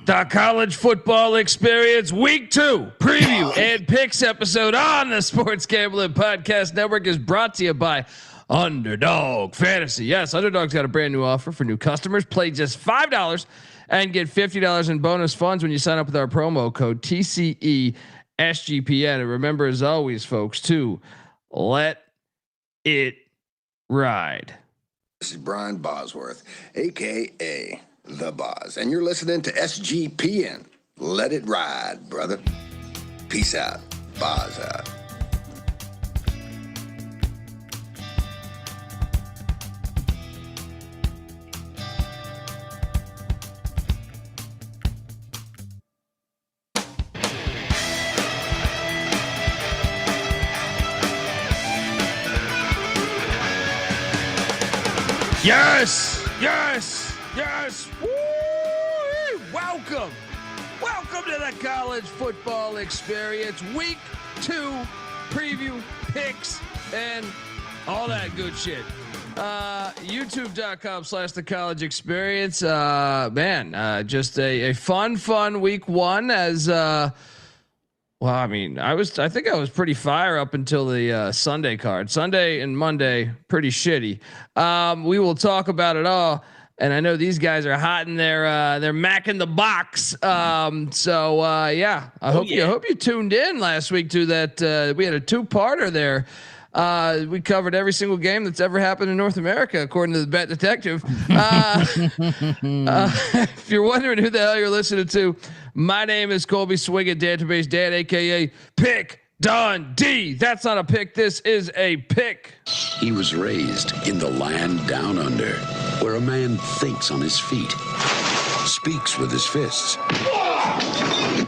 The college football experience week 2 preview and picks episode on the Sports Gambling Podcast Network is brought to you by Underdog Fantasy. Yes, Underdog's got a brand new offer for new customers. Play just $5 and get $50 in bonus funds when you sign up with our promo code TCESGPN. And remember, as always, folks, to let it ride. This is Brian Bosworth, a.k.a. The Boz, and you're listening to SGPN. Let it ride, brother. Peace out. Boz out. Yes, yes, yes. Woo! Welcome to the college football experience. Week 2 preview, picks, and all that good shit. YouTube.com/the college experience. Just a fun week 1 as well, I mean, I think I was pretty fire up until the Sunday card. Sunday and Monday, pretty shitty. We will talk about it all. And I know these guys are hot in they're macking the box. I hope you tuned in last week to that. We had a 2-parter there. We covered every single game that's ever happened in North America, according to the Bet Detective. If you're wondering who the hell you're listening to, my name is Colby Swigert, Database Dad, aka Pick Dundee. That's not a pick. This is a pick. He was raised in the land down under, where a man thinks on his feet, speaks with his fists,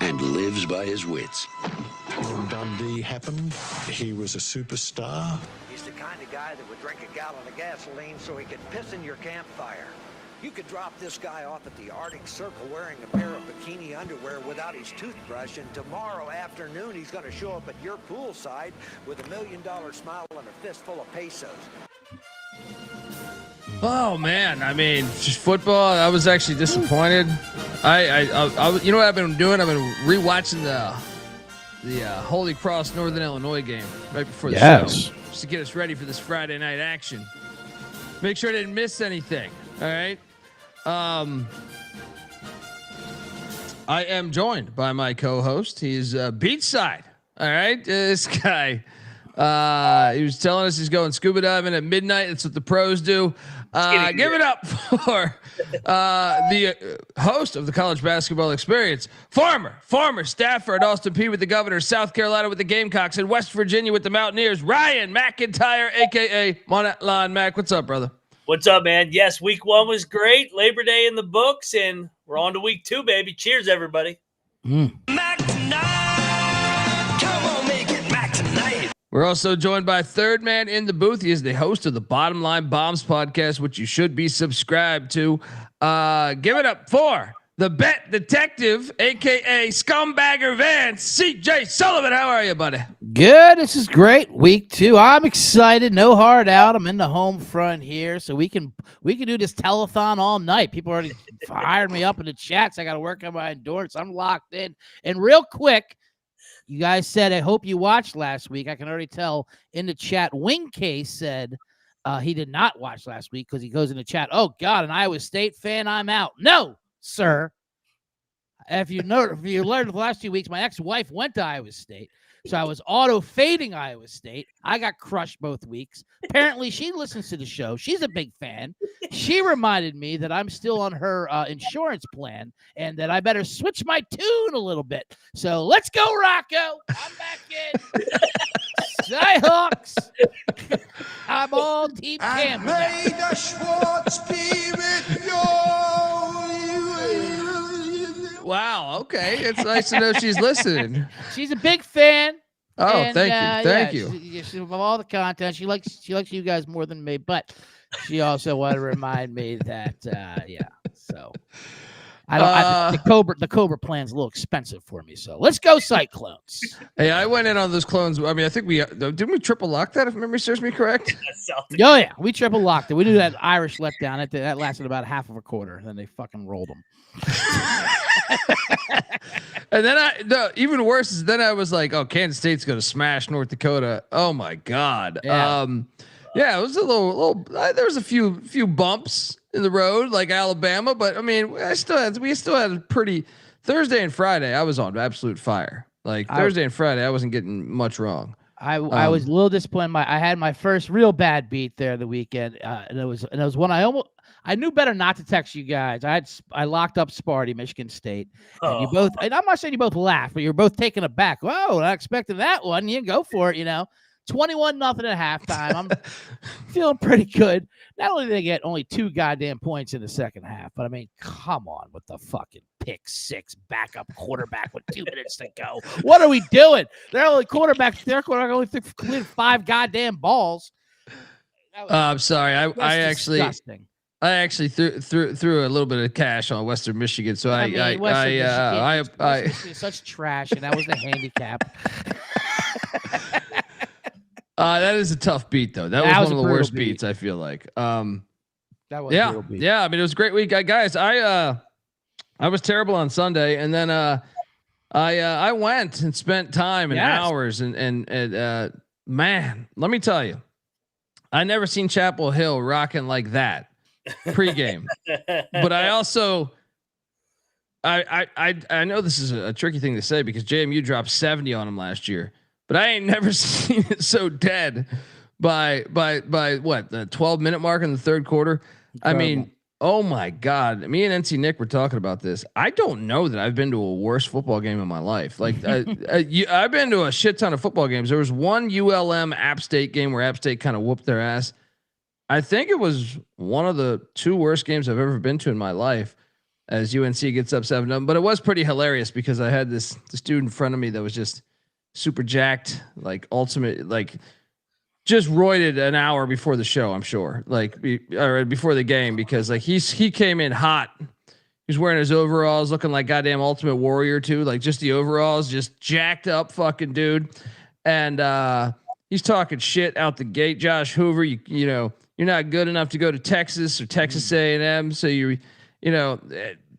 and lives by his wits. When Dundee happened, he was a superstar. He's the kind of guy that would drink a gallon of gasoline so he could piss in your campfire. You could drop this guy off at the Arctic Circle wearing a pair of bikini underwear without his toothbrush, and tomorrow afternoon he's going to show up at your poolside with $1 million smile and a fistful of pesos. Oh man, I mean, just football. I was actually disappointed. I you know what I've been doing? I've been rewatching the Holy Cross Northern Illinois game right before the show, just to get us ready for this Friday night action. Make sure I didn't miss anything. All right. I am joined by my co-host. He's beachside. All right. This guy, he was telling us he's going scuba diving at midnight. That's what the pros do. Give it up for the host of the college basketball experience, former staffer at Austin Peay with the Governors, South Carolina with the Gamecocks, and West Virginia with the Mountaineers, Ryan McIntyre, a.k.a. Monatline Mac. What's up, brother? What's up, man? Yes, week 1 was great. Labor Day in the books, and we're on to week 2, baby. Cheers, everybody. Mac tonight. Come on, make it Mac tonight. We're also joined by third man in the booth. He is the host of the Bottom Line Bombs podcast, which you should be subscribed to. Give it up for the Bet Detective, a.k.a. Scumbagger Vance, CJ Sullivan. How are you, buddy? Good. This is great. Week 2. I'm excited. No hard out. I'm in the home front here, so we can do this telethon all night. People already fired me up in the chats. I got to work on my endurance. I'm locked in. And real quick, you guys said, I hope you watched last week. I can already tell in the chat. Wing Case said he did not watch last week because he goes in the chat, oh, God, an Iowa State fan, I'm out. No, sir. If you learned the last 2 weeks, my ex-wife went to Iowa State. So I was auto-fading Iowa State. I got crushed both weeks. Apparently, she listens to the show. She's a big fan. She reminded me that I'm still on her insurance plan and that I better switch my tune a little bit. So let's go, Rocco. I'm back in. Cyhawks. I'm all Team Campbell. May the Schwartz be with you. Wow. Okay. It's nice to know she's listening. She's a big fan. Oh, and, thank you. She, of all the content, she likes you guys more than me, but she also wanted to remind me that, So, The Cobra plan's a little expensive for me. So let's go Cyclones. Hey, I went in on those clones. I mean, I think didn't we triple lock that if memory serves me correct? Oh yeah, we triple locked it. We knew that Irish letdown. That lasted about half of a quarter. Then they fucking rolled them. And then even worse is then I was like, oh, Kansas State's going to smash North Dakota. Oh my God. Yeah. It was a little there was a few bumps in the road like Alabama, but I mean, we still had a pretty Thursday and Friday. I was on absolute fire. Like Thursday and Friday, I wasn't getting much wrong. I was a little disappointed. I had my first real bad beat there the weekend, and it was one I knew better not to text you guys. I locked up Sparty, Michigan State, and you both. And I'm not saying you both laughed, but you're both taken aback. Whoa, not expecting that one. You go for it, 21-0 at halftime. I'm feeling pretty good. Not only did they get only 2 goddamn points in the second half, but I mean, come on with the fucking pick 6 backup quarterback with 2 minutes to go. What are we doing? Their quarterback only completed 5 goddamn balls. I'm sorry. I actually disgusting. I actually threw a little bit of cash on Western Michigan, so I such trash, and that was the handicap. That is a tough beat, though. That was one of the worst beats. I feel like. That was yeah. a real beat. Yeah. I mean, it was a great week, guys. I was terrible on Sunday, and then I went and spent time and hours, and man, let me tell you, I never seen Chapel Hill rocking like that pregame. But I also, I know this is a tricky thing to say because JMU dropped 70 on them last year, but I ain't never seen it so dead by what, the 12-minute mark in the third quarter. Incredible. I mean, oh my God, me and NC Nick were talking about this. I don't know that I've been to a worse football game in my life. Like I've been to a shit ton of football games. There was one ULM App State game where App State kind of whooped their ass. I think it was one of the 2 worst games I've ever been to in my life as UNC gets up 7-0, but it was pretty hilarious because I had this dude in front of me that was just super jacked, like ultimate, like just roided an hour before the show, I'm sure, like or before the game, because like he came in hot. He was wearing his overalls, looking like goddamn Ultimate Warrior too, like just the overalls, just jacked up fucking dude. And he's talking shit out the gate. Josh Hoover, you know, you're not good enough to go to Texas or Texas A&M, so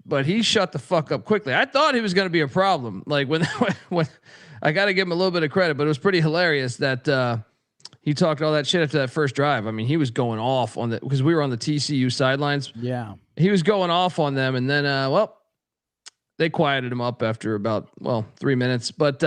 but he shut the fuck up quickly. I thought he was going to be a problem. Like when I got to give him a little bit of credit, but it was pretty hilarious that he talked all that shit after that first drive. I mean, he was going off on because we were on the TCU sidelines. Yeah, he was going off on them, and then they quieted him up after about 3 minutes. But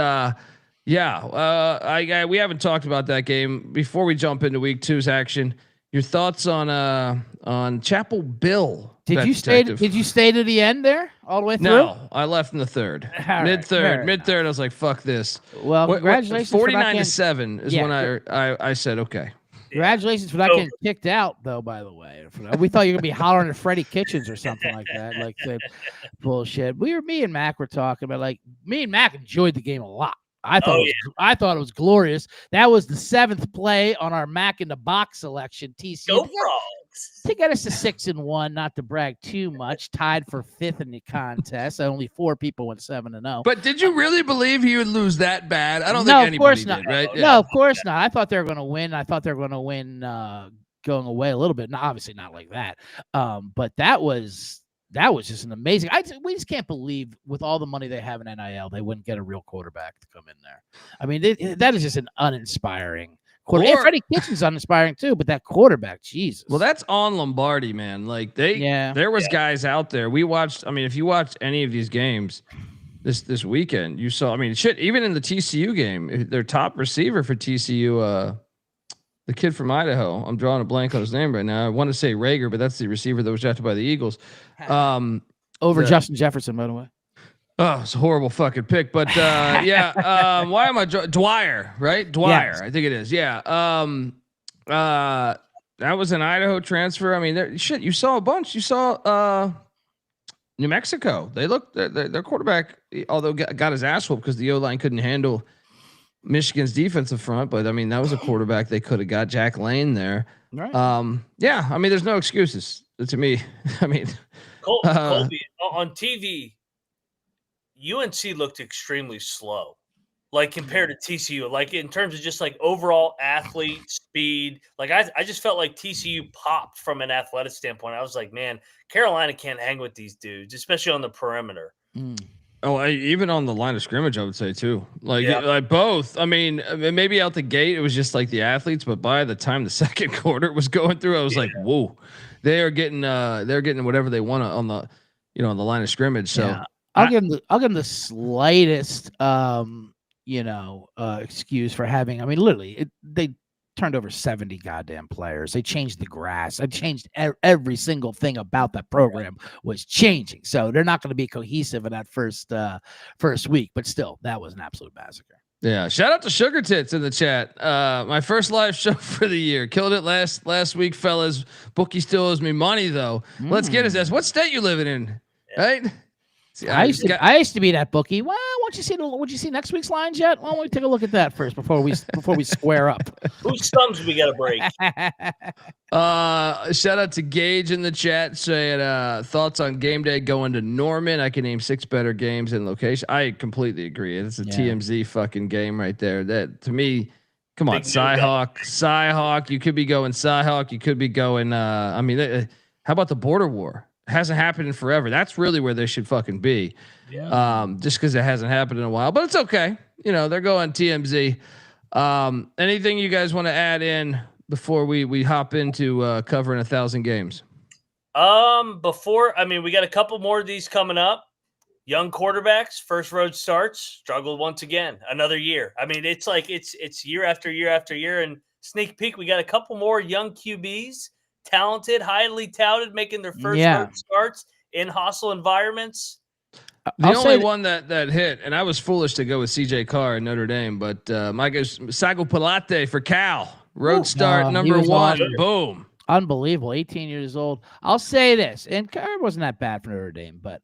we haven't talked about that game before we jump into week 2's action. Your thoughts on Chapel Bill? Did you stay to the end there all the way through? No, I left in the third, mid third. I was like, "Fuck this." Well, congratulations. 49-7 is when I said, "Okay." Congratulations for not getting kicked out, though. By the way, we thought you were gonna be hollering at Freddie Kitchens or something like that, like bullshit. Me and Mac were talking about, like, me and Mac enjoyed the game a lot. I thought it was glorious. That was the 7th play on our Mac in the Box selection. TCU. Go Frogs. To get us to 6-1, not to brag too much, tied for 5th in the contest. Only 4 people went 7-0. But did you really believe he would lose that bad? I don't think anybody did, right? No, of course not. I thought they were going to win. I thought they were going to win going away a little bit. No, obviously not like that. But that was just an amazing. We just can't believe with all the money they have in NIL, they wouldn't get a real quarterback to come in there. I mean, that is just an uninspiring quarterback. Freddie Kitchens uninspiring too, but that quarterback, Jesus. Well, that's on Lombardi, man. Like there was guys out there. We watched. I mean, if you watched any of these games this weekend, you saw. I mean, shit. Even in the TCU game, their top receiver for TCU, the kid from Idaho. I'm drawing a blank on his name right now. I want to say Rager, but that's the receiver that was drafted by the Eagles. Over Justin Jefferson, by the way. Oh, it's a horrible fucking pick, but why am I Dwyer, right? Dwyer, yes. I think it is. Yeah. That was an Idaho transfer. I mean, you saw a bunch. You saw New Mexico. They looked their quarterback, although got his ass whooped because the O-line couldn't handle Michigan's defensive front, but I mean, that was a quarterback they could have got. Jack Lane there. Right. I mean, there's no excuses to me. I mean, Colby, on TV, UNC looked extremely slow, like compared to TCU, like in terms of just like overall athlete speed. Like I just felt like TCU popped from an athletic standpoint. I was like, man, Carolina can't hang with these dudes, especially on the perimeter. Oh, even on the line of scrimmage, I would say too. Like, Yeah. like both. I mean, maybe out the gate it was just like the athletes, but by the time the second quarter was going through, I was like, whoa, they're getting whatever they want on the, on the line of scrimmage. So Yeah. I'll give them the slightest, excuse for having. I mean, literally, they turned over 70 goddamn players. They changed the grass. They changed every single thing about that program was changing. So they're not going to be cohesive in that first week. But still, that was an absolute massacre. yeah, shout out to Sugar Tits in the chat. My first live show for the year. Killed it last week, fellas. Bookie still owes me money though. Let's get his ass. What state you living in? Right? See, I used to be that bookie. Well, would you see next week's lines yet? Why don't we take a look at that first before we square up? Whose thumbs we got to break? Shout out to Gage in the chat saying thoughts on game day going to Norman. I can name 6 better games in location. I completely agree. It's a TMZ fucking game right there. That to me, come on, Cyhawk. You could be going Cyhawk. You could be going. How about the border war? Hasn't happened in forever. That's really where they should fucking be. Just because it hasn't happened in a while, but it's okay. They're going TMZ. Anything you guys want to add in before we hop into covering 1,000 games? We got a couple more of these coming up. Young quarterbacks, first road starts, struggled once again, another year. I mean, it's like it's year after year after year. And sneak peek, we got a couple more young QBs. Talented, highly touted, making their first road starts in hostile environments. The only one that hit, and I was foolish to go with CJ Carr in Notre Dame, but Mike is Sago Pilate for Cal. Road start number 1. Awesome. Boom. Unbelievable. 18 years old. I'll say this, and Carr wasn't that bad for Notre Dame, but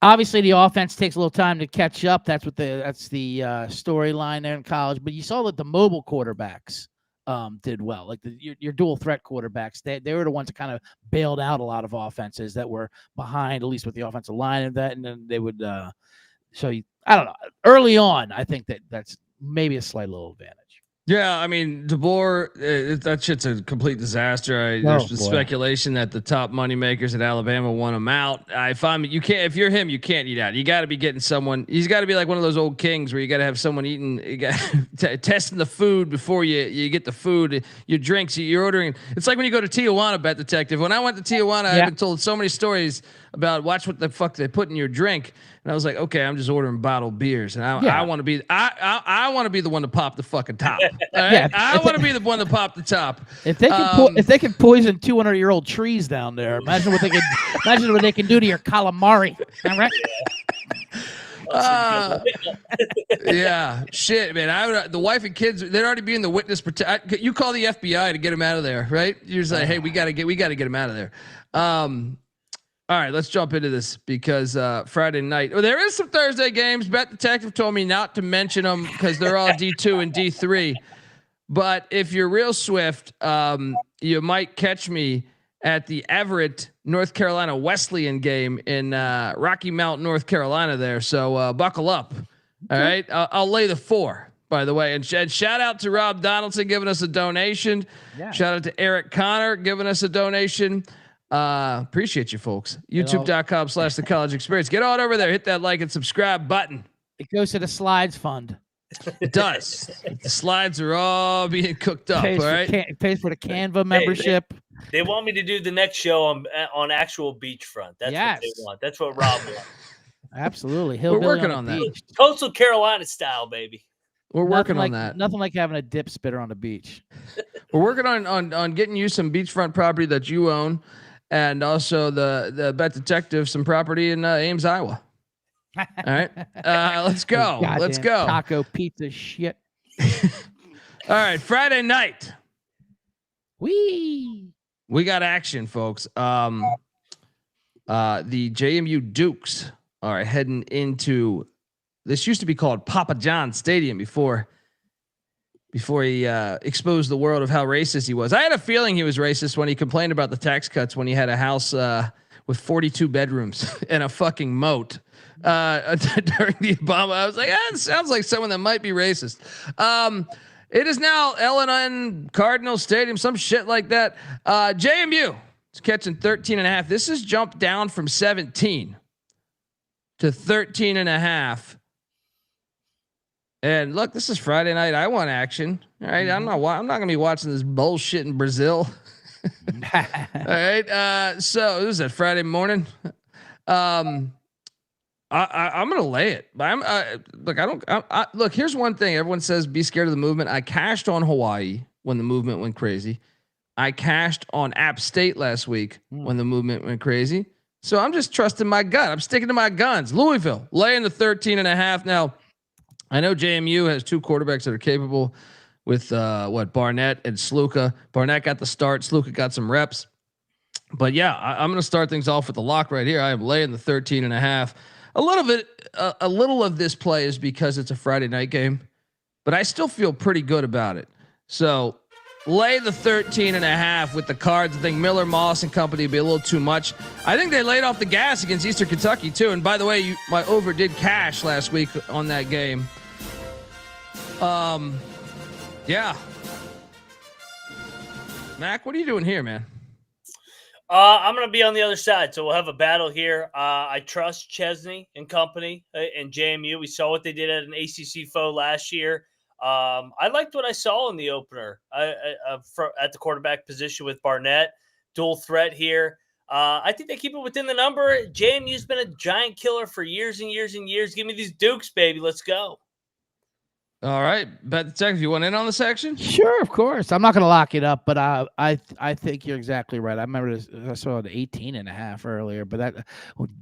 obviously the offense takes a little time to catch up. That's the storyline there in college. But you saw that the mobile quarterbacks did well, like your dual threat quarterbacks. They were the ones that kind of bailed out a lot of offenses that were behind, at least with the offensive line and that, and then they would show you. I don't know. Early on, I think that's maybe a slight little advantage. Yeah, I mean, DeBoer, that shit's a complete disaster. There's speculation that the top money makers at Alabama want him out. If you're him, you can't eat out. You got to be getting someone. He's got to be like one of those old kings where you got to have someone eating, testing the food before you get the food, your drinks, you're ordering. It's like when you go to Tijuana, Bet Detective. When I went to Tijuana, I've been told so many stories about watch what the fuck they put in your drink. And I was like, okay, I'm just ordering bottled beers, and I want to be I want to be the one to pop the fucking top. Right? I want to be the one to pop the top. If they can poison 200-year-old trees down there, imagine what they can do to your calamari. All right. Yeah, shit, man. The wife and kids, they'd already be in the witness protect. You call the FBI to get him out of there, right? You're just like, hey, we got to get him out of there. All right, let's jump into this because Friday night. Oh, there is some Thursday games. Bet Detective told me not to mention them because they're all D2 and D3. But if you're real swift, you might catch me at the Everett, North Carolina Wesleyan game in Rocky Mount, North Carolina there. So buckle up. All right, I'll lay the 4, by the way. And shout out to Rob Donaldson giving us a donation. Yeah. Shout out to Eric Connor giving us a donation. Appreciate you folks. YouTube.com/The College Experience. Get on over there. Hit that like and subscribe button. It goes to the slides fund. It does. The slides are all being cooked up. Pays all right. Pays for the Canva membership. They want me to do the next show on actual beachfront. That's what they want. That's what Rob wants. Absolutely. We're working on that. Coastal Carolina style, baby. We're working on that. Nothing like having a dip spitter on the beach. We're working on getting you some beachfront property that you own. And also the Bet Detective, some property in Ames, Iowa. All right, let's go. Let's go. Taco pizza shit. All right, Friday night. We got action, folks. The JMU Dukes are heading into. This used to be called Papa John Stadium before before he exposed the world of how racist he was. I had a feeling he was racist when he complained about the tax cuts when he had a house with 42 bedrooms and a fucking moat during the Obama. I was like, it sounds like someone that might be racist. It is now L&N Cardinal Stadium, some shit like that. JMU is catching 13.5. This has jumped down from 17 to 13.5. And look, this is Friday night. I want action. All right. I'm not going to be watching this bullshit in Brazil. All right. So this is a Friday morning. I'm going to lay it. Look, here's one thing. Everyone says be scared of the movement. I cashed on Hawaii when the movement went crazy. I cashed on App State last week when the movement went crazy. So I'm just trusting my gut. I'm sticking to my guns. Louisville laying the 13.5. Now, I know JMU has two quarterbacks that are capable with Barnett and Sluka. Barnett got the start. Sluka got some reps. But yeah, I'm going to start things off with the lock right here. I am laying the 13.5. A little of this play is because it's a Friday night game, but I still feel pretty good about it. So lay the 13.5 with the Cards. I think Miller, Moss, and company would be a little too much. I think they laid off the gas against Eastern Kentucky too. And by the way, my over did cash last week on that game. Yeah. Mac, what are you doing here, man? I'm going to be on the other side, so we'll have a battle here. I trust Chesney and company and JMU. We saw what they did at an ACC foe last year. I liked what I saw in the opener at the quarterback position with Barnett. Dual threat here. I think they keep it within the number. JMU's been a giant killer for years and years and years. Give me these Dukes, baby. Let's go. All right, bet the tech. If you want in on the section, sure, of course. I'm not going to lock it up, but I think you're exactly right. I remember I saw the 18.5 earlier, but that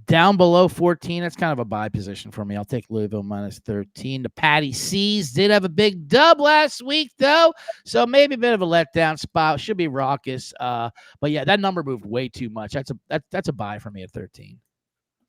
down below 14, that's kind of a buy position for me. I'll take Louisville minus 13. The Patty C's did have a big dub last week though, so maybe a bit of a letdown spot. Should be raucous, but yeah, that number moved way too much. That's a buy for me at 13.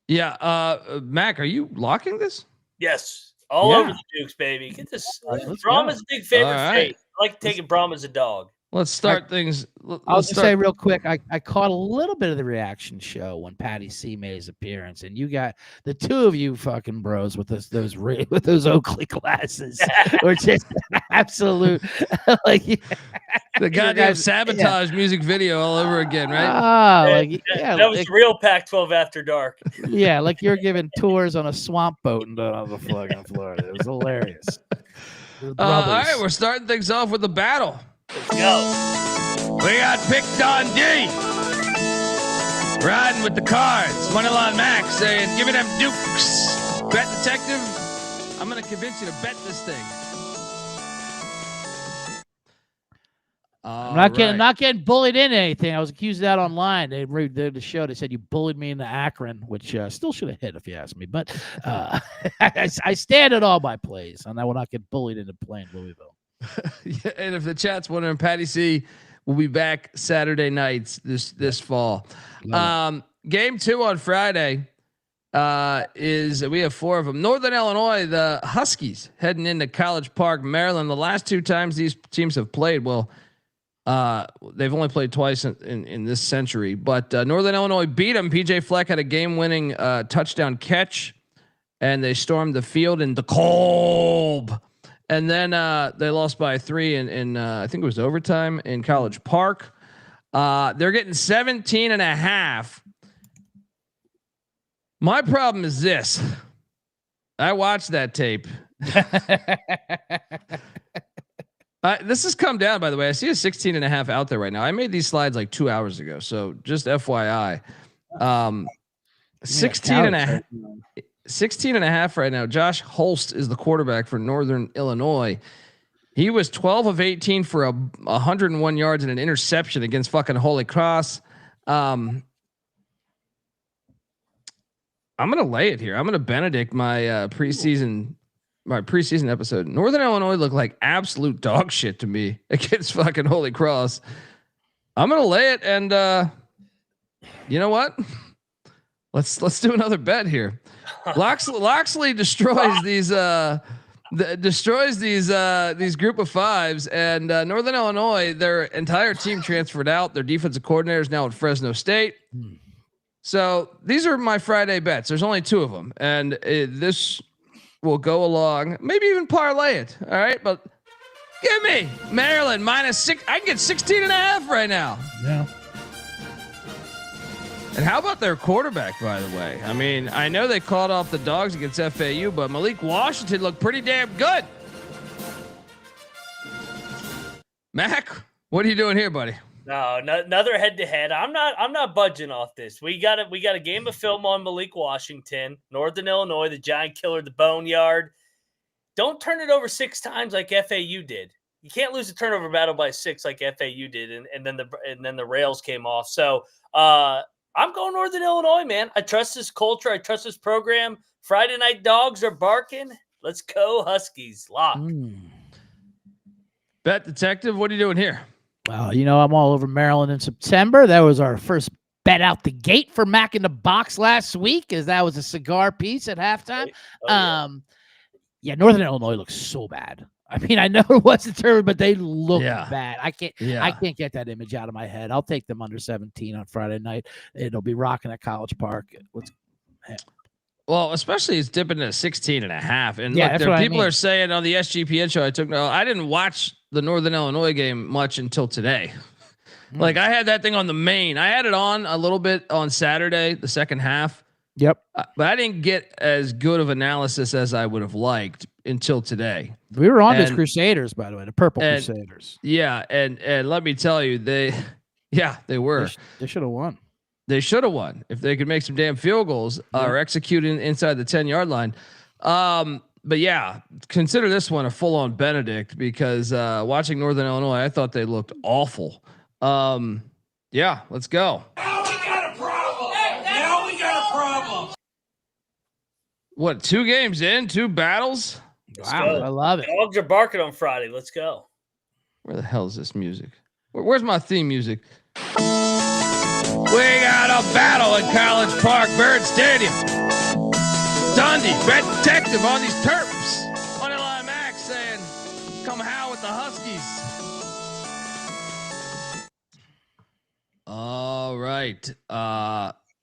Yeah, Mac, are you locking this? Yes. All over the Dukes, baby. Get this. Brahma's a big favorite fate. I like taking Brahma as a dog. Let's start things. I'll just say real quick, I caught a little bit of the reaction show when Patty C made his appearance, and you got the two of you fucking bros with those Oakley glasses, which is absolute like the goddamn sabotage music video all over again, right? That was real Pac-12 after dark. Yeah, like you're giving tours on a swamp boat in the fucking Florida. It was hilarious. All right, we're starting things off with the battle. Let's go. We got Pick Dundee riding with the Cards. Moneyline Max saying, "Give me them Dukes." Bet detective, I'm going to convince you to bet this thing. I'm not getting bullied into anything. I was accused of that online. They read the show. They said you bullied me into Akron, which still should have hit if you ask me. But I stand at all my plays, and I will not get bullied into playing Louisville. Yeah, and if the chat's wondering, Patty C will be back Saturday nights this fall. Game 2 on Friday we have 4 of them. Northern Illinois, the Huskies heading into College Park, Maryland. The last 2 times these teams have played, they've only played twice in this century, but Northern Illinois beat them. PJ Fleck had a game-winning touchdown catch, and they stormed the field in the Kolb. And then they lost by 3 in I think it was overtime in College Park. They're getting 17.5. My problem is this. I watched that tape. This has come down, by the way. I see a 16.5 out there right now. I made these slides like 2 hours ago. So just FYI, 16.5 right now. Josh Holst is the quarterback for Northern Illinois. He was 12 of 18 for 101 yards and an interception against fucking Holy Cross. I'm going to lay it here. I'm going to Benedict my preseason episode. Northern Illinois looked like absolute dog shit to me against fucking Holy Cross. I'm going to lay it. And you know what? Let's do another bet here. Loxley destroys these. I destroys these group of fives, and Northern Illinois, their entire team transferred out. Their defensive coordinator is now at Fresno State. So these are my Friday bets. There's only 2 of them, and this will go along. Maybe even parlay it. All right, but give me Maryland -6. I can get 16.5 right now. Yeah. And how about their quarterback, by the way? I mean, I know they called off the dogs against FAU, but Malik Washington looked pretty damn good. Mac, what are you doing here, buddy? No, another head-to-head. I'm not budging off this. We got a game of film on Malik Washington, Northern Illinois, the giant killer, the boneyard. Don't turn it over 6 times like FAU did. You can't lose a turnover battle by 6 like FAU did, and then the rails came off. So I'm going Northern Illinois, man. I trust this culture. I trust this program. Friday night dogs are barking. Let's go Huskies. Lock. Bet detective, what are you doing here? Well, I'm all over Maryland in September. That was our first bet out the gate for Mac in the Box last week, as that was a cigar piece at halftime. Yeah, Northern Illinois looks so bad. I mean, I know it wasn't terrible, but they look bad. I can't get that image out of my head. I'll take them under 17 on Friday night. It'll be rocking at College Park. Well, especially it's dipping to 16.5. And yeah, look, people are saying on the SGPN show, I didn't watch the Northern Illinois game much until today. Like I had that thing on the main. I had it on a little bit on Saturday, the second half. Yep. But I didn't get as good of analysis as I would have liked until today. We were on those Crusaders, by the way, the Purple Crusaders. Yeah. And let me tell you, they were. They should have won. They should have won if they could make some damn field goals or executing inside the 10-yard line. But yeah, consider this one a full-on Benedict because watching Northern Illinois, I thought they looked awful. Yeah, let's go. Now we got a problem. Now we got a problem. What, 2 games in, 2 battles? Wow, I love it. Dogs are barking on Friday. Let's go. Where the hell is this music? Where's my theme music? We got a battle at College Park, Bird Stadium. Dundee, bet detective on these Terps. On Eli Max saying, come howl with the Huskies. All right.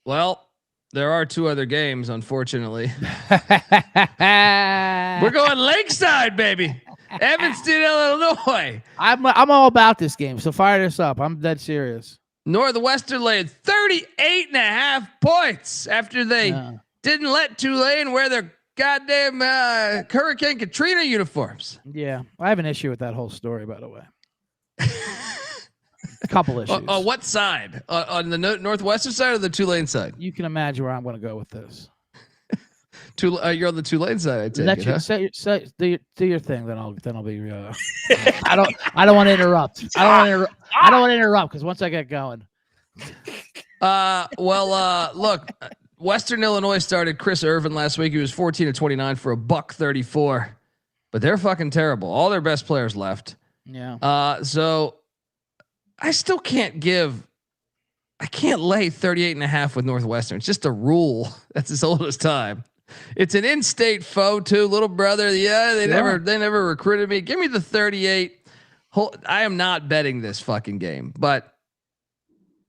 Well, there are 2 other games, unfortunately. We're going Lakeside, baby. Evanston, Illinois. I'm all about this game, so fire this up. I'm dead serious. Northwestern laid 38.5 points after they didn't let Tulane wear their goddamn Hurricane Katrina uniforms. Yeah, I have an issue with that whole story, by the way. A couple issues. On what side? On the Northwestern side or the Tulane side? You can imagine where I'm going to go with this. You're on the Tulane side, I take it. Do your thing, then I'll be. I don't want to interrupt. I don't want to interrupt because once I get going. Look, Western Illinois started Chris Irvin last week. He was 14 of 29 for $134, but they're fucking terrible. All their best players left. Yeah. So I still can't I can't lay 38.5 with Northwestern. It's just a rule that's as old as time. It's an in-state foe too, little brother. Yeah, they never recruited me. Give me the 38. I am not betting this fucking game, but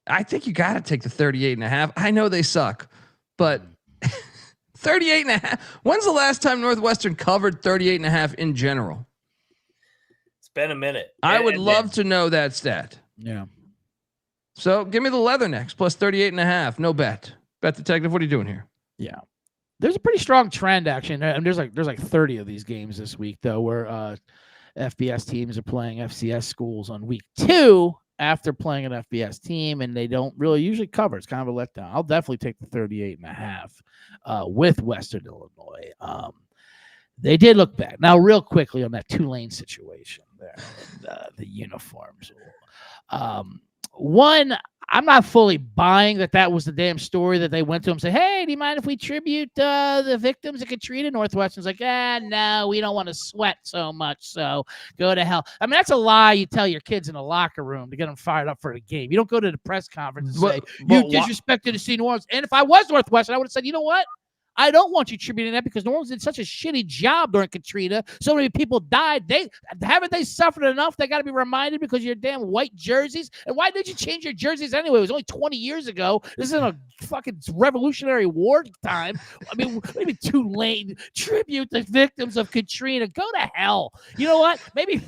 I think you got to take the 38.5. I know they suck, but 38.5. When's the last time Northwestern covered 38.5 in general? It's been a minute. I would love to know that stat. Yeah. So give me the Leathernecks plus 38.5. No bet. Bet detective. What are you doing here? Yeah. There's a pretty strong trend actually. And there's like 30 of these games this week though, where FBS teams are playing FCS schools on week 2 after playing an FBS team, and they don't really usually cover. It's kind of a letdown. I'll definitely take the 38.5 with Western Illinois. They did look bad. Now, real quickly on that Tulane situation there, the uniforms. One, I'm not fully buying that was the damn story that they went to him and said, hey, do you mind if we tribute the victims of Katrina? Northwestern's like, no, we don't want to sweat so much, so go to hell. I mean, that's a lie you tell your kids in the locker room to get them fired up for the game. You don't go to the press conference and say, you disrespected the New Orleans. And if I was Northwestern, I would have said, you know what? I don't want you attributing that because New Orleans did such a shitty job during Katrina. So many people died. Haven't they suffered enough? They got to be reminded because of your damn white jerseys. And why did you change your jerseys anyway? It was only 20 years ago. This isn't a fucking Revolutionary War time. I mean, maybe too late. Tribute the victims of Katrina. Go to hell. You know what? Maybe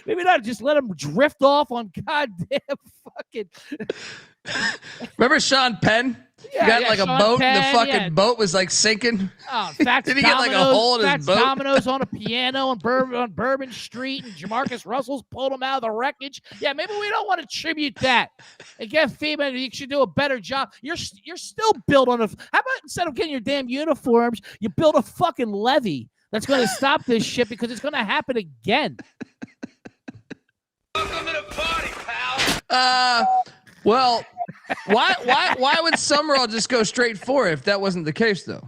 not just let them drift off on goddamn fucking. Remember Sean Penn? Yeah, he got like Sean a boat, Penn, and the fucking boat was like sinking. Oh, Fats Did he get like a hole in his boat? Dominoes on a piano on Bourbon Street, and Jamarcus Russell's pulled him out of the wreckage. Yeah, maybe we don't want to tribute that. And get FEMA, you should do a better job. You're still built on a. How about instead of getting your damn uniforms, you build a fucking levee that's going to stop this shit because it's going to happen again. Welcome to the party, pal. Well, why would Summerall just go straight for it if that wasn't the case though?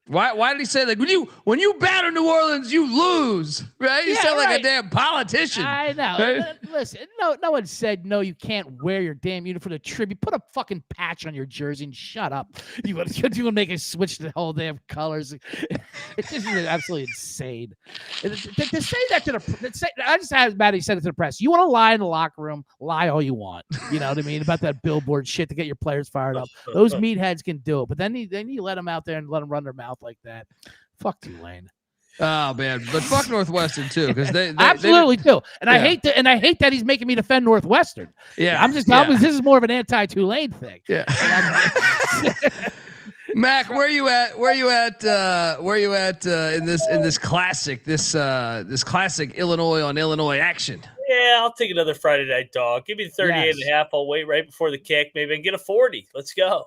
Why did he say like when you batter New Orleans you lose, right? You sound like a damn politician. I know. Right? Listen, no one said no. You can't wear your damn uniform for the tribute. Put a fucking patch on your jersey and shut up. You want to make a switch to the whole damn colors? It's just absolutely insane. To say that to the, I just had Maddie said it to the press. You want to lie in the locker room? Lie all you want. You know what I mean about that billboard shit to get your players fired up. Those meatheads can do it, but then you let them out there and let them run their mouth like that. Fuck Tulane. Oh man, but fuck Northwestern too, because they absolutely too. And I hate that he's making me defend Northwestern. Yeah, this is more of an anti-Tulane thing. Yeah. Mac, where you at in this classic Illinois on Illinois action? Yeah, I'll take another Friday night dog. Give me the 38 and a half. I'll wait right before the kick. Maybe I can get a 40. Let's go.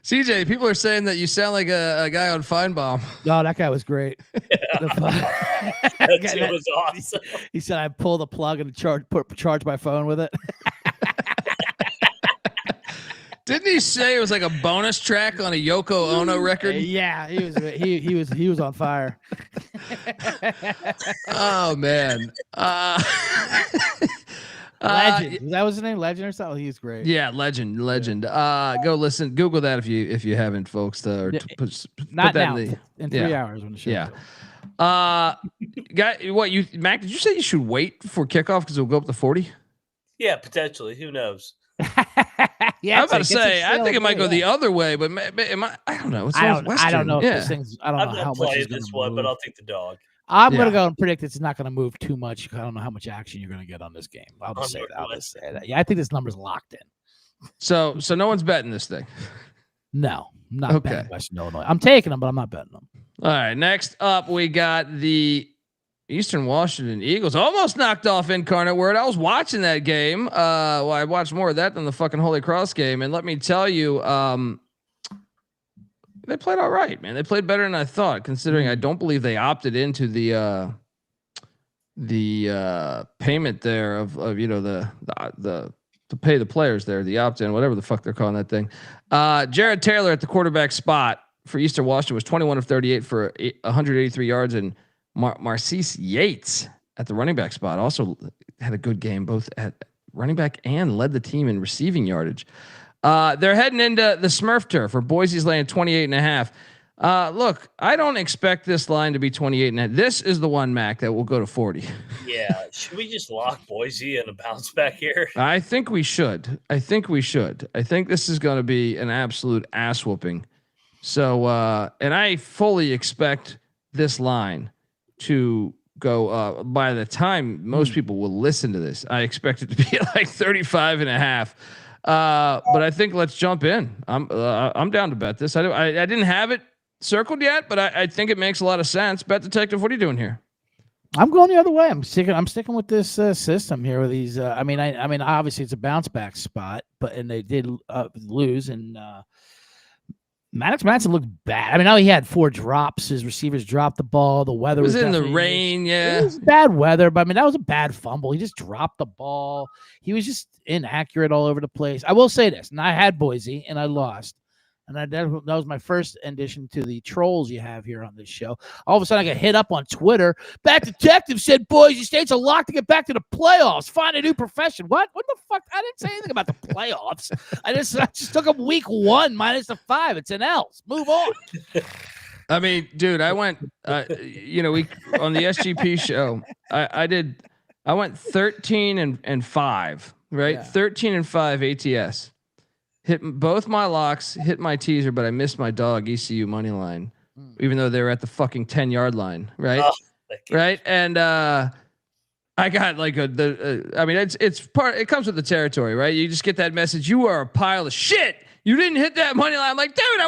CJ, people are saying that you sound like a guy on Feinbaum. Oh, that guy was great. That was awesome. He said I pull the plug and charge my phone with it. Didn't he say it was like a bonus track on a Yoko Ono record? Yeah, he was on fire. Oh man. Legend. That was his name, Legend or something? He's great. Yeah, Legend. Go listen. Google that if you haven't, folks. Put Not that now. In 3 hours when the show. Yeah. Mac? Did you say you should wait for kickoff because it'll go up to 40? Yeah, potentially. Who knows? Yeah, I'm about to say. I think it might go the other way, but I don't know. I don't know. Yeah. If things, I don't know how much is this one, but I'll take the dog. I'm going to go and predict it's not going to move too much. I don't know how much action you're going to get on this game. I'll just say that. Yeah, I think this number's locked in. So no one's betting this thing. No, I'm not betting Western Illinois. I'm taking them, but I'm not betting them. All right. Next up, we got the Eastern Washington Eagles. Almost knocked off Incarnate Word. I was watching that game. Well, I watched more of that than the fucking Holy Cross game. And let me tell you, they played all right, man. They played better than I thought, considering I don't believe they opted into the payment there of the to pay the players there, the opt-in, whatever the fuck they're calling that thing. Jared Taylor at the quarterback spot for Eastern Washington was 21 of 38 for 183 yards, and Marcise Yates at the running back spot also had a good game, both at running back and led the team in receiving yardage. They're heading into the Smurf turf for Boise's laying 28.5. Look, I don't expect this line to be 28.5. This is the one, Mac, that will go to 40. Yeah. Should we just lock Boise and a bounce back here? I think we should. I think this is going to be an absolute ass whooping. So, and I fully expect this line to go by the time most people will listen to this. I expect it to be like 35.5. But I think let's jump in. I'm down to bet this. I didn't have it circled yet, but I think it makes a lot of sense. Bet Detective, what are you doing here? I'm going the other way. I'm sticking with this system here with these. I mean, obviously it's a bounce back spot, and they did lose, and Maddox Madison looked bad. I mean, now he had 4 drops. His receivers dropped the ball. The weather was in the rain. Yeah, it was bad weather, but I mean, that was a bad fumble. He just dropped the ball. He was just inaccurate all over the place. I will say this, and I had Boise and I lost. And that was my first addition to the trolls you have here on this show. All of a sudden, I got hit up on Twitter. That detective said Boise State's a lock to get back to the playoffs. Find a new profession. What? What the fuck? I didn't say anything about the playoffs. I just took them week 1 minus the 5. It's an L's. Move on. I mean, dude, I went, we on the SGP show, I went 13-5, right? Yeah. 13-5 ATS. Hit both my locks, hit my teaser, but I missed my dog ECU money line, even though they were at the fucking 10-yard line, right? Oh, right, and I got like it's part. It comes with the territory, right? You just get that message. You are a pile of shit. You didn't hit that money line. I'm like, dude,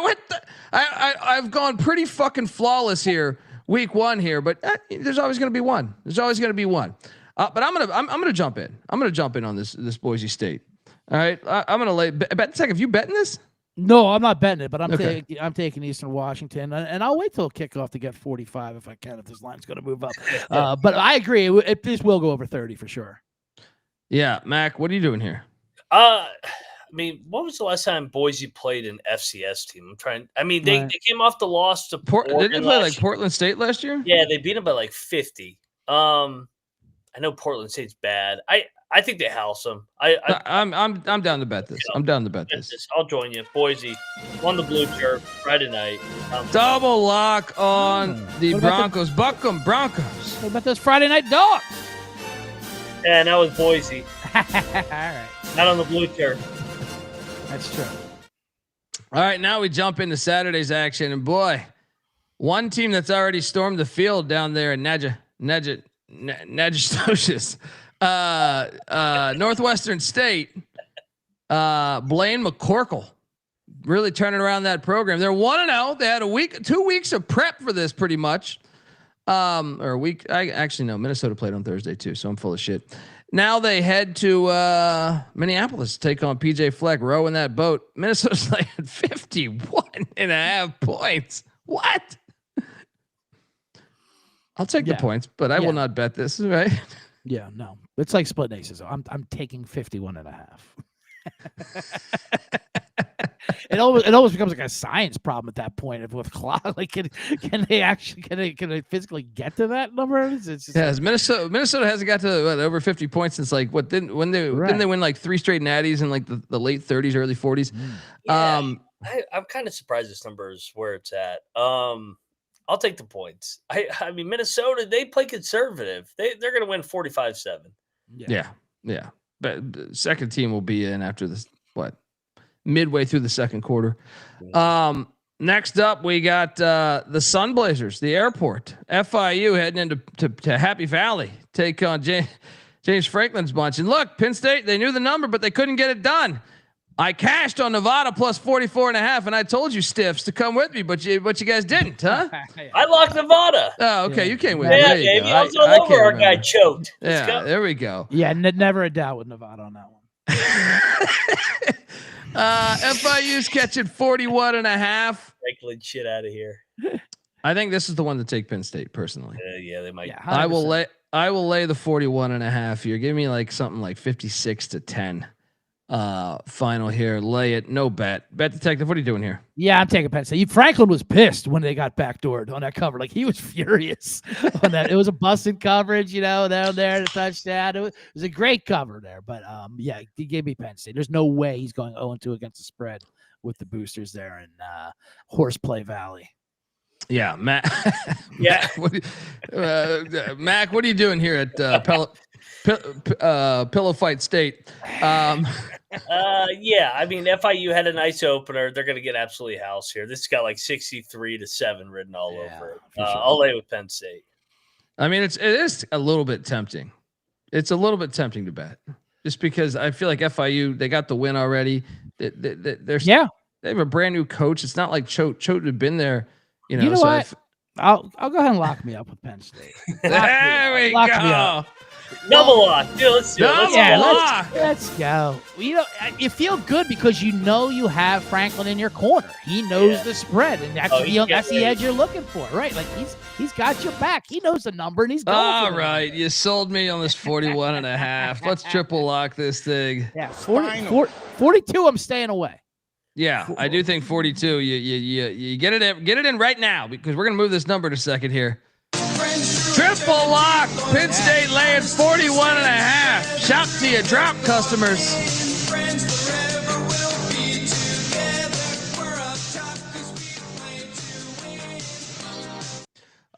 I've gone pretty fucking flawless here, week 1 here, but there's always gonna be one. There's always gonna be one. But I'm gonna jump in. I'm gonna jump in on this Boise State. All right, I'm gonna lay bet. Have you betting this? No, I'm not betting it, but I'm Okay. taking Eastern Washington, and I'll wait till kickoff to get 45 if I can, if this line's going to move up. But I agree, this will go over 30 for sure. Yeah, Mac, what are you doing here? I mean, when was the last time Boise played an FCS team? They came off the loss to Didn't they play like year. Portland State last year? Yeah, they beat them by like 50. I know Portland State's bad. I think they house them. I'm down to bet this. I'm down to bet this. I'll join you. Boise won the blue turf Friday night. Double lock on the What about Broncos. Buck 'em, Broncos. What about those Friday night dogs? Yeah, and that was Boise. All right, Not on the blue turf. that's true. All right, now we jump into Saturday's action, and boy, one team that's already stormed the field down there in Natchitoches. Northwestern State, Blaine McCorkle really turning around that program. They're 1-0. They had 2 weeks of prep for this pretty much. Or a week. I actually know Minnesota played on Thursday too, so I'm full of shit. Now they head to Minneapolis to take on PJ Fleck, rowing that boat. Minnesota's like at 51.5 points. What? I'll take the points, but I will not bet this, right? Yeah, no. It's like split aces. I'm taking 51.5. It almost becomes like a science problem at that point with clock. Like, can they physically get to that number? It's just Minnesota hasn't got to over 50 points since like didn't they win like 3 straight natties in like the late 30s, early 40s. Yeah, I'm kind of surprised this number is where it's at. I'll take the points. I mean, Minnesota, they play conservative. They're going to win 45-7. Yeah. But second team will be in after this, midway through the second quarter. Next up, we got the Sunblazers, the airport. FIU heading into to Happy Valley, take on James Franklin's bunch. And look, Penn State, they knew the number, but they couldn't get it done. I cashed on Nevada plus 44.5, and I told you stiffs to come with me, but you guys didn't, huh? I locked Nevada. Oh, okay, you came with Yeah, me. baby, I was all over our guy choked. Let's go. There we go. Yeah, never a doubt with Nevada on that one. FIU's catching 41.5. Franklin shit out of here. I think this is the one to take Penn State personally. Yeah, they might. Yeah, I will lay the 41.5 here. Give me like something like 56-10. Final here. Lay it. No bet. Bet detective. What are you doing here? Yeah, I'm taking Penn State. Franklin was pissed when they got backdoored on that cover. Like, he was furious on that. It was a busted coverage, down there, the touchdown. It was a great cover there. But yeah, he gave me Penn State. There's no way he's going 0-2 against the spread with the boosters there in Horseplay Valley. Yeah, Matt. Yeah. Mac, what are you doing here at Pillow Fight State? Yeah, I mean, FIU had a nice opener. They're going to get absolutely housed here. This has got like 63-7 written all over it. Sure. I'll lay with Penn State. I mean, it is a little bit tempting. It's a little bit tempting to bet, just because I feel like FIU, they got the win already. They have a brand new coach. It's not like Choate had been there. You know what? I'll go ahead and lock me up with Penn State. There we go. Double lock. Dude, let's do it. Let's go. You feel good because you have Franklin in your corner. He knows the spread, and that's the edge you're looking for, right? Like, he's got your back. He knows the number, and he's going. All right, you sold me on this 41.5. Let's triple lock this thing. Yeah, 42. I'm staying away. Yeah, I do think 42. You get it in right now because we're gonna move this number in a second here. Triple lock. Penn State laying 41.5. Shout to your drop customers.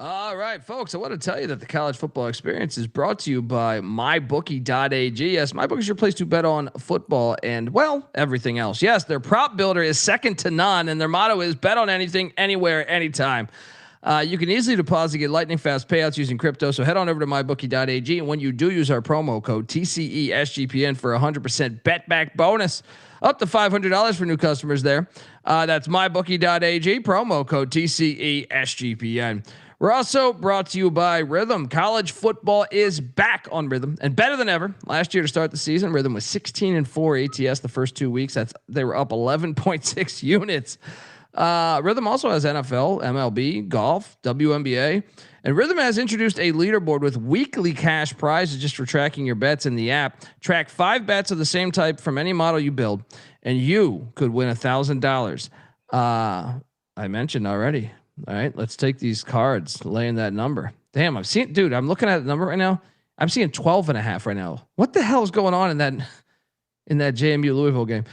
All right, folks, I want to tell you that the college football experience is brought to you by mybookie.ag. Yes, MyBookie is your place to bet on football and, well, everything else. Yes, their prop builder is second to none, and their motto is bet on anything, anywhere, anytime. You can easily deposit, get lightning fast payouts using crypto, so head on over to mybookie.ag, and when you do use our promo code TCESGPN for a 100% bet back bonus, up to $500 for new customers there. That's mybookie.ag, promo code TCESGPN. We're also brought to you by Rhythm. College football is back on Rhythm and better than ever. Last year to start the season, Rhythm was 16-4 ATS the first 2 weeks. They were up 11.6 units. Rhythm also has NFL, MLB, golf, WNBA, and Rhythm has introduced a leaderboard with weekly cash prizes just for tracking your bets in the app. Track 5 bets of the same type from any model you build, and you could win $1,000. I mentioned already. All right, let's take these cards, laying that number. Damn, I'm looking at the number right now. I'm seeing 12.5 right now. What the hell is going on in that JMU Louisville game?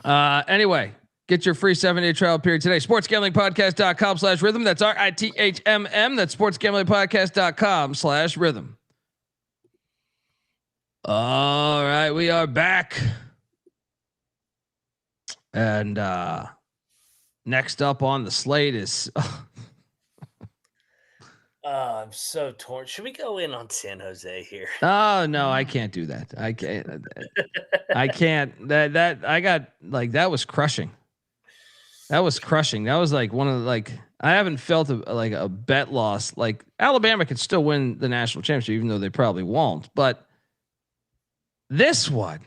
Anyway, get your free 7-day trial period today. sportsgamblingpodcast.com/rhythm. That's RITHMM. That's sportsgamblingpodcast.com/rhythm. All right, we are back. And next up on the slate is I'm so torn. Should we go in on San Jose here? Oh no, I can't do that. I can't. I can't. That was crushing. That was crushing. That was like one of the, I haven't felt a bet loss. Like Alabama could still win the national championship, even though they probably won't. But this one,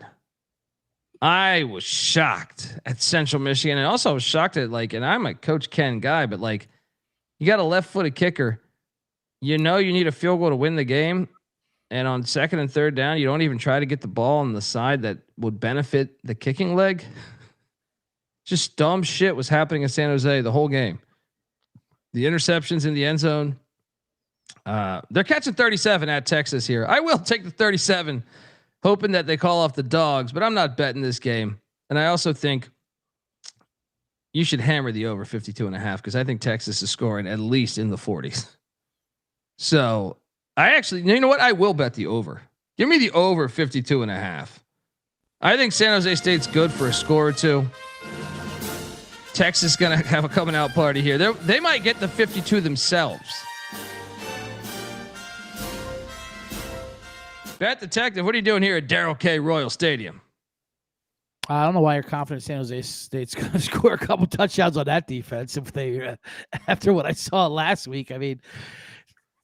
I was shocked at Central Michigan, and also I was shocked at and I'm a Coach Ken guy, but you got a left-footed kicker. You need a field goal to win the game, and on second and third down, you don't even try to get the ball on the side that would benefit the kicking leg. Just dumb shit was happening in San Jose the whole game. The interceptions in the end zone. They're catching 37 at Texas here. I will take the 37, hoping that they call off the dogs, but I'm not betting this game. And I also think you should hammer the over 52.5 because I think Texas is scoring at least in the 40s. So I actually, you know what? I will bet the over. Give me the over 52.5. I think San Jose State's good for a score or two. Texas is going to have a coming out party here. They might get the 52 themselves. Bet Detective, what are you doing here at Darrell K. Royal Stadium? I don't know why you're confident San Jose State's going to score a couple touchdowns on that defense if they, after what I saw last week. I mean,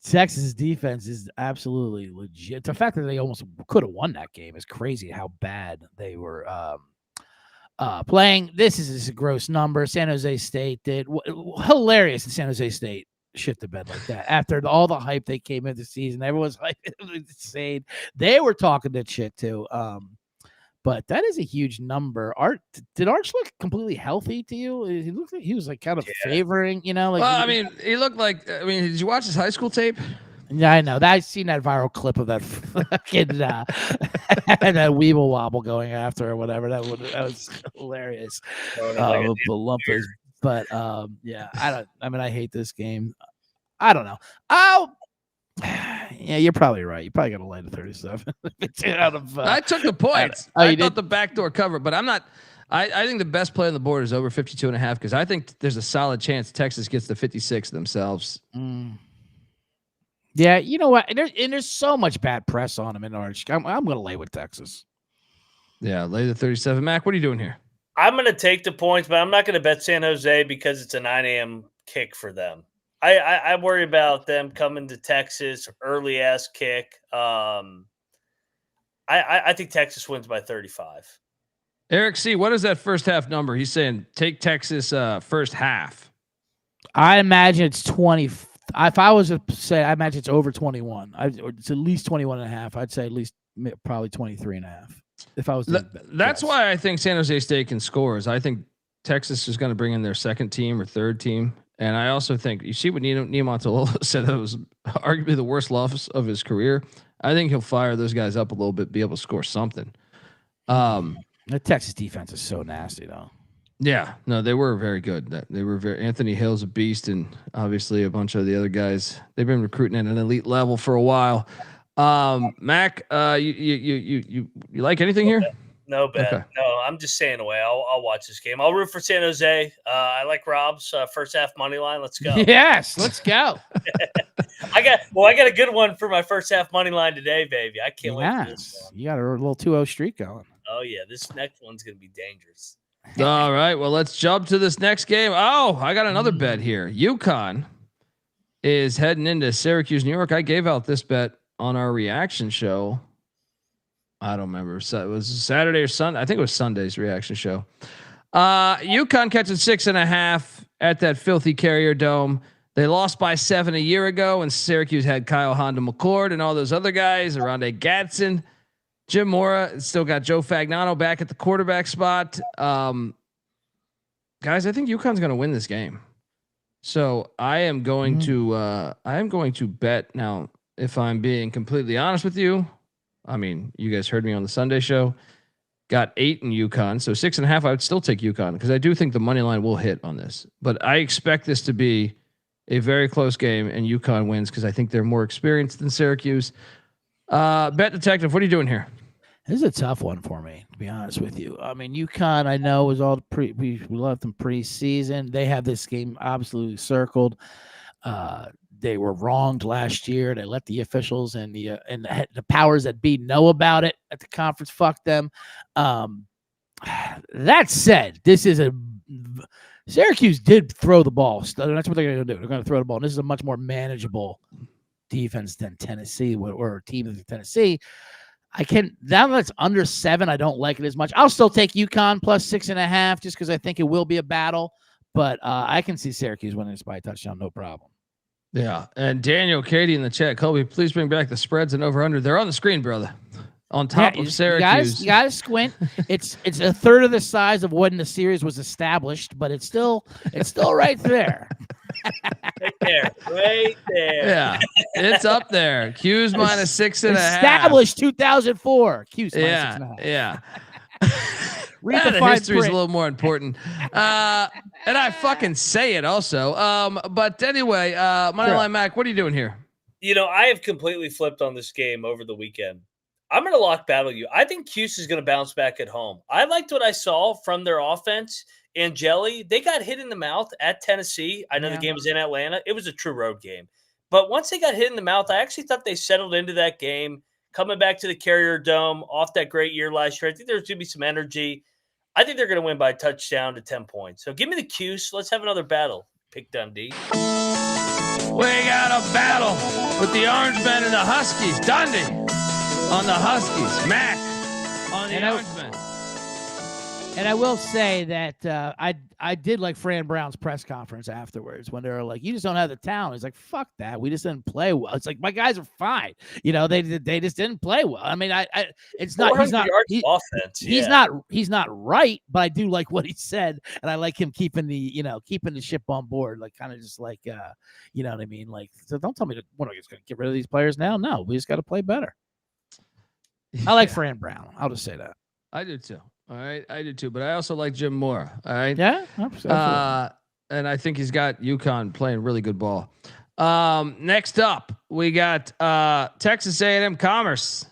Texas' defense is absolutely legit. The fact that they almost could have won that game is crazy. How bad they were playing. This is a gross number. San Jose State did hilarious. In San Jose State shit the bed like that after all the hype they came into the season. Everyone's like insane. They were talking that shit too. But that is a huge number. Did Arch look completely healthy to you? He looked like he was kind of favoring, he looked like. Did you watch his high school tape? Yeah, I know. I've seen that viral clip of that fucking that Weeble Wobble going after or whatever. That was hilarious. The lumpers. But I hate this game. I don't know. Yeah, you're probably right. You probably got to lay the 37. I took the points. I thought the backdoor cover, but I'm not. I think the best play on the board is over 52.5 because I think there's a solid chance Texas gets the 56 themselves. Yeah, you know what? And there's so much bad press on him in Orange. I'm going to lay with Texas. Yeah, lay the 37. Mac, what are you doing here? I'm going to take the points, but I'm not going to bet San Jose because it's a 9 a.m. kick for them. I worry about them coming to Texas, early ass kick. I think Texas wins by 35. Eric C., what is that first half number? He's saying take Texas first half. I imagine it's 20. If I was to say, I imagine it's over 21. It's at least 21.5. I'd say at least probably 23.5. If I was, that's why I think San Jose State can score. Is I think Texas is going to bring in their second team or third team, and I also think you see what Niumatalolo said that was arguably the worst loss of his career. I think he'll fire those guys up a little bit, be able to score something. The Texas defense is so nasty, though. Yeah, no, they were very good. They were very. Anthony Hill's a beast, and obviously a bunch of the other guys. They've been recruiting at an elite level for a while. Mac, you like anything here? No bet. Okay. No, I'm just staying away. I'll watch this game. I'll root for San Jose. I like Rob's first half money line. Let's go. Yes, let's go. I got a good one for my first half money line today, baby. I can't wait for this one. You got a little 2-0 streak going. Oh yeah, this next one's gonna be dangerous. All right, well, let's jump to this next game. Oh, I got another bet here. UConn is heading into Syracuse, New York. I gave out this bet on our reaction show. I don't remember. So it was Saturday or Sunday. I think it was Sunday's reaction show. UConn catching 6.5 at that filthy Carrier Dome. They lost by 7 a year ago, and Syracuse had Kyle Honda McCord and all those other guys, Aronde Gadsden. Jim Mora still got Joe Fagnano back at the quarterback spot. Guys, I think UConn's going to win this game. So I am going to bet now. If I'm being completely honest with you, I mean, you guys heard me on the Sunday show. Got 8 in UConn, so 6.5. I would still take UConn because I do think the money line will hit on this. But I expect this to be a very close game, and UConn wins because I think they're more experienced than Syracuse. Bet detective, what are you doing here? This is a tough one for me, to be honest with you. I mean, UConn, I know, was all we loved them preseason. They have this game absolutely circled. They were wronged last year. They let the officials and the powers that be know about it at the conference. Fuck them. That said, this is Syracuse did throw the ball. That's what they're going to do. They're going to throw the ball. And this is a much more manageable defense than Tennessee or a team of Tennessee. Now that it's under 7, I don't like it as much. I'll still take UConn plus 6.5 just because I think it will be a battle. But I can see Syracuse winning this by a touchdown, no problem. Yeah, and Daniel Katie in the chat, Kobe, please bring back the spreads and over under. They're on the screen, brother. On top of Syracuse, you guys squint. It's a third of the size of when the series was established, but it's still right there. Right there. Yeah, it's up there. Q's minus 6.5. Established 2004. Q's minus 6.5. Yeah. The history is a little more important. And I fucking say it also. But anyway, Moneyline Mac, what are you doing here? You know, I have completely flipped on this game over the weekend. I'm going to lock battle you. I think Cuse is going to bounce back at home. I liked what I saw from their offense. Angeli, they got hit in the mouth at Tennessee. I know the game was in Atlanta. It was a true road game. But once they got hit in the mouth, I actually thought they settled into that game. Coming back to the Carrier Dome off that great year last year, I think there's going to be some energy. I think they're going to win by a touchdown to 10 points. So give me the Cuse. Let's have another battle. Pick Dundee. We got a battle with the Orange Men and the Huskies. Dundee on the Huskies. Mac on the Orange Men. And I will say that I did like Fran Brown's press conference afterwards when they were like, "You just don't have the talent." He's like, "Fuck that. We just didn't play well." It's like, my guys are fine. You know, they just didn't play well. I mean, it's not. Offense. He's not right, but I do like what he said, and I like him keeping the ship on board, like kind of just like, you know what I mean? Like, so don't tell me that what are we just going to get rid of these players now? No, we just got to play better. I like Fran Brown. I'll just say that. I do too. All right, I do too, but I also like Jim Moore. All right, yeah, and I think he's got UConn playing really good ball. Next up, we got Texas A&M Commerce,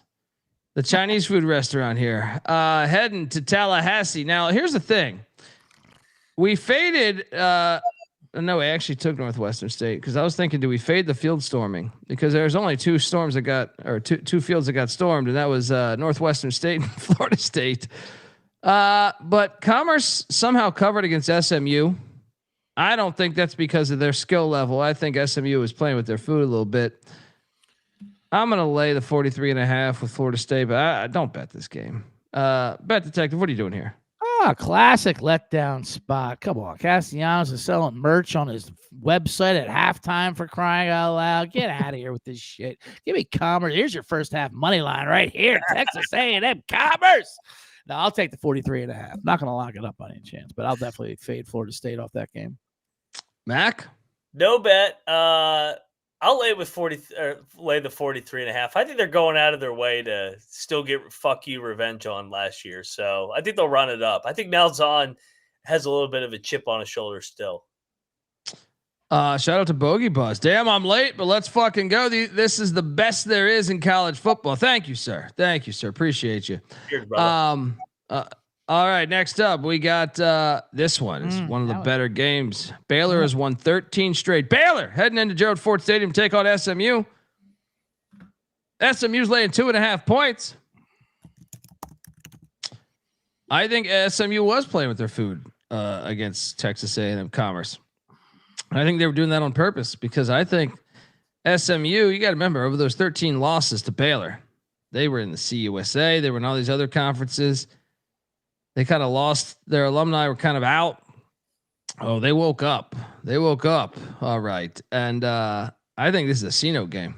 the Chinese food restaurant here, heading to Tallahassee. Now, here's the thing: we faded. No, I actually took Northwestern State because I was thinking, do we fade the field storming? Because there's only two fields that got stormed, and that was Northwestern State and Florida State. But Commerce somehow covered against SMU. I don't think that's because of their skill level. I think SMU was playing with their food a little bit. I'm going to lay the 43.5 with Florida State, but I don't bet this game. Bet detective, what are you doing here? Classic letdown spot. Come on. Castellanos is selling merch on his website at halftime for crying out loud. Get out of here with this shit. Give me Commerce. Here's your first half money line right here. Texas A&M Commerce. No, I'll take the 43.5. I'm not going to lock it up by any chance, but I'll definitely fade Florida State off that game. Mac? No bet. I'll lay with 40 or lay the 43.5. I think they're going out of their way to still get fuck you revenge on last year. So I think they'll run it up. I think Malzahn has a little bit of a chip on his shoulder still. Shout out to Bogey Buzz. Damn, I'm late, but let's fucking go. This is the best there is in college football. Thank you, sir. Thank you, sir. Appreciate you. Cheers, brother. All right, next up we got this one. It's one of the better games. Baylor has won 13 straight. Baylor heading into Gerald Ford Stadium to take on SMU. SMU's laying 2.5 points. I think SMU was playing with their food against Texas A&M Commerce. I think they were doing that on purpose because I think SMU, you got to remember, over those 13 losses to Baylor, they were in the CUSA. They were in all these other conferences. They kind of lost. Their alumni were kind of out. Oh, they woke up. All right. And I think this is a C-note game.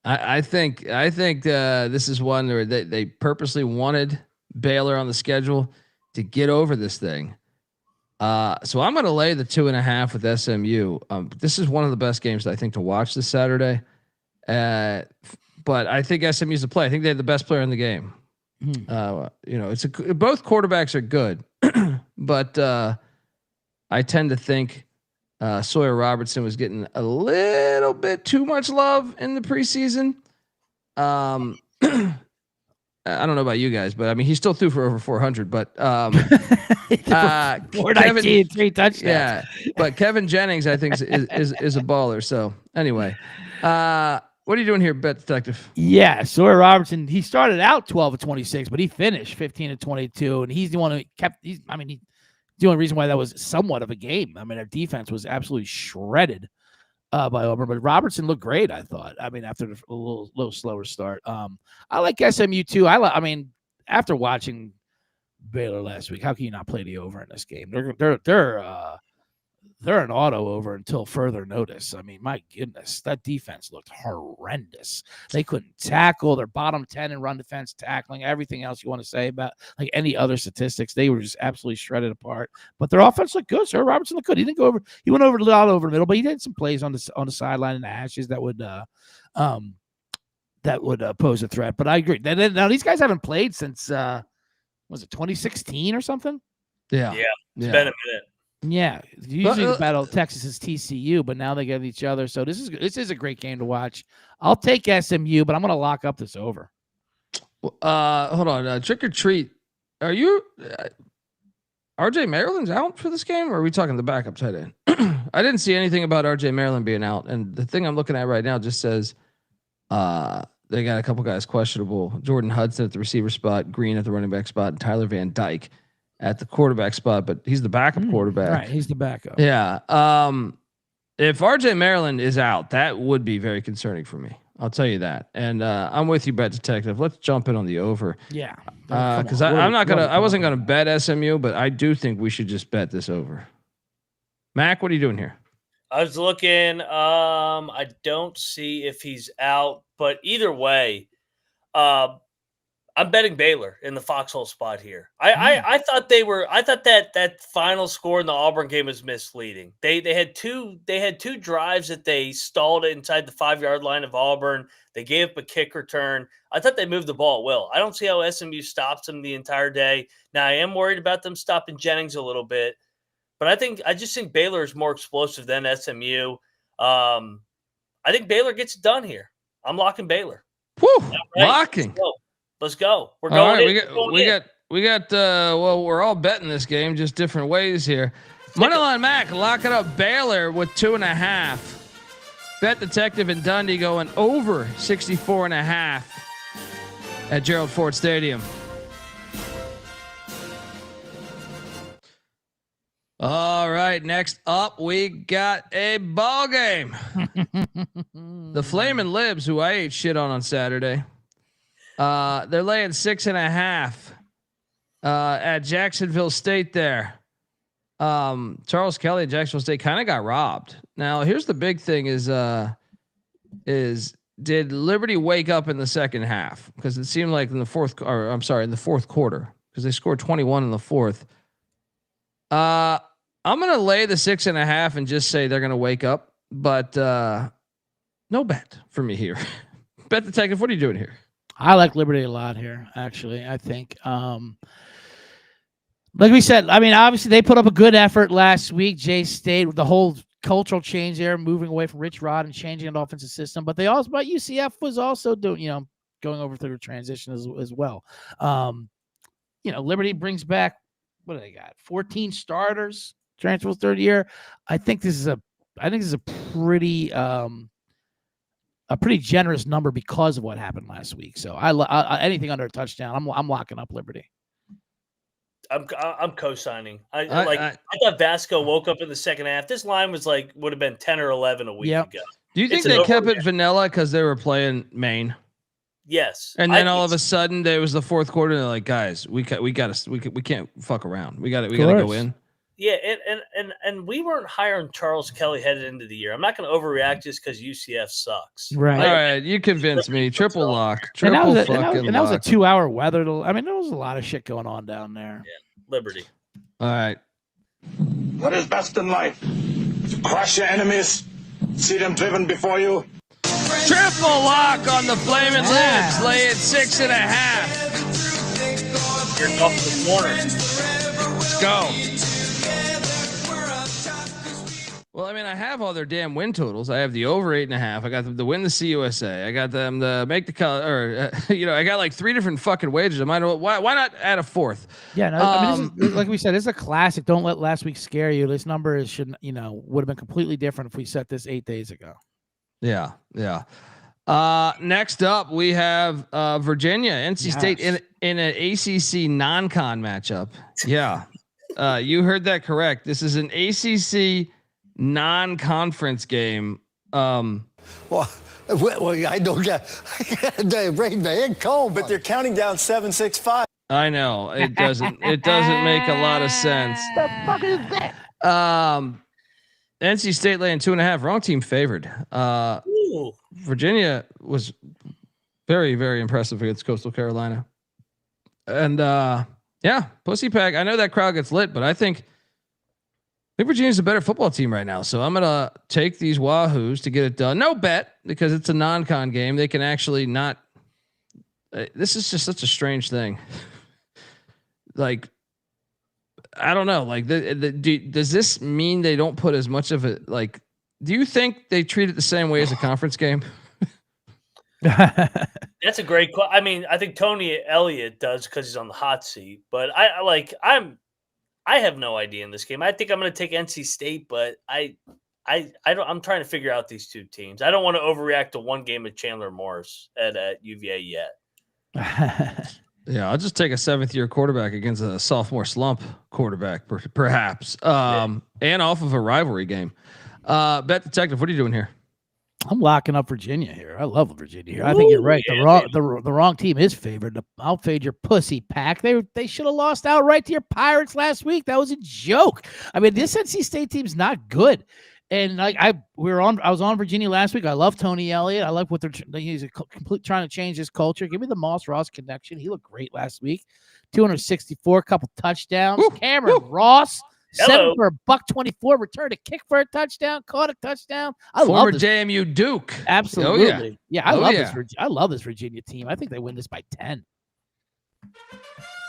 I think this is one where they purposely wanted Baylor on the schedule to get over this thing. So I'm going to lay the 2.5 with SMU. This is one of the best games I think to watch this Saturday. But I think SMU's the play. I think they have the best player in the game. It's both quarterbacks are good, but I tend to think Sawyer Robertson was getting a little bit too much love in the preseason. I don't know about you guys, but I mean, he still threw for over 400, but, 419, 3 touchdowns. Yeah, but Kevin Jennings, I think is a baller. So anyway, what are you doing here, Bet Detective? Yeah, Sawyer Robertson, he started out 12 of 26, but he finished 15 of 22, and he's the one who kept. He's the only reason why that was somewhat of a game. I mean, our defense was absolutely shredded by Auburn, but Robertson looked great, I thought. I mean, after a little slower start. I like SMU too. After watching Baylor last week, how can you not play the over in this game? They're an auto over until further notice. I mean, my goodness, that defense looked horrendous. They couldn't tackle. Their bottom 10 in run defense, tackling, everything else you want to say about like any other statistics. They were just absolutely shredded apart. But their offense looked good. Sir Robertson looked good. He didn't go over. He went over a lot over the middle, but he did some plays on the sideline in the hashes that would pose a threat. But I agree. Now these guys haven't played since was it 2016 or something? Yeah. It's been a minute. Yeah, usually the battle of Texas is TCU, but now they get each other. So this is a great game to watch. I'll take SMU, but I'm going to lock up this over. Hold on, Trick or Treat. Are you RJ Maryland's out for this game, or are we talking the backup tight end? I didn't see anything about RJ Maryland being out, and the thing I'm looking at right now just says they got a couple guys questionable: Jordan Hudson at the receiver spot, Green at the running back spot, and Tyler Van Dyke at the quarterback spot, but he's the backup quarterback. Right, he's the backup. Yeah. If RJ Maryland is out, that would be very concerning for me. I'll tell you that. And I'm with you, Bet Detective. Let's jump in on the over. Yeah. Because I wasn't gonna bet SMU, but I do think we should just bet this over. Mac, what are you doing here? I was looking. I don't see if he's out, but either way, I'm betting Baylor in the foxhole spot here. I thought that final score in the Auburn game was misleading. They had two drives that they stalled inside the 5-yard line of Auburn. They gave up a kick return. I thought they moved the ball at will. I don't see how SMU stops them the entire day. Now I am worried about them stopping Jennings a little bit, but I just think Baylor is more explosive than SMU. I think Baylor gets it done here. I'm locking Baylor. Woo! Right, Locking. Let's go. We're going. We got. Well, we're all betting this game, just different ways here. Moneyline Mac locking up Baylor with 2.5. Bet Detective and Dundee going over 64.5 at Gerald Ford Stadium. All right, next up we got a ball game. The Flamin' Libs, who I ate shit on Saturday. They're laying 6.5 at Jacksonville State there. Charles Kelly at Jacksonville State kind of got robbed. Now here's the big thing is did Liberty wake up in the second half? Because it seemed like in the fourth quarter, because they scored 21 in the fourth. I'm going to lay the 6.5 and just say they're going to wake up, but no bet for me here. Bet detective, what are you doing here? I like Liberty a lot here, actually. I think, like we said, I mean, obviously they put up a good effort last week. J-State, the whole cultural change there, moving away from Rich Rod and changing an offensive system. But UCF was also doing, going over through the transition as well. Liberty brings back, what do they got? 14 starters, transfers third year. I think this is a pretty generous number because of what happened last week. So I anything under a touchdown, I'm locking up Liberty. I'm co-signing. I thought Vasco woke up in the second half. This line was would have been 10 or 11 a week ago. Do you think they kept it vanilla because they were playing Maine? Yes. And then all of a sudden there was the fourth quarter. They're like, guys, we can't fuck around. We got to go in. Yeah, and we weren't higher on Charles Kelly headed into the year. I'm not going to overreact just because UCF sucks. Right. All right, you convinced me. Triple lock. That was a 2-hour weather. I mean, there was a lot of shit going on down there. Yeah, Liberty. All right. What is best in life? To crush your enemies, see them driven before you. Triple lock on the Flamin' Libs. Lay it 6.5. You're off the corner. Let's go. Well, I mean, I have all their damn win totals. I have the over 8.5. I got them to win the CUSA. I got them to make the color. I got like 3 different fucking wagers. I might. Why not add a fourth? Yeah, no, I mean, this is, like we said, this is a classic. Don't let last week scare you. This number would have been completely different if we set this 8 days ago. Yeah. Next up, we have Virginia, NC State in an ACC non-con matchup. Yeah, you heard that correct. This is an ACC non-conference game. Well, I don't get break the head cold, but they're counting down 7-6-5. I know it doesn't make a lot of sense. The fuck is that? NC State laying 2.5. Wrong team favored. Virginia was very, very impressive against Coastal Carolina. And Pussy Pack. I know that crowd gets lit, but I think Virginia's a better football team right now. So I'm gonna take these Wahoos to get it done. No bet because it's a non-con game. They can actually not. This is just such a strange thing. Like, I don't know. Like, does this mean they don't put as much of it? Like, do you think they treat it the same way as a conference game? That's a great question. I mean, I think Tony Elliott does because he's on the hot seat. But I have no idea in this game. I think I'm going to take NC State, but I'm trying to figure out these two teams. I don't want to overreact to one game of Chandler Morris at UVA yet. Yeah, I'll just take a 7th-year quarterback against a sophomore slump quarterback, perhaps, and off of a rivalry game. Bet detective, what are you doing here? I'm locking up Virginia here. I love Virginia here. I think you're right. The wrong team is favored. I'll fade your Pussy Pack. They should have lost outright to your Pirates last week. That was a joke. I mean, this NC State team's not good. And I was on Virginia last week. I love Tony Elliott. I like what he's trying to change his culture. Give me the Moss Ross connection. He looked great last week. 264, couple touchdowns. Cameron Ross. Hello. 7 for $124, returned a kick for a touchdown, caught a touchdown. Former JMU Duke. Absolutely. I love this Virginia team. I think they win this by 10.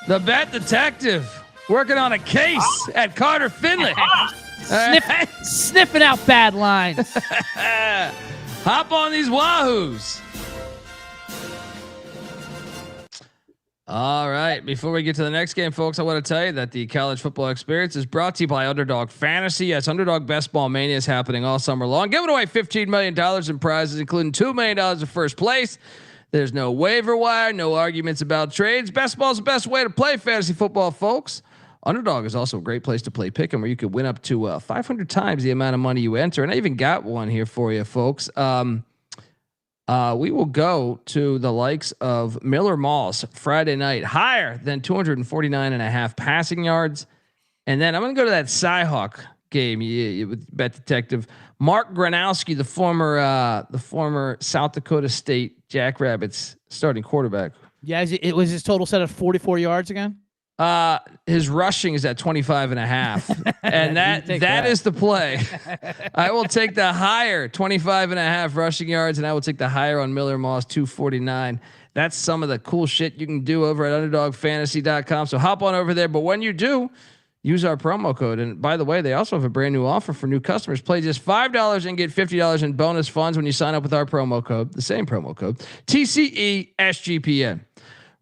The Bet Detective working on a case at Carter Finley. Sniffing out bad lines. Hop on these Wahoos. All right. Before we get to the next game, folks, I want to tell you that the college football experience is brought to you by Underdog Fantasy. Yes, Underdog Best Ball Mania is happening all summer long. Giving away $15 million in prizes, including $2 million in first place. There's no waiver wire, no arguments about trades. Best ball is the best way to play fantasy football, folks. Underdog is also a great place to play pick'em, where you could win up to 500 times the amount of money you enter. And I even got one here for you, folks. We will go to the likes of Miller Moss Friday night, higher than 249.5 passing yards, And then I'm going to go to that Cyhawk game with Bet Detective. Mark Gronowski, the former South Dakota State Jackrabbits starting quarterback. Yeah, it was his total set of 44 yards again. His rushing is at 25.5, and that is the play. I will take the higher 25.5 rushing yards, and I will take the higher on Miller Moss 249. That's some of the cool shit you can do over at UnderdogFantasy.com. So hop on over there. But when you do, use our promo code. And by the way, they also have a brand new offer for new customers. Play just $5 and get $50 in bonus funds when you sign up with our promo code, the same promo code, TCESGPN.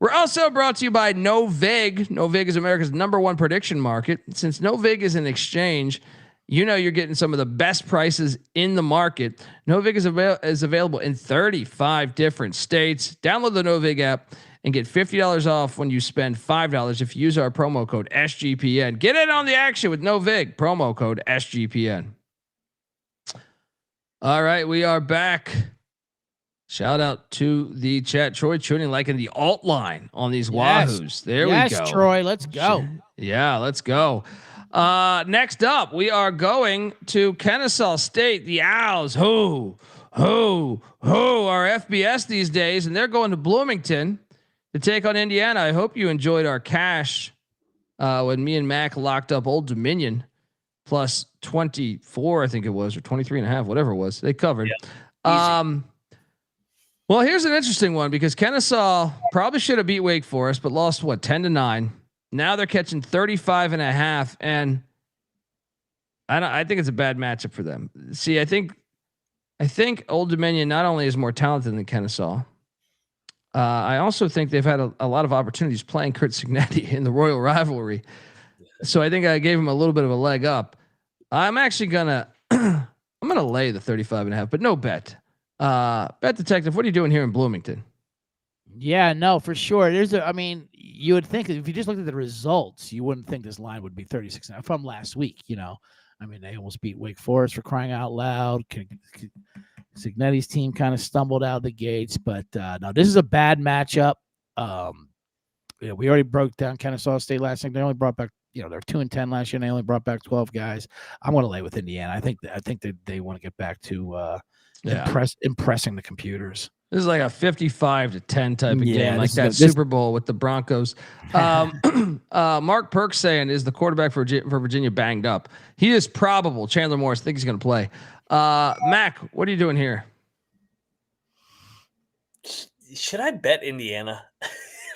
We're also brought to you by NoVig. NoVig is America's #1 prediction market. Since NoVig is an exchange, you know you're getting some of the best prices in the market. NoVig is available in 35 different states. Download the NoVig app and get $50 off when you spend $5 if you use our promo code SGPN. Get in on the action with NoVig, promo code SGPN. All right, we are back. Shout out to the chat. Troy tuning liking the alt line on these Wahoos. There we go. Yes, Troy, let's go. Yeah, let's go. Next up, we are going to Kennesaw State. The Owls, who are FBS these days, and they're going to Bloomington to take on Indiana. I hope you enjoyed our cash when me and Mac locked up Old Dominion plus 24, I think it was, or 23.5, whatever it was. They covered. Yeah. Well, here's an interesting one because Kennesaw probably should have beat Wake Forest, but lost 10-9. Now they're catching 35.5, and I think it's a bad matchup for them. See, I think Old Dominion not only is more talented than Kennesaw, I also think they've had a lot of opportunities playing Kurt Cignetti in the Royal Rivalry. So I think I gave him a little bit of a leg up. I'm actually gonna lay the 35.5, but no bet. Bet Detective, what are you doing here in Bloomington? Yeah, no, for sure. You would think if you just looked at the results, you wouldn't think this line would be 36 from last week. They almost beat Wake Forest for crying out loud. Cignetti's team kind of stumbled out of the gates, but no, this is a bad matchup. We already broke down Kennesaw State last night. They only brought back, they're 2-10 last year. And they only brought back 12 guys. I'm going to lay with Indiana. I think that they want to get back to impressing the computers. This is like a 55-10 type of game, like that Super Bowl with the Broncos. Mark Perks saying, is the quarterback for Virginia banged up? He is probable. Chandler Morris, I think he's going to play. Mac, what are you doing here? Should I bet Indiana?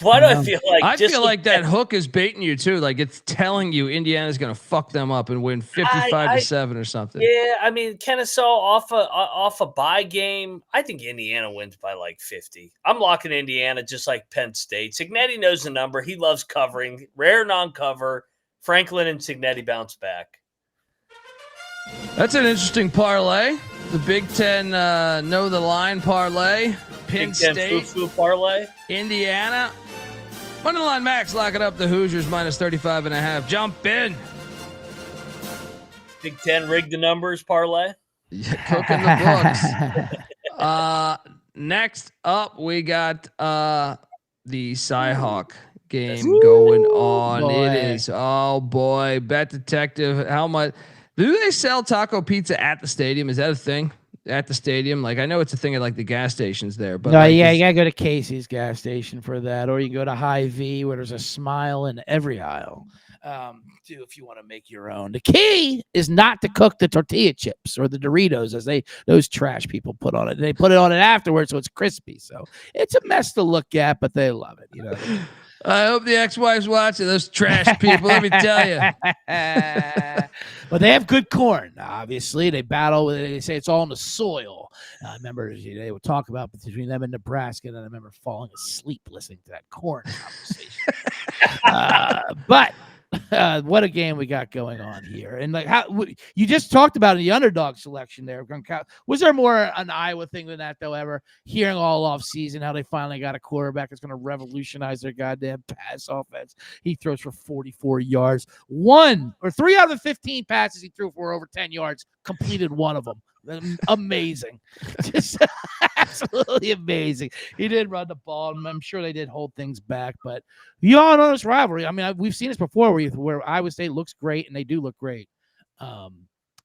Why do I feel like I feel like that hook is baiting you too? Like it's telling you Indiana's going to fuck them up and win 55-7 or something. Yeah, Kennesaw off a bye game. I think Indiana wins by like 50. I'm locking Indiana just like Penn State. Cignetti knows the number. He loves covering. Rare non-cover. Franklin and Cignetti bounce back. That's an interesting parlay. The Big Ten know the line parlay. Penn State foo-foo parlay. Indiana. Money line Max locking up the Hoosiers minus 35.5. Jump in. Big Ten rig the numbers parlay. Cooking the books. Next up, we got the Cyhawk game going on. Boy. It is, oh boy, Bet Detective. How much do they sell taco pizza at the stadium? Is that a thing? At the stadium, like I know it's a thing at like the gas stations there, but you gotta go to Casey's gas station for that, or you can go to Hy-Vee where there's a smile in every aisle. If you want to make your own. The key is not to cook the tortilla chips or the Doritos as those trash people put on it. They put it on it afterwards, so it's crispy. So it's a mess to look at, but they love it. I hope the ex-wife's watching. Those trash people, let me tell you. But they have good corn. Obviously, they battle with it. They say it's all in the soil. I remember they would talk about between them and Nebraska, and I remember falling asleep listening to that corn conversation. But what a game we got going on here. And like how you just talked about the underdog selection there. Was there more an Iowa thing than that, though, ever? Hearing all off season how they finally got a quarterback that's going to revolutionize their goddamn pass offense. He throws for 44 yards. 1 or 3 out of the 15 passes he threw for over 10 yards, completed one of them. Amazing. Just Absolutely amazing. He did run the ball, and I'm sure they did hold things back. But you all know this rivalry. I mean, we've seen this before where Iowa State looks great, and they do look great.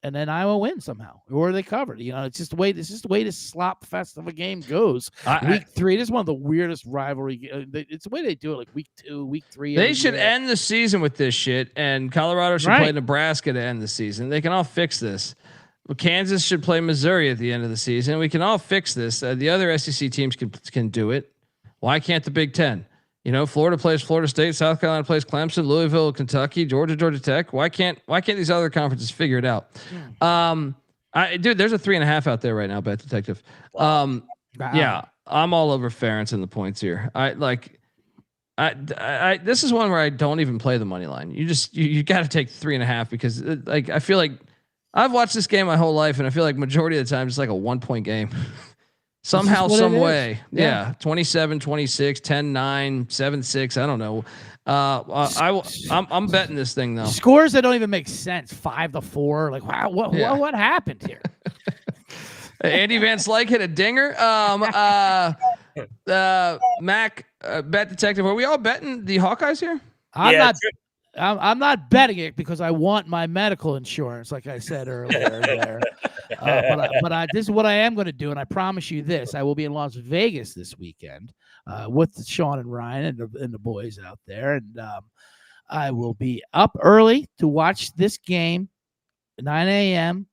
And then Iowa wins somehow, or they covered. It's just the way this slop fest of a game goes. Week 3, this is one of the weirdest rivalry. It's the way they do it, like week 2, week 3. They should end the season with this shit, and Colorado should play Nebraska to end the season. They can all fix this. Kansas should play Missouri at the end of the season. We can all fix this. The other SEC teams can do it. Why can't the Big Ten? Florida plays Florida State, South Carolina plays Clemson, Louisville, Kentucky, Georgia Tech. Why can't these other conferences figure it out? Dude, there's a 3.5 out there right now, Bet Detective. Wow. Yeah, I'm all over Ferentz and the points here. This is one where I don't even play the money line. You got to take 3.5 because I feel like I've watched this game my whole life, and I feel like majority of the time it's like a 1-point game. Somehow, some way. Yeah. 27-26, 10-9, 7-6. I don't know. I'm betting this thing though. Scores that don't even make sense. 5-4. Like, wow, what happened here? Andy Van Slyke hit a dinger. Mac, Bet Detective. Are we all betting the Hawkeyes here? I'm not betting it because I want my medical insurance, like I said earlier. There, but this is what I am going to do, and I promise you this: I will be in Las Vegas this weekend with Sean and Ryan and the boys out there, and I will be up early to watch this game, 9 a.m.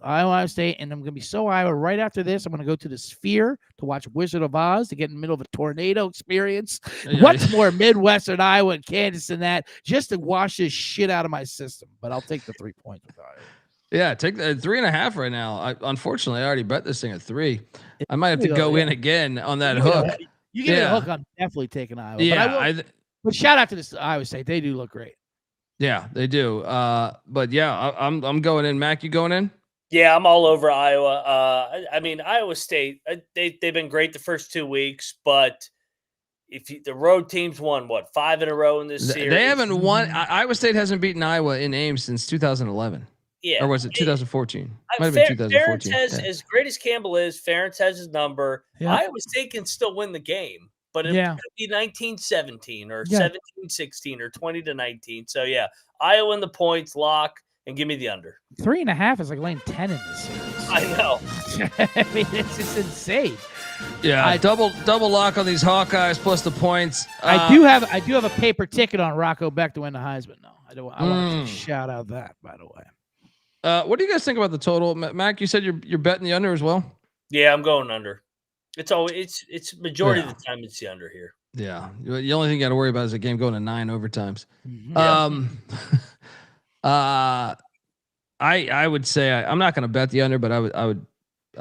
Iowa State, and I'm going to be so Iowa. Right after this, I'm going to go to the Sphere to watch Wizard of Oz to get in the middle of a tornado experience. What's more Midwestern Iowa and Kansas than that? Just to wash this shit out of my system. But I'll take the 3 points with Iowa. Yeah, take the 3.5 right now. Unfortunately, I already bet this thing at 3. I might have to go in again on that hook. You get a hook. I'm definitely taking Iowa. Yeah, but shout out to this Iowa State. They do look great. Yeah, they do. But yeah, I'm going in. Mac, you going in? Yeah, I'm all over Iowa. I mean, Iowa State, they've been great the first 2 weeks, but the road teams won 5 in a row in this series. They haven't won. Iowa State hasn't beaten Iowa in Ames since 2011. Yeah, or was it 2014? Might have been 2014. Ferentz as great as Campbell is, Ferentz has his number. Yeah. Iowa State can still win the game, but it could be 19-17 or 17-16 or 20-19. So yeah, Iowa in the points lock. And give me the under. 3.5 is like laying 10 in this series. I know. I mean, it's just insane. Yeah, double lock on these Hawkeyes plus the points. I do have a paper ticket on Rocco Beck to win the Heisman. No, I want to shout out that, by the way. What do you guys think about the total, Mac? You said you're betting the under as well. Yeah, I'm going under. It's majority of the time it's the under here. Yeah, the only thing you got to worry about is a game going to 9 overtimes. I would say I'm not going to bet the under, but I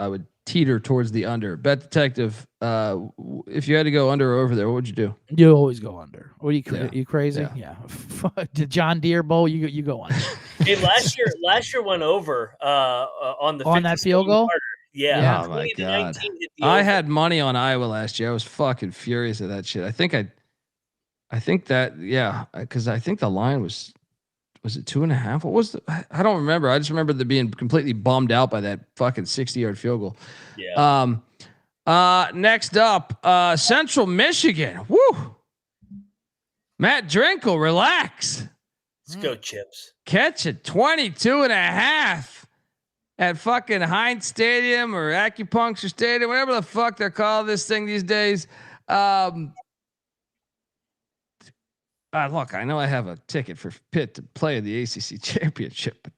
would teeter towards the under. Bet Detective, if you had to go under or over there, what would you do? You always go under. What are you crazy? Yeah. The John Deere Bowl, you go under. Hey, last year went over on that field goal. Yeah. Oh my God. I had money on Iowa last year. I was fucking furious at that shit. I think because I think the line was it 2.5? What was I don't remember. I just remember being completely bummed out by that fucking 60-yard field goal. Yeah. Next up, Central Michigan. Woo. Matt Drinkle, relax. Let's go, Chips. Catch it 22.5 at fucking Heinz Stadium or Acupuncture Stadium, whatever the fuck they're calling this thing these days. Look, I know I have a ticket for Pitt to play in the ACC championship, but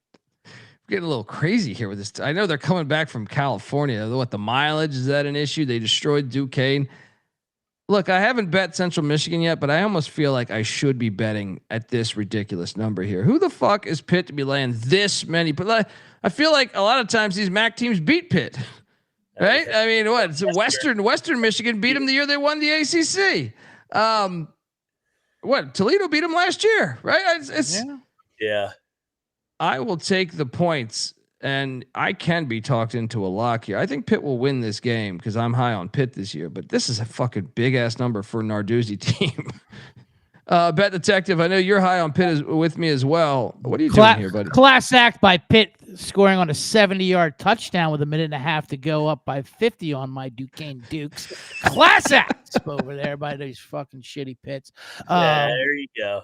we're getting a little crazy here with this. I know they're coming back from California. What, the mileage, is that an issue? They destroyed Duquesne. Look, I haven't bet Central Michigan yet, but I almost feel like I should be betting at this ridiculous number here. Who the fuck is Pitt to be laying this many? But I feel like a lot of times these MAC teams beat Pitt, right? I mean, what? It's Western Michigan beat them the year they won the ACC. What, Toledo beat them last year, right? Yeah. I will take the points, and I can be talked into a lock here. I think Pitt will win this game because I'm high on Pitt this year, but this is a fucking big ass number for a Narduzzi team. Bet Detective, I know you're high on Pitt with me as well. What are you doing here, buddy? Class act by Pitt scoring on a 70-yard touchdown with a minute and a half to go, up by 50 on my Duquesne Dukes. Class act over there by these fucking shitty Pits. There you go.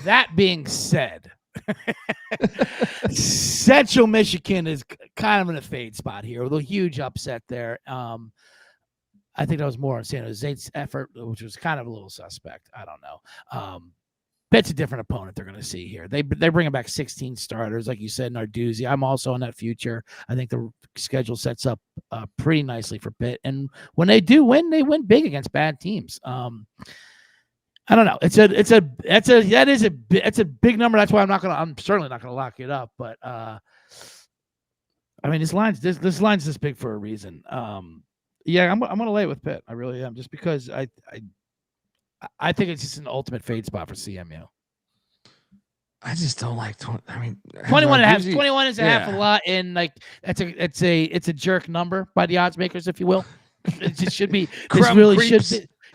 That being said, Central Michigan is kind of in a fade spot here with a huge upset there. I think that was more on San Jose's effort, which was kind of a little suspect. I don't know. Pitt's a different opponent they're going to see here. They're bringing back 16 starters, like you said, Narduzzi. I'm also on that future. I think the schedule sets up pretty nicely for Pitt, and when they do win, they win big against bad teams. I don't know. It's a big number. That's why I'm certainly not gonna lock it up. But I mean, this line's this big for a reason. Yeah, I'm gonna lay it with Pitt. I really am, just because I think it's just an ultimate fade spot for CMU. I just don't like. 21 and a half. 21 is a half a lot, and like it's a jerk number by the odds makers, if you will. It just should be.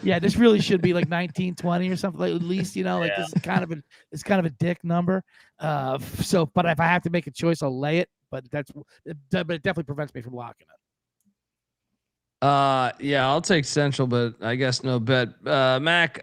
This really should be like 19, 20 or something, like, at least, like this is kind of a dick number. But if I have to make a choice, I'll lay it. But it definitely prevents me from locking it. Yeah, I'll take Central, but I guess no bet. Mac,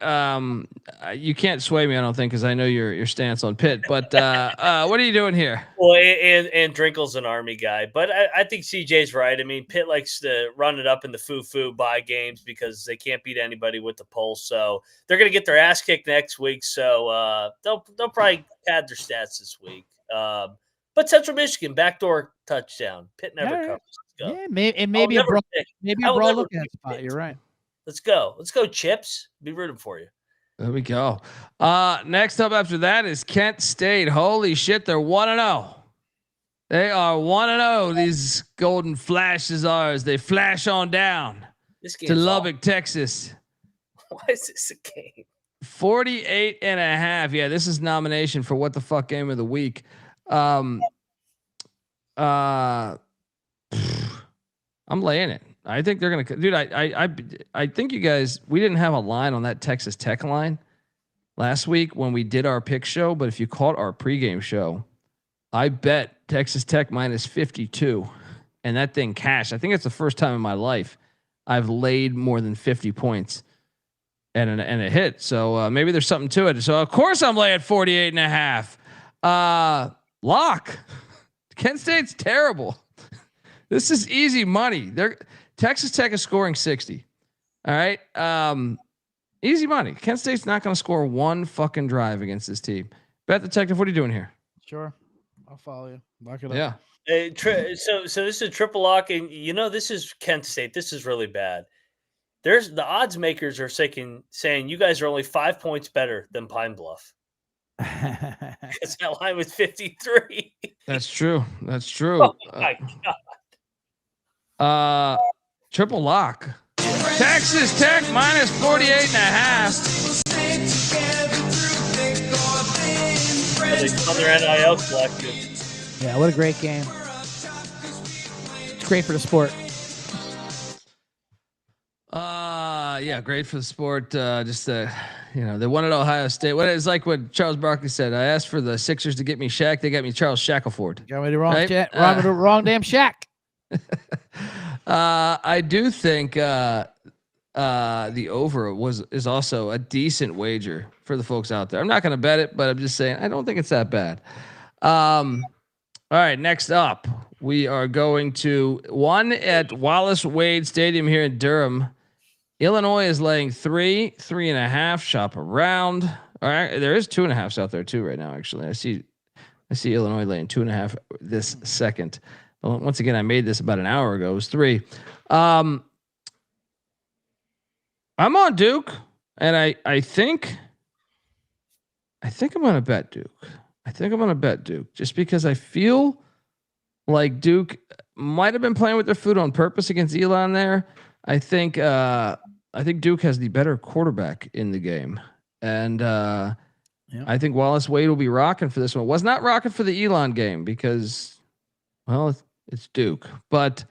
you can't sway me, I don't think, because I know your stance on Pitt. But what are you doing here? Well, and Drinkle's an Army guy, but I think CJ's right. I mean, Pitt likes to run it up in the foo-foo buy games because they can't beat anybody with the pulse. So they're going to get their ass kicked next week. So they'll probably pad their stats this week. But Central Michigan, backdoor touchdown. Pitt never covers. Go. Yeah, maybe a brawl looking at spot. You're right. Let's go. Let's go, Chips. Be rooting for you. There we go. Next up after that is Kent State. Holy shit, they're 1-0. They are 1-0. These Golden Flashes are as they flash on down to Lubbock, Texas. Why is this a game? 48.5. Yeah, this is nomination for what the fuck game of the week. I'm laying it. I think they're gonna, dude. I think you guys. We didn't have a line on that Texas Tech line last week when we did our pick show, but if you caught our pregame show, I bet Texas Tech minus 52, and that thing cashed. I think it's the first time in my life I've laid more than 50 points and it hit. So maybe there's something to it. So of course I'm laying 48.5. Lock. Kent State's terrible. This is easy money. Texas Tech is scoring 60. All right. Easy money. Kent State's not going to score one fucking drive against this team. Bet Detective, what are you doing here? Sure. I'll follow you. Lock it up. Yeah. So this is a triple lock, and this is Kent State. This is really bad. There's the odds makers are saying you guys are only 5 points better than Pine Bluff. Because that line was 53. That's true. Oh my God. Triple lock. Texas Tech minus 48.5. Other NIL collective. Yeah, what a great game. It's great for the sport. Yeah, great for the sport. They won at Ohio State. What is like what Charles Barkley said? I asked for the Sixers to get me Shaq. They got me Charles Shackleford. Got me the wrong wrong damn Shaq. I do think the over is also a decent wager for the folks out there. I'm not going to bet it, but I'm just saying I don't think it's that bad. All right, next up we are going to one at Wallace Wade Stadium here in Durham. Illinois is laying 3.5. Shop around. All right, there is 2.5s out there too right now. Actually, I see Illinois laying 2.5 this second. Once again, I made this about an hour ago. It was 3. I'm on Duke, and I think I'm going to bet Duke. Just because I feel like Duke might have been playing with their food on purpose against Elon there. I think Duke has the better quarterback in the game, and I think Wallace Wade will be rocking for this one. Was not rocking for the Elon game because, well, it's Duke, but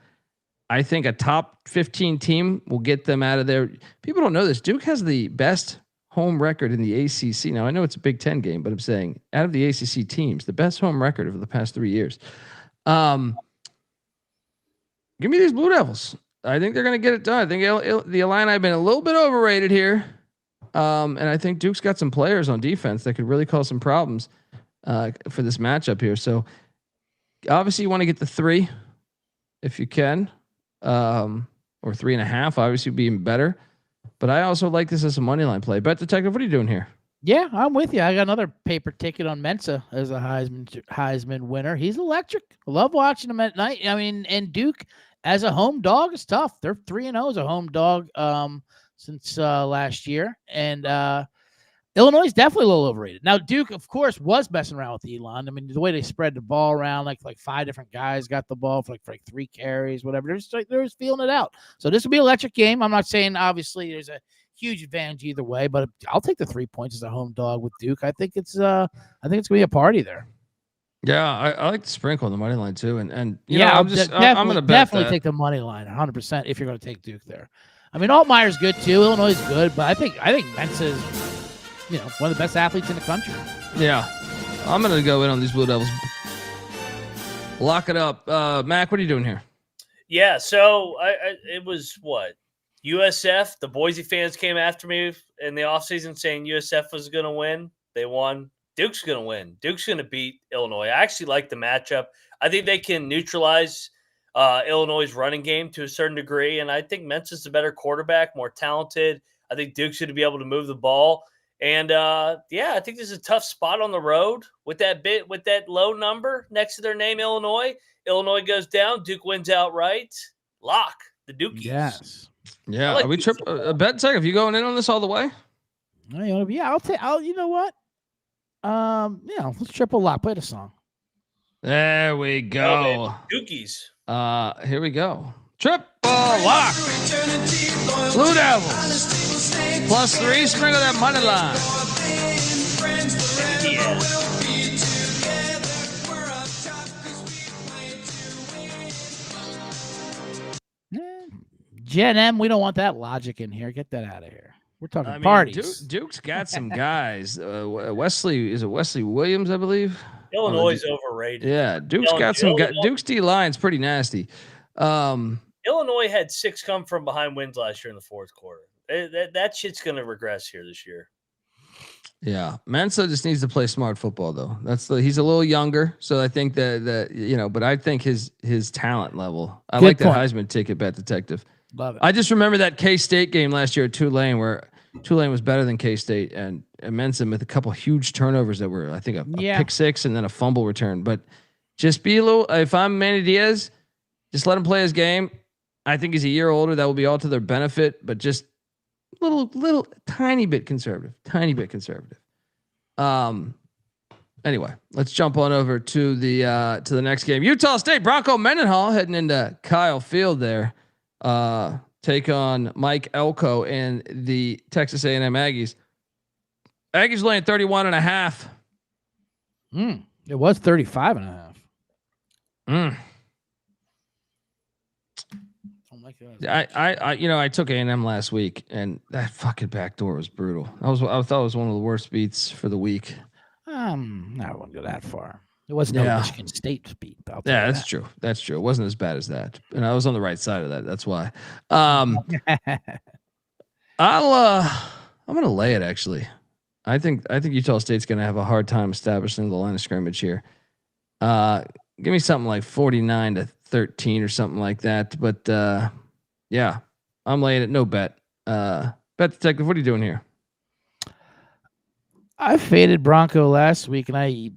I think a top 15 team will get them out of there. People don't know this. Duke has the best home record in the ACC. Now I know it's a Big Ten game, but I'm saying out of the ACC teams, the best home record over the past 3 years. Give me these Blue Devils. I think they're going to get it done. I think the Illini have been a little bit overrated here. And I think Duke's got some players on defense that could really cause some problems for this matchup here. So obviously you want to get the 3 if you can, or 3.5, obviously would be even better. But I also like this as a money line play. Bet Detective, what are you doing here? Yeah, I'm with you. I got another paper ticket on Mensa as a Heisman winner. He's electric. I love watching him at night. I mean, and Duke as a home dog is tough. They're 3-0 as a home dog since last year. And Illinois is definitely a little overrated. Now, Duke, of course, was messing around with Elon. I mean, the way they spread the ball around, like 5 different guys got the ball for like 3 carries, whatever. They're just feeling it out. So this will be an electric game. I'm not saying, obviously, there's a huge advantage either way, but I'll take the 3 points as a home dog with Duke. I think it's gonna be a party there. Yeah, I like the sprinkle on the money line too, and I'm gonna definitely take the money line 100% if you're gonna take Duke there. I mean, Altmaier's good too. Illinois is good, but I think Mensa is one of the best athletes in the country. Yeah, I'm gonna go in on these Blue Devils. Lock it up, Mac. What are you doing here? Yeah, so it was what? USF, the Boise fans came after me in the offseason saying USF was going to win. They won. Duke's going to win. Duke's going to beat Illinois. I actually like the matchup. I think they can neutralize Illinois' running game to a certain degree, and I think Mensa's a better quarterback, more talented. I think Duke's going to be able to move the ball. And, I think this is a tough spot on the road with that low number next to their name, Illinois. Illinois goes down. Duke wins outright. Lock the Dukies. Yes. Yeah, like are we a bet tech? Have you going in on this all the way? Yeah, I'll take. You know what? Let's triple lock. Play the song. There we go. Dukies. Here we go. Triple lock. Blue Devils +3. Sprinkle that money line. Yeah. Gen M, we don't want that logic in here. Get that out of here. We're talking parties. Duke's got some guys. Wesley Williams, I believe. Illinois is overrated. Yeah, Duke's got some guys. Duke's D line's pretty nasty. Illinois had 6 come from behind wins last year in the fourth quarter. That shit's going to regress here this year. Yeah, Mensa just needs to play smart football though. He's a little younger, so I think but I think his talent level. I like that Heisman ticket, Bet Detective. Love it. I just remember that K-State game last year at Tulane where Tulane was better than K-State and Mensa with a couple huge turnovers that were, I think, a pick 6 and then a fumble return. But just be a little. If I'm Manny Diaz, just let him play his game. I think he's a year older. That will be all to their benefit, but just little tiny bit conservative. Anyway, let's jump on over to the next game. Utah State Bronco Mendenhall heading into Kyle Field there. Take on Mike Elko and the Texas A&M Aggies. Aggies laying 31.5. It was 35.5. I took A&M last week and that fucking backdoor was brutal. I thought it was one of the worst beats for the week. I wouldn't go that far. It wasn't no Michigan State beat. Yeah, that's true. That's true. It wasn't as bad as that. And I was on the right side of that. That's why. I'm gonna lay it actually. I think Utah State's gonna have a hard time establishing the line of scrimmage here. Give me something like 49-13 or something like that. But yeah, I'm laying it. No bet. Bet Detective, what are you doing here? I faded Bronco last week, and I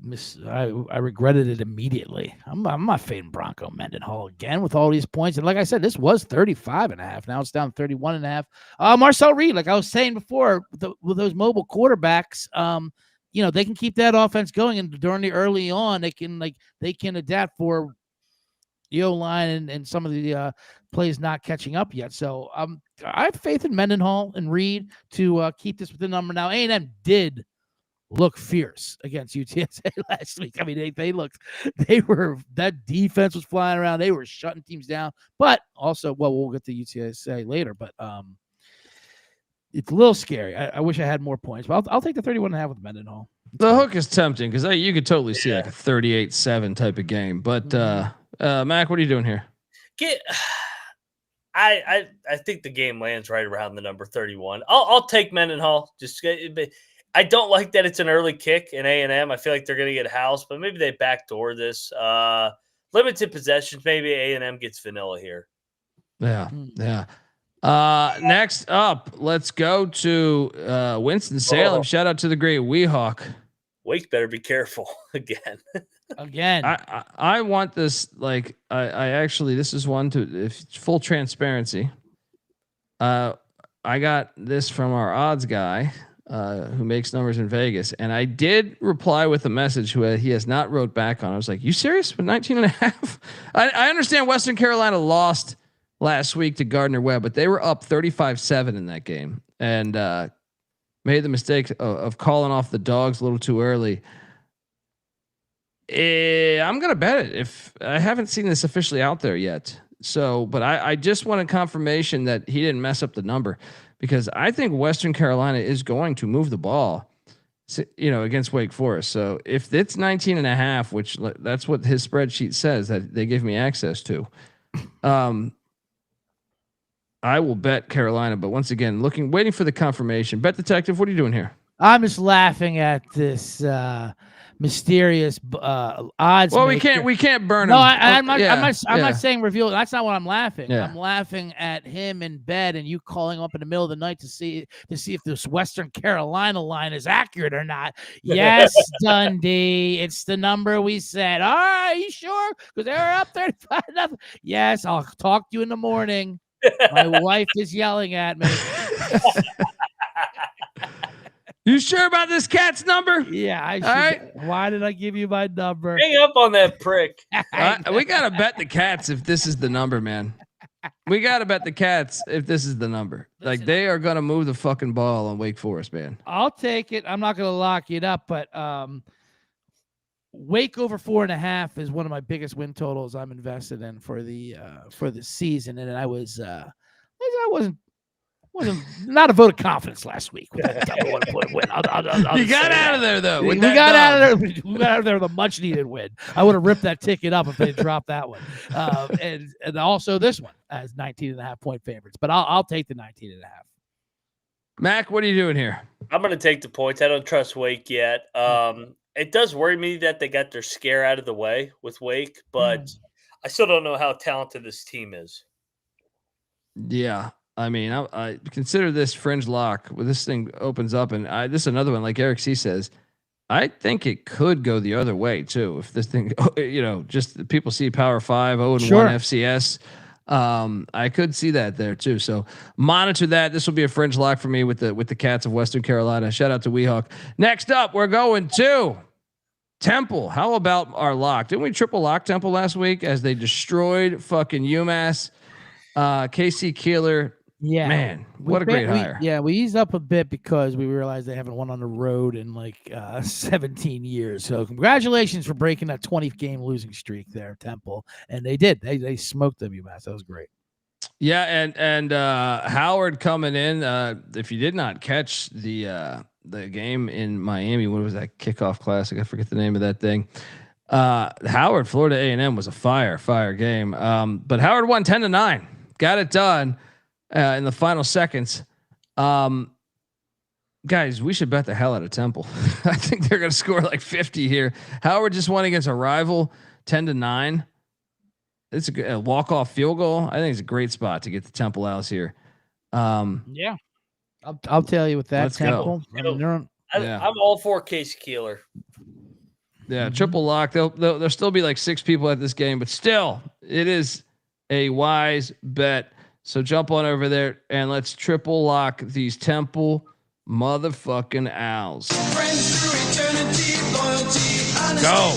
regretted it immediately. I'm not fading Bronco Mendenhall again with all these points. And like I said, this was 35.5. Now it's down 31.5. Marcel Reed, like I was saying before, with those mobile quarterbacks, they can keep that offense going, and during the early on, they can adapt for the O-line and some of the plays not catching up yet. So I have faith in Mendenhall and Reed to keep this within number. Now A&M did look fierce against UTSA last week. I mean, that defense was flying around. They were shutting teams down, but also, we'll get to UTSA later, but it's a little scary. I wish I had more points, but I'll take the 31.5 with Mendenhall. The hook is tempting because you could totally see like a 38-7 type of game. But Mac, what are you doing here? I think the game lands right around the number 31. I'll take Mendenhall. I don't like that it's an early kick in A&M. I feel like they're going to get housed, but maybe they backdoor this. Limited possessions. Maybe A&M gets vanilla here. Yeah. Next up, let's go to Winston-Salem. Shout out to the great Weehawk. Wake better be careful again. I want this. Like I actually, this is one to if full transparency. I got this from our odds guy who makes numbers in Vegas, and I did reply with a message he has not wrote back on. I was like, "You serious with 19.5?" I understand Western Carolina lost last week to Gardner-Webb, but they were up 35-7 in that game, and made the mistake of calling off the dogs a little too early. I'm gonna bet it. If I haven't seen this officially out there yet, but I just wanted confirmation that he didn't mess up the number, because I think Western Carolina is going to move the ball, against Wake Forest. So if it's 19.5, which that's what his spreadsheet says that they give me access to, I will bet Carolina. But once again, waiting for the confirmation. Bet detective, what are you doing here? I'm just laughing at this mysterious odds. Well, we can't burn him. No, I'm not saying reveal. That's not what I'm laughing. Yeah. I'm laughing at him in bed and you calling up in the middle of the night to see if this Western Carolina line is accurate or not. Yes, Dundee, it's the number we said. All right, you sure? Because they were up 35-0. Yes, I'll talk to you in the morning. My wife is yelling at me. You sure about this cat's number? Yeah, I should. All right. Why did I give you my number? Hang up on that prick. We gotta bet the cats if this is the number, man. We gotta bet the cats if this is the number. Listen, they are gonna move the fucking ball on Wake Forest, man. I'll take it. I'm not gonna lock it up, but Wake over 4.5 is one of my biggest win totals I'm invested in for the season, and I wasn't not a vote of confidence last week with that double 1 point win. You got out of there though. We got out of there with a much needed win. I would have ripped that ticket up if they dropped that one. And also this one as 19.5 point favorites, but I'll take the 19.5. Mac, what are you doing here? I'm going to take the points. I don't trust Wake yet. It does worry me that they got their scare out of the way with Wake, but I still don't know how talented this team is. Yeah. I mean, I consider this fringe lock where this thing opens up, and this is another one. Like Eric C says, I think it could go the other way too. If this thing, just people see Power 5, 0-1 FCS. I could see that there too. So monitor that. This will be a fringe lock for me with the Cats of Western Carolina. Shout out to Weehawk. Next up, we're going to Temple. How about our lock? Didn't we triple lock Temple last week as they destroyed fucking UMass? KC Keeler. Yeah, man, what a great hire. We eased up a bit because we realized they haven't won on the road in 17 years. So congratulations for breaking that 20-game losing streak there, Temple. And they did. They smoked UMass. That was great. Yeah, and Howard coming in. If you did not catch the game in Miami, what was that kickoff classic? I forget the name of that thing. Howard, Florida A&M was a fire game. But Howard won 10-9. Got it done. In the final seconds, guys, we should bet the hell out of Temple. I think they're going to score like 50 here. Howard just won against a rival 10-9. It's a walk-off field goal. I think it's a great spot to get the Temple Owls here. Yeah, I'll tell you with that. Let's Temple. go. I'm all for Case Keeler. Yeah, triple lock. There'll still be like 6 people at this game, but still, it is a wise bet. So jump on over there and let's triple lock these Temple motherfucking Owls. Go.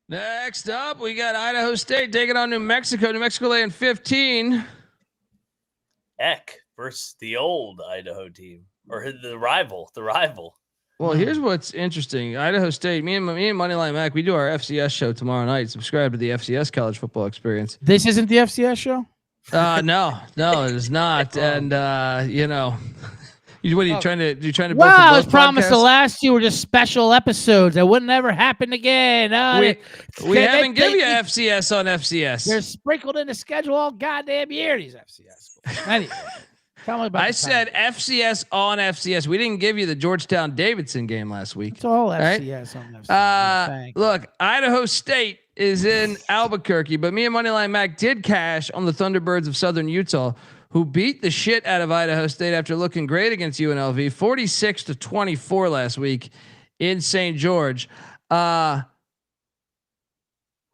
Next up, we got Idaho State taking on New Mexico. New Mexico laying 15. Eck versus the old Idaho team. Or the rival. Well, here's what's interesting. Idaho State, me and Moneyline Mac, we do our FCS show tomorrow night. Subscribe to the FCS College Football Experience. This isn't the FCS show? No, it is not. And what are you trying to do? Well, I was promised the last two were just special episodes that wouldn't ever happen again. We haven't given you FCS on FCS. They're sprinkled in the schedule all goddamn year, these FCS schools. Anyway, tell me about I said FCS on FCS. We didn't give you the Georgetown Davidson game last week. It's all FCS on FCS. Look, Idaho State is in Albuquerque, but me and Moneyline Mac did cash on the Thunderbirds of Southern Utah, who beat the shit out of Idaho State after looking great against UNLV, 46-24 last week in St. George.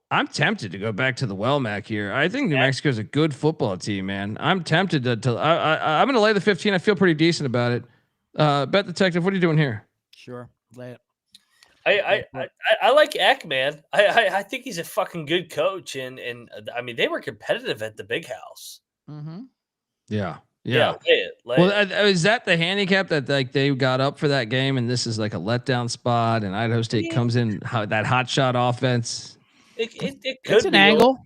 I'm tempted to go back to the Mac here. I think New Mexico is a good football team, man. I'm tempted to I'm going to lay the 15. I feel pretty decent about it. Bet Detective, what are you doing here? Sure, lay it. I like Eck, man. I think he's a fucking good coach, and I mean they were competitive at the Big House. Mm-hmm. Yeah. Lay it. Is that the handicap that like they got up for that game, and this is like a letdown spot, and Idaho State comes in that hot shot offense? It could it's an be angle.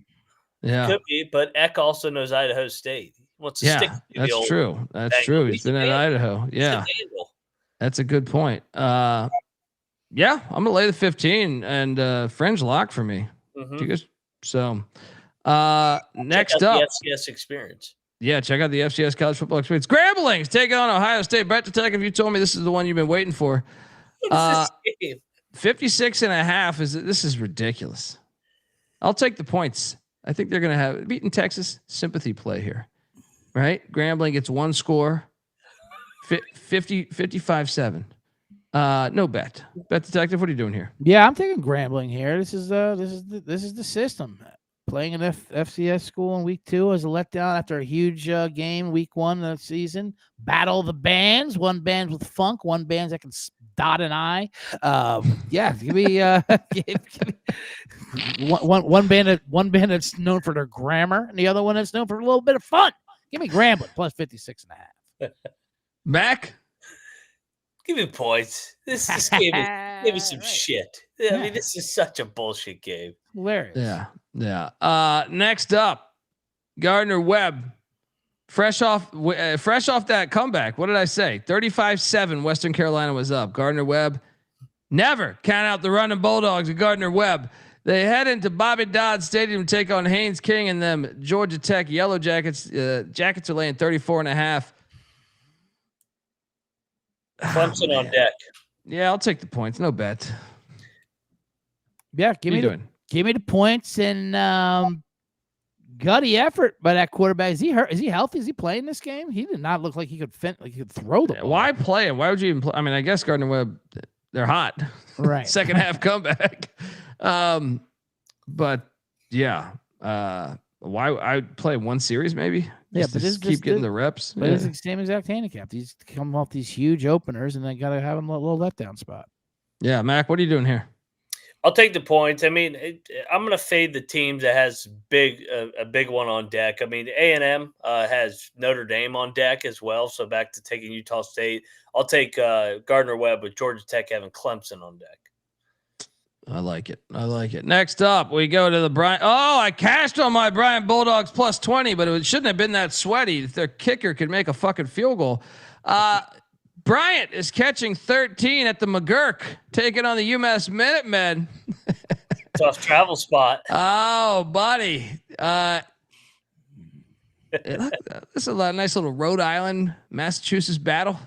Yeah, could be, but Eck also knows Idaho State. He wants to stick. That's true. That's true. He's been at Idaho. Yeah, that's a good point. Yeah, I'm gonna lay the 15 and fringe lock for me. Mm-hmm. You guys, so next up, the FCS experience. Yeah, check out the FCS College Football Experience. Gramblings taking on Ohio State. Bet Detective, you told me this is the one you've been waiting for. 56.5 this is ridiculous. I'll take the points. I think they're going to have beaten Texas sympathy play here, right? Grambling gets one score, 55-7. No bet. Bet Detective, what are you doing here? Yeah, I'm taking Grambling here. This is the system. Playing an FCS school in week 2 as a letdown after a huge game week 1 of the season. Battle the bands. One band's with funk. One band's that can dot an I. Yeah, give me one band that's known for their grammar, and the other one that's known for a little bit of fun. Give me Grambling plus 56.5. Mac, give me points. This game is some shit. I mean, this is such a bullshit game. Hilarious. Yeah. Next up, Gardner Webb, fresh off that comeback. What did I say? 35-7. Western Carolina was up. Gardner Webb, never count out the running Bulldogs of Gardner Webb. They head into Bobby Dodd Stadium to take on Haynes King and them Georgia Tech Yellow Jackets. Jackets are laying 34.5. Clemson on deck. Yeah, I'll take the points. No bet. Yeah, give me the points and gutty effort by that quarterback. Is he hurt? Is he healthy? Is he playing this game? He did not look like he could throw the ball. Why play him? Why would you even play? I mean, I guess Gardner Webb, they're hot. Right. Second half comeback. But yeah. Why I'd play one series maybe? Yeah, but just keep getting the reps. But it's the same exact handicap. These come off these huge openers, and they got to have them a little letdown spot. Yeah, Mac, what are you doing here? I'll take the points. I mean, I'm going to fade the teams that has a big one on deck. I mean, A&M has Notre Dame on deck as well. So back to taking Utah State. I'll take Gardner Webb with Georgia Tech having Clemson on deck. I like it. Next up, we go to the Bryant. Oh, I cashed on my Bryant Bulldogs plus 20, but it shouldn't have been that sweaty. If their kicker could make a fucking field goal. Bryant is catching 13 at the McGurk, taking on the UMass Minutemen. Tough travel spot. Oh, buddy. This is a nice little Rhode Island, Massachusetts battle.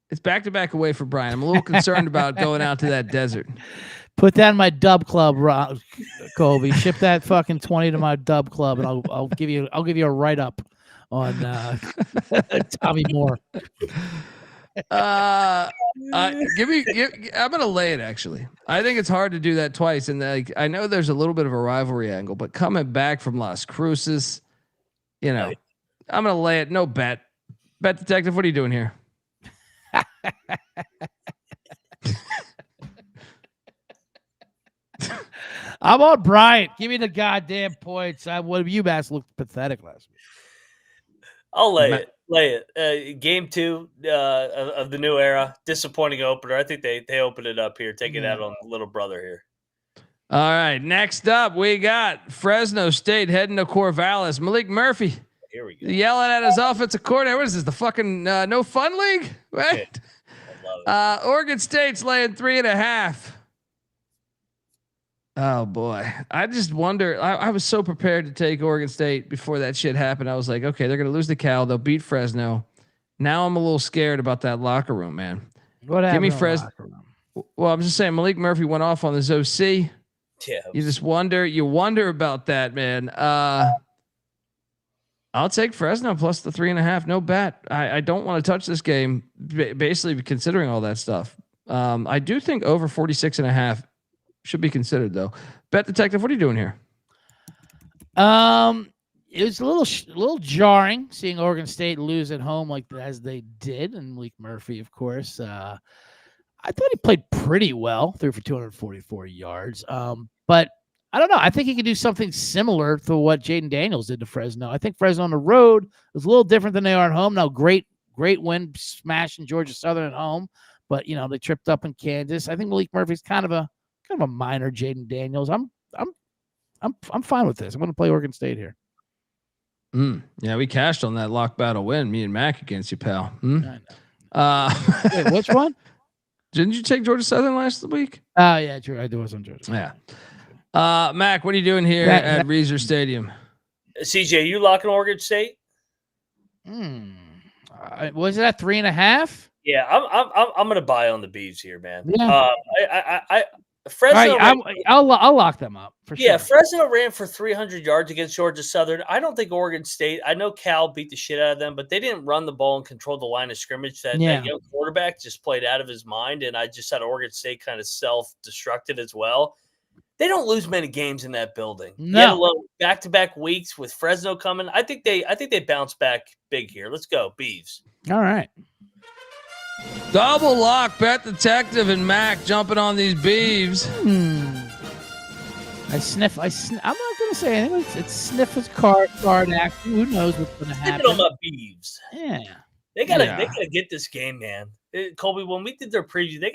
It's back-to-back away for Brian. I'm a little concerned about going out to that desert. Put that in my dub club, Kobe. Ship that fucking 20 to my dub club, and I'll give you a write-up on Tommy Moore. I'm gonna lay it. Actually, I think it's hard to do that twice, and I know there's a little bit of a rivalry angle, but coming back from Las Cruces, I'm gonna lay it. No bet. Bet Detective, what are you doing here? I'm on Bryant. Give me the goddamn points. UMass looked pathetic last week. I'll lay it. Lay it. Game 2 of the new era. Disappointing opener. I think they open it up here. Take it out on little brother here. All right. Next up, we got Fresno State heading to Corvallis. Malik Murphy. Here we go. Yelling at his offensive coordinator. What is this? The fucking no fun league? Right? I love it. Oregon State's laying 3.5. Oh boy. I just wonder. I was so prepared to take Oregon State before that shit happened. I was like, okay, they're gonna lose the Cal. They'll beat Fresno. Now I'm a little scared about that locker room, man. What happened? Give me Fresno. Well, I'm just saying Malik Murphy went off on his OC. Yeah. You just wonder. You wonder about that, man. I'll take Fresno plus the 3.5. No bet. I don't want to touch this game. Basically, considering all that stuff, I do think over 46.5 should be considered, though. Bet Detective, what are you doing here? It was a little jarring seeing Oregon State lose at home as they did, and Malik Murphy, of course. I thought he played pretty well, threw for 244 yards. But I don't know. I think he could do something similar to what Jaden Daniels did to Fresno. I think Fresno on the road was a little different than they are at home. Now, great win, smashing Georgia Southern at home, but they tripped up in Kansas. I think Malik Murphy's kind of a minor Jaden Daniels. I'm fine with this. I'm going to play Oregon State here. Yeah, we cashed on that lock battle win. Me and Mac against you, pal. Wait, which one? Didn't you take Georgia Southern last week? Oh yeah, true. I was on Georgia. Yeah. Mac, what are you doing here at Reser Stadium? CJ, you locking Oregon State? Was it at 3.5? Yeah, I'm gonna buy on the Beavs here, man. Yeah. Fresno. I'll lock them up for sure. Yeah, Fresno ran for 300 yards against Georgia Southern. I don't think Oregon State. I know Cal beat the shit out of them, but they didn't run the ball and control the line of scrimmage. That young quarterback just played out of his mind, and I just had Oregon State kind of self-destructed as well. They don't lose many games in that building. No, back-to-back weeks with Fresno coming. I think they bounce back big here. Let's go, Beavs. All right. Double lock, Bet Detective and Mac jumping on these Beavs. I sniff. I'm not going to say anything. It's sniff his card action. Who knows what's going to happen? Sniff it on my Beavs. Yeah. They gotta get this game, man. Colby, when we did their preview, they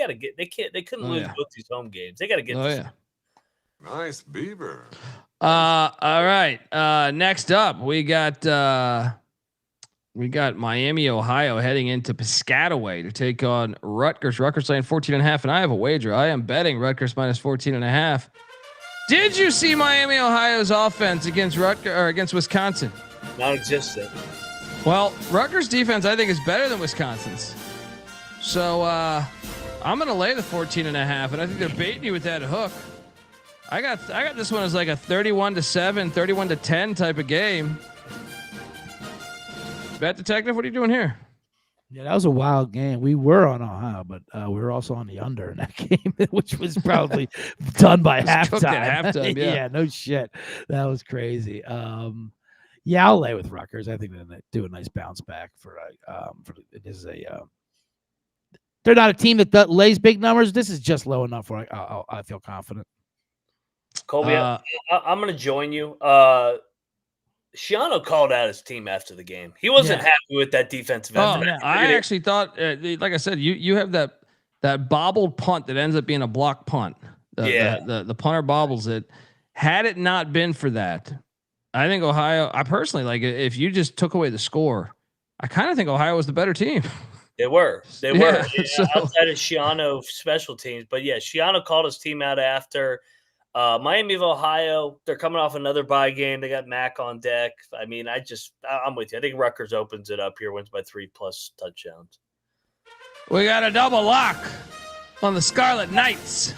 couldn't lose both these home games. They gotta get this. Yeah. Nice beaver. All right. Next up, we got Miami, Ohio heading into Piscataway to take on Rutgers. Rutgers laying 14.5, and I have a wager. I am betting Rutgers minus 14.5. Did you see Miami, Ohio's offense against against Wisconsin? Non-existent. Well, Rutgers defense I think is better than Wisconsin's. So I'm gonna lay the 14.5, and I think they're baiting you with that hook. I got this one as like a 31-7, 31-10 type of game. Bet Detective, what are you doing here? Yeah, that was a wild game. We were on Ohio, but we were also on the under in that game, which was probably done by halftime. Yeah, no shit. That was crazy. Yeah, I'll lay with Rutgers. I think they do a nice bounce back they're not a team that lays big numbers. This is just low enough where I feel confident. Colby, I'm going to join you. Schiano called out his team after the game. He wasn't happy with that defensive effort. I actually thought, like I said, you have that bobbled punt that ends up being a block punt. The punter bobbles it. Had it not been for that, I think Ohio. I personally if you just took away the score, I kind of think Ohio was the better team. They were. So, outside of Schiano special teams, but Schiano called his team out after. Miami of Ohio, they're coming off another bye game. They got Mac on deck. I mean, I'm with you. I think Rutgers opens it up here, wins by 3+ touchdowns. We got a double lock on the Scarlet Knights,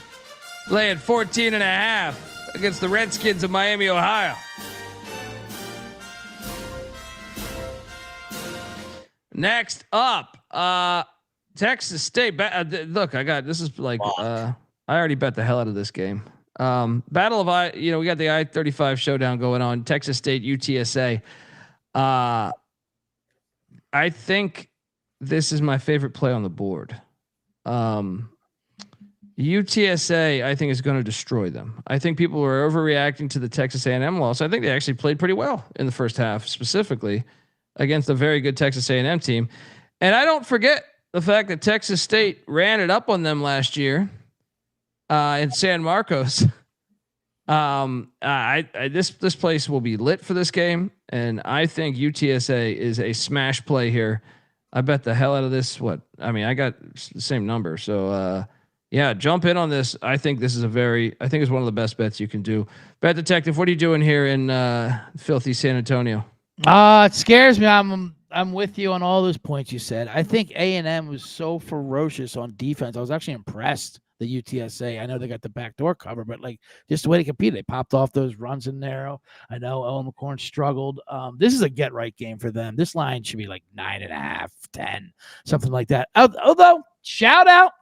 laying 14.5 against the Redskins of Miami, Ohio. Next up, Texas State. Look, this is like I already bet the hell out of this game. Battle of we got the I-35 showdown going on. Texas State, UTSA. I think this is my favorite play on the board. UTSA, I think, is going to destroy them. I think people are overreacting to the Texas A&M loss. I think they actually played pretty well in the first half, specifically. against a very good Texas A&M team. And I don't forget the fact that Texas State ran it up on them last year in San Marcos. This place will be lit for this game, and I think UTSA is a smash play here. I bet the hell out of this. I got the same number. So, yeah, jump in on this. I think this is it's one of the best bets you can do. Bet Detective, what are you doing here in filthy San Antonio? It scares me. I'm with you on all those points you said. I think A&M was so ferocious on defense. I was actually impressed. The UTSA. I know they got the backdoor cover, but like just the way they competed, they popped off those runs in narrow. I know Owen McCorn struggled. This is a get right game for them. This line should be like 9.5, 10, something like that. Although shout out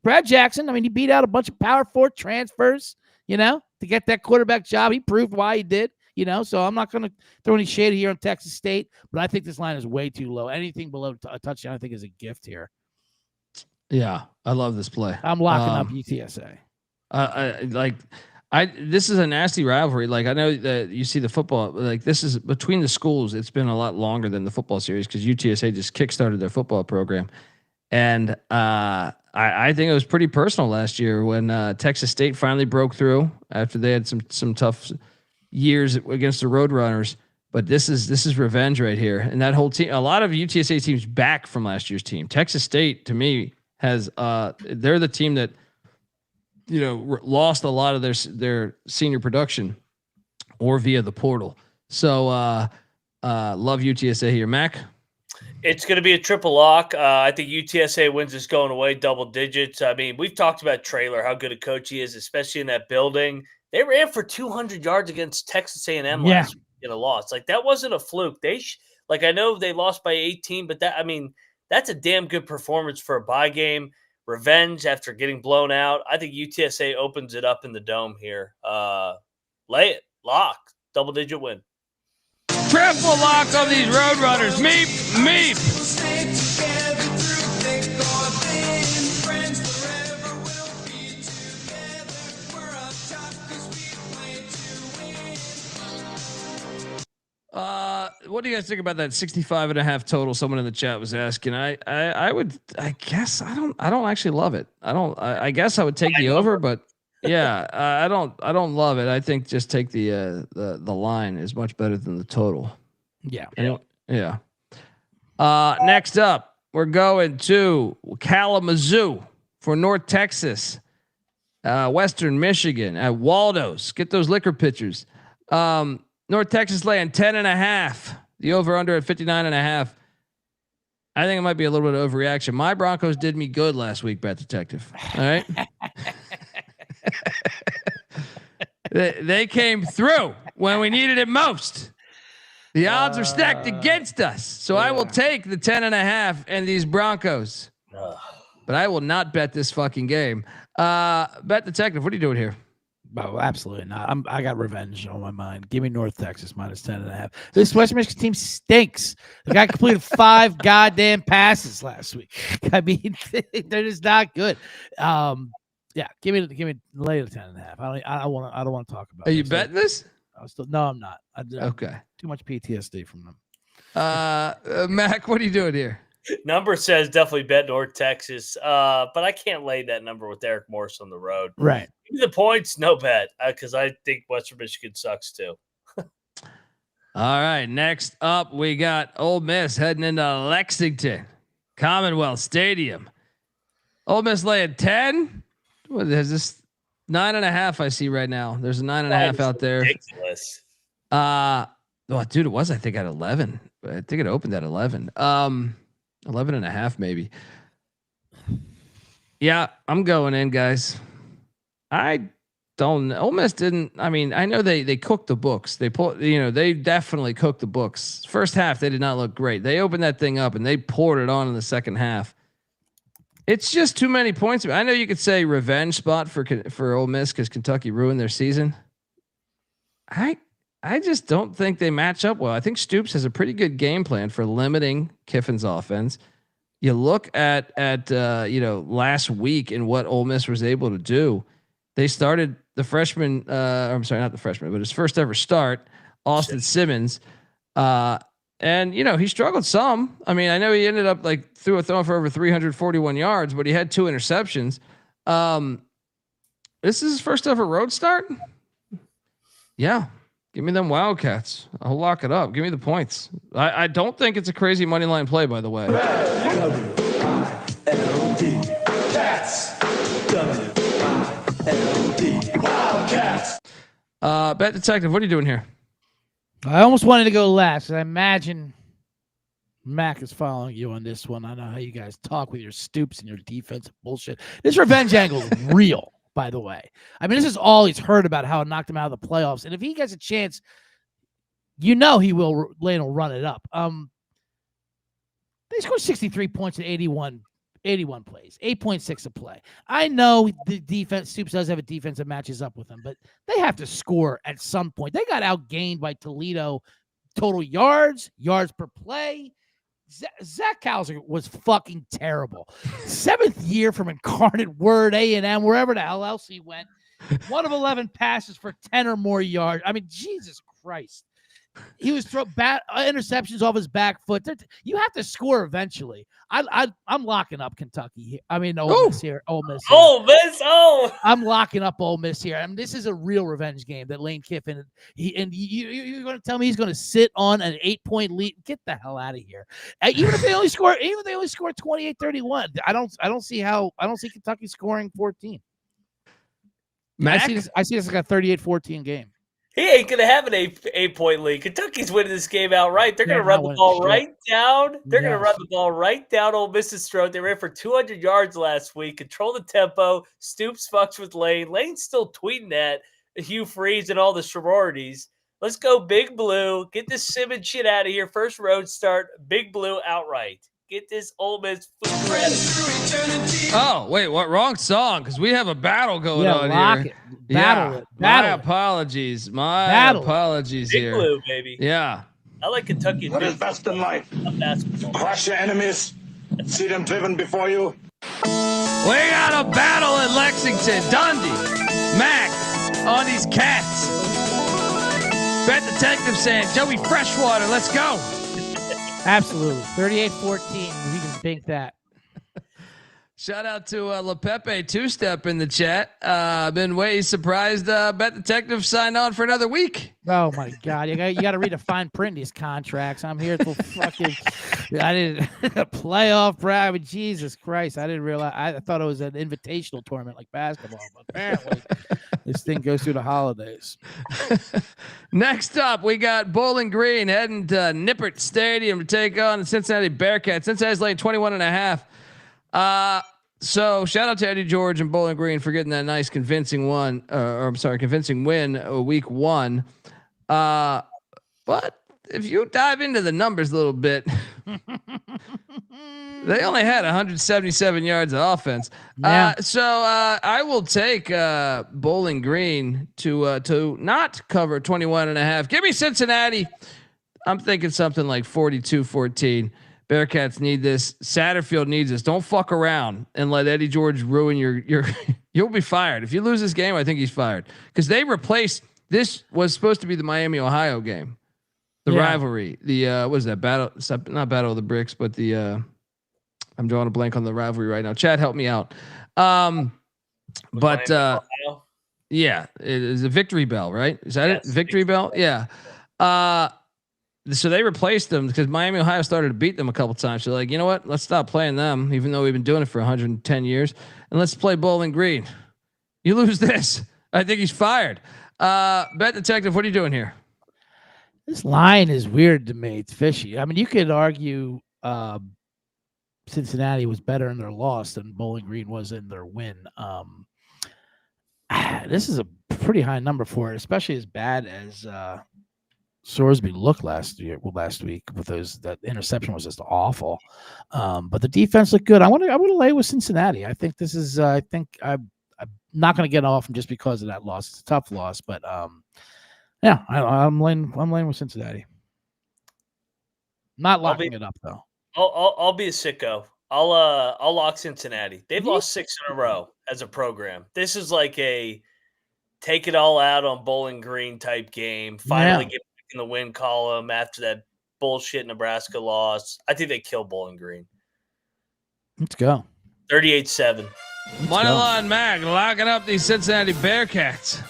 Brad Jackson. I mean, he beat out a bunch of Power 4 transfers, to get that quarterback job. He proved why he did, so I'm not going to throw any shade here on Texas State, but I think this line is way too low. Anything below a touchdown, I think is a gift here. Yeah, I love this play. I'm locking up UTSA. This is a nasty rivalry. Like I know that you see the football, like this is between the schools. It's been a lot longer than the football series because UTSA just kickstarted their football program. And I think it was pretty personal last year when Texas State finally broke through after they had some tough years against the Roadrunners. But this is revenge right here. And that whole team, a lot of UTSA teams back from last year's team. Texas State, to me, has they're the team that lost a lot of their senior production or via the portal. So love UTSA here. Mac? It's going to be a triple lock. I think UTSA wins this going away double digits. I mean, we've talked about Traylor, how good a coach he is, especially in that building. They ran for 200 yards against Texas A&M last week in a loss. Like that wasn't a fluke. I know they lost by 18, but that's a damn good performance for a bye game. Revenge after getting blown out. I think UTSA opens it up in the dome here. Lay it. Lock. Double-digit win. Triple lock on these Roadrunners. Meep, meep. What do you guys think about that 65.5 total? Someone in the chat was asking. I guess I don't actually love it. I guess I would take the over, but yeah, I don't love it. I think just take the line is much better than the total. Yeah. Yeah. Next up, we're going to Kalamazoo for North Texas, Western Michigan at Waldo's. Get those liquor pitchers. North Texas laying 10.5. The over under at 59.5. I think it might be a little bit of overreaction. My Broncos did me good last week, Bet Detective. All right. They came through when we needed it most. The odds are stacked against us. So I will take the 10.5 and these Broncos. But I will not bet this fucking game. Bet Detective, what are you doing here? Oh, absolutely not. I got revenge on my mind. Give me North Texas minus 10.5. This Western Michigan team stinks. The guy completed 5 goddamn passes last week. I mean, they're just not good. Yeah, give me lay it 10.5. I don't want to talk about. Are you betting this? No, I'm not. Okay. Too much PTSD from them. Mac, what are you doing here? Number says definitely bet North Texas, but I can't lay that number with Eric Morse on the road. Right. Give me the points, no bet, because I think Western Michigan sucks too. All right, next up we got Ole Miss heading into Lexington, Commonwealth Stadium. Ole Miss laying 10. What is this? 9.5. I see right now. There's a 9.5 out there. Ridiculous. Dude, it was I think at 11. I think it opened at 11. 11.5 maybe. Yeah, I'm going in, guys. I don't know. Ole Miss didn't. I mean, I know they cooked the books. They they definitely cooked the books. First half, they did not look great. They opened that thing up and they poured it on in the second half. It's just too many points. I know you could say revenge spot for Ole Miss because Kentucky ruined their season. I just don't think they match up well. I think Stoops has a pretty good game plan for limiting Kiffin's offense. You look at last week and what Ole Miss was able to do. They started the freshman. I'm sorry, not the freshman, but his first ever start, Austin Simmons. And he struggled some. I mean, I know he ended up like throwing for over 341 yards, but he had 2 interceptions. This is his first ever road start. Yeah, give me them Wildcats. I'll lock it up. Give me the points. I don't think it's a crazy money line play, by the way. Bet Detective, what are you doing here? I almost wanted to go last. I imagine Mac is following you on this one. I know how you guys talk with your Stoops and your defensive bullshit. This revenge angle is real, by the way. I mean, this is all he's heard about how it knocked him out of the playoffs. And if he gets a chance, he will. Lane will run it up. They scored 63 points in 81 plays, 8.6 a play. I know the defense, Stoops does have a defense that matches up with them, but they have to score at some point. They got outgained by Toledo total yards per play. Zach Cowser was fucking terrible. 7th year from Incarnate Word, A&M, wherever the hell else he went. 1 of 11 passes for 10 or more yards. I mean, Jesus Christ. He was throwing interceptions off his back foot. You have to score eventually. I'm locking up Kentucky. I mean, Ole Miss here. Ole Miss. I'm locking up Ole Miss here. I mean, this is a real revenge game that Lane Kiffin. You're going to tell me he's going to sit on an 8-point lead? Get the hell out of here. Even if they only score 28-31, I don't see Kentucky scoring 14. Mac? I see this like a 38-14 game. He ain't going to have an 8-point lead. Kentucky's winning this game outright. They're going to run the ball right down. They're going to run the ball right down Ole Miss's throat. They ran for 200 yards last week. Control the tempo. Stoops fucks with Lane. Lane's still tweeting at Hugh Freeze and all the sororities. Let's go Big Blue. Get this Simmons shit out of here. First road start. Big Blue outright. Get this Ole Miss food ready. Oh, wait, what? Wrong song, because we have a battle going on here. Battle it. My apologies. Apologies Big here. Blue, baby. Yeah. I like Kentucky. What is best in life? Crush your enemies. See them driven before you. We got a battle in Lexington. Dundee, Mac, on these cats. Bet Detective saying, Joey Freshwater, let's go. Absolutely. 38-14. We can think that. Shout out to LePepe Two-Step in the chat. Been way surprised Bet Detective signed on for another week. Oh, my God. You got to read the fine print in these contracts. I'm here till fucking playoff bracket. I mean, Jesus Christ. I didn't realize. I thought it was an invitational tournament like basketball. But apparently, this thing goes through the holidays. Next up, we got Bowling Green heading to Nippert Stadium to take on the Cincinnati Bearcats. Cincinnati's laying 21.5. So shout out to Eddie George and Bowling Green for getting that nice convincing win week 1. But if you dive into the numbers a little bit, they only had 177 yards of offense. Yeah. So I will take Bowling Green to not cover 21.5. Give me Cincinnati. I'm thinking something like 42-14. Bearcats need this. Satterfield needs this. Don't fuck around and let Eddie George ruin your. You'll be fired if you lose this game. I think he's fired because they replaced. This was supposed to be the Miami Ohio game, the rivalry. The what is that battle? Not Battle of the Bricks, but the. I'm drawing a blank on the rivalry right now. Chad, help me out. Yeah, it is a Victory Bell, right? Is that it? Victory Bell? Yeah. So they replaced them because Miami, Ohio started to beat them a couple times. So like, you know what? Let's stop playing them, even though we've been doing it for 110 years, and let's play Bowling Green. You lose this, I think he's fired. Bet Detective, what are you doing here? This line is weird to me. It's fishy. I mean, you could argue Cincinnati was better in their loss than Bowling Green was in their win. This is a pretty high number for it, especially as bad as Sorsby looked last week with that interception was just awful. But the defense looked good. I want to lay with Cincinnati. I think this is. I think I'm not going to get off just because of that loss. It's a tough loss, but yeah, I'm laying with Cincinnati. Not locking it up though. I'll be a sicko. I'll lock Cincinnati. They've lost 6 in a row as a program. This is like a take it all out on Bowling Green type game. Finally get in the win column after that bullshit Nebraska loss. I think they kill Bowling Green. Let's go. 38-7. Moneyline Mag locking up these Cincinnati Bearcats.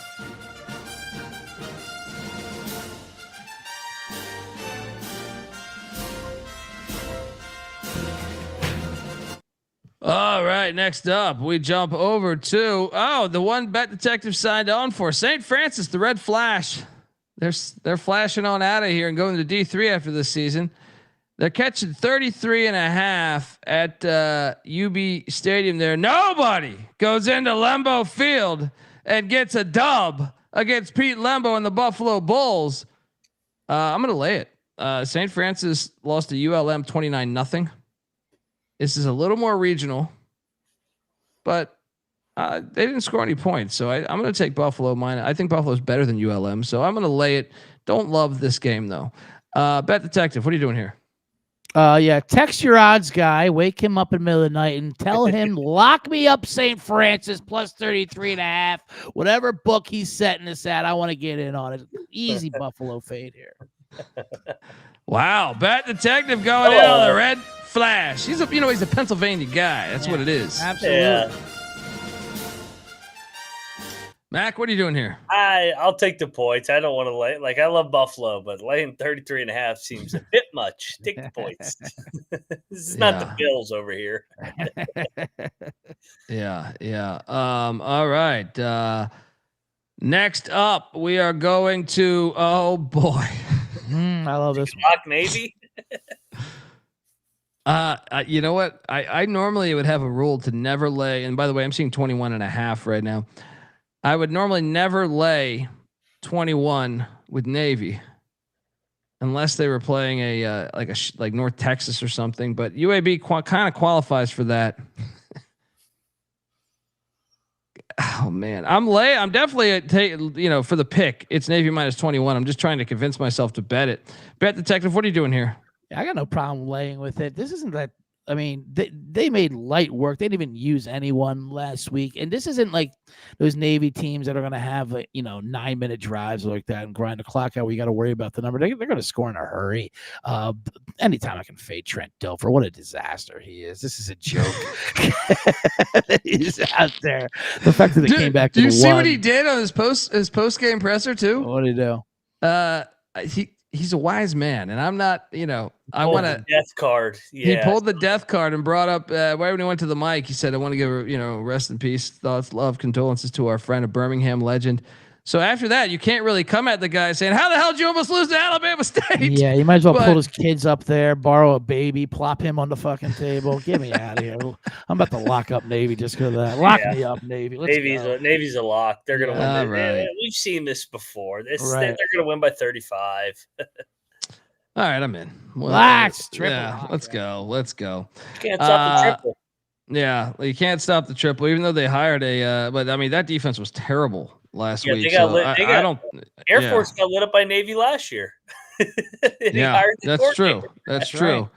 All right, next up, we jump over to the one Bet Detective signed on for St. Francis, the Red Flash. They're flashing on out of here and going to D3 after this season. They're catching 33.5 at UB Stadium there. Nobody goes into Lembo Field and gets a dub against Pete Lembo and the Buffalo Bulls. I'm going to lay it. St. Francis lost to ULM 29-0. This is a little more regional, but they didn't score any points. So I'm going to take Buffalo minus. I think Buffalo's better than ULM. So I'm going to lay it. Don't love this game though. Bet Detective, what are you doing here? Yeah, text your odds guy, wake him up in the middle of the night and tell him, lock me up St. Francis plus 33.5. Whatever book he's setting this at, I want to get in on it. Easy Buffalo fade here. Wow, Bet Detective going in on the Red Flash. He's a Pennsylvania guy. That's what it is. Absolutely. Yeah. Mac, what are you doing here? I'll take the points. I don't want to lay. Like, I love Buffalo, but laying 33.5 seems a bit much. Take the points. This is not the Bills over here. Yeah. All right. Next up, we are going to. Oh boy. I love this one. Lock Navy. You know what? I normally would have a rule to never lay. And by the way, I'm seeing 21.5 right now. I would normally never lay 21 with Navy unless they were playing like North Texas or something. But UAB kind of qualifies for that. Oh man, I'm definitely for the pick. It's Navy minus 21. I'm just trying to convince myself to bet it. Bet Detective, what are you doing here? I got no problem laying with it. This isn't that. I mean, they made light work. They didn't even use anyone last week, and this isn't like those Navy teams that are going to have 9-minute drives like that and grind the clock out. We got to worry about the number. They're going to score in a hurry. Anytime I can fade Trent Dilfer, what a disaster he is. This is a joke. He's out there. The fact that they came back. Do you see what he did on his post game presser too? What did he do? He's a wise man, and I'm not. I want to death card. Yeah. He pulled the death card and brought up right when he went to the mic. He said, "I want to give her, rest in peace, thoughts, love, condolences to our friend, a Birmingham legend." So after that, you can't really come at the guy saying, "How the hell did you almost lose to Alabama State?" Yeah, you might as well pull his kids up there, borrow a baby, plop him on the fucking table. Get me out of here. I'm about to lock up Navy just because of that. Lock me up, Navy. Navy's a lock. They're going to win. All right. We've seen this before. They're going to win by 35. All right, I'm in. Well, let's go. You can't stop the triple. Yeah, you can't stop the triple, even though they hired but I mean, that defense was terrible last week. Air Force got lit up by Navy last year. That's true. That's true.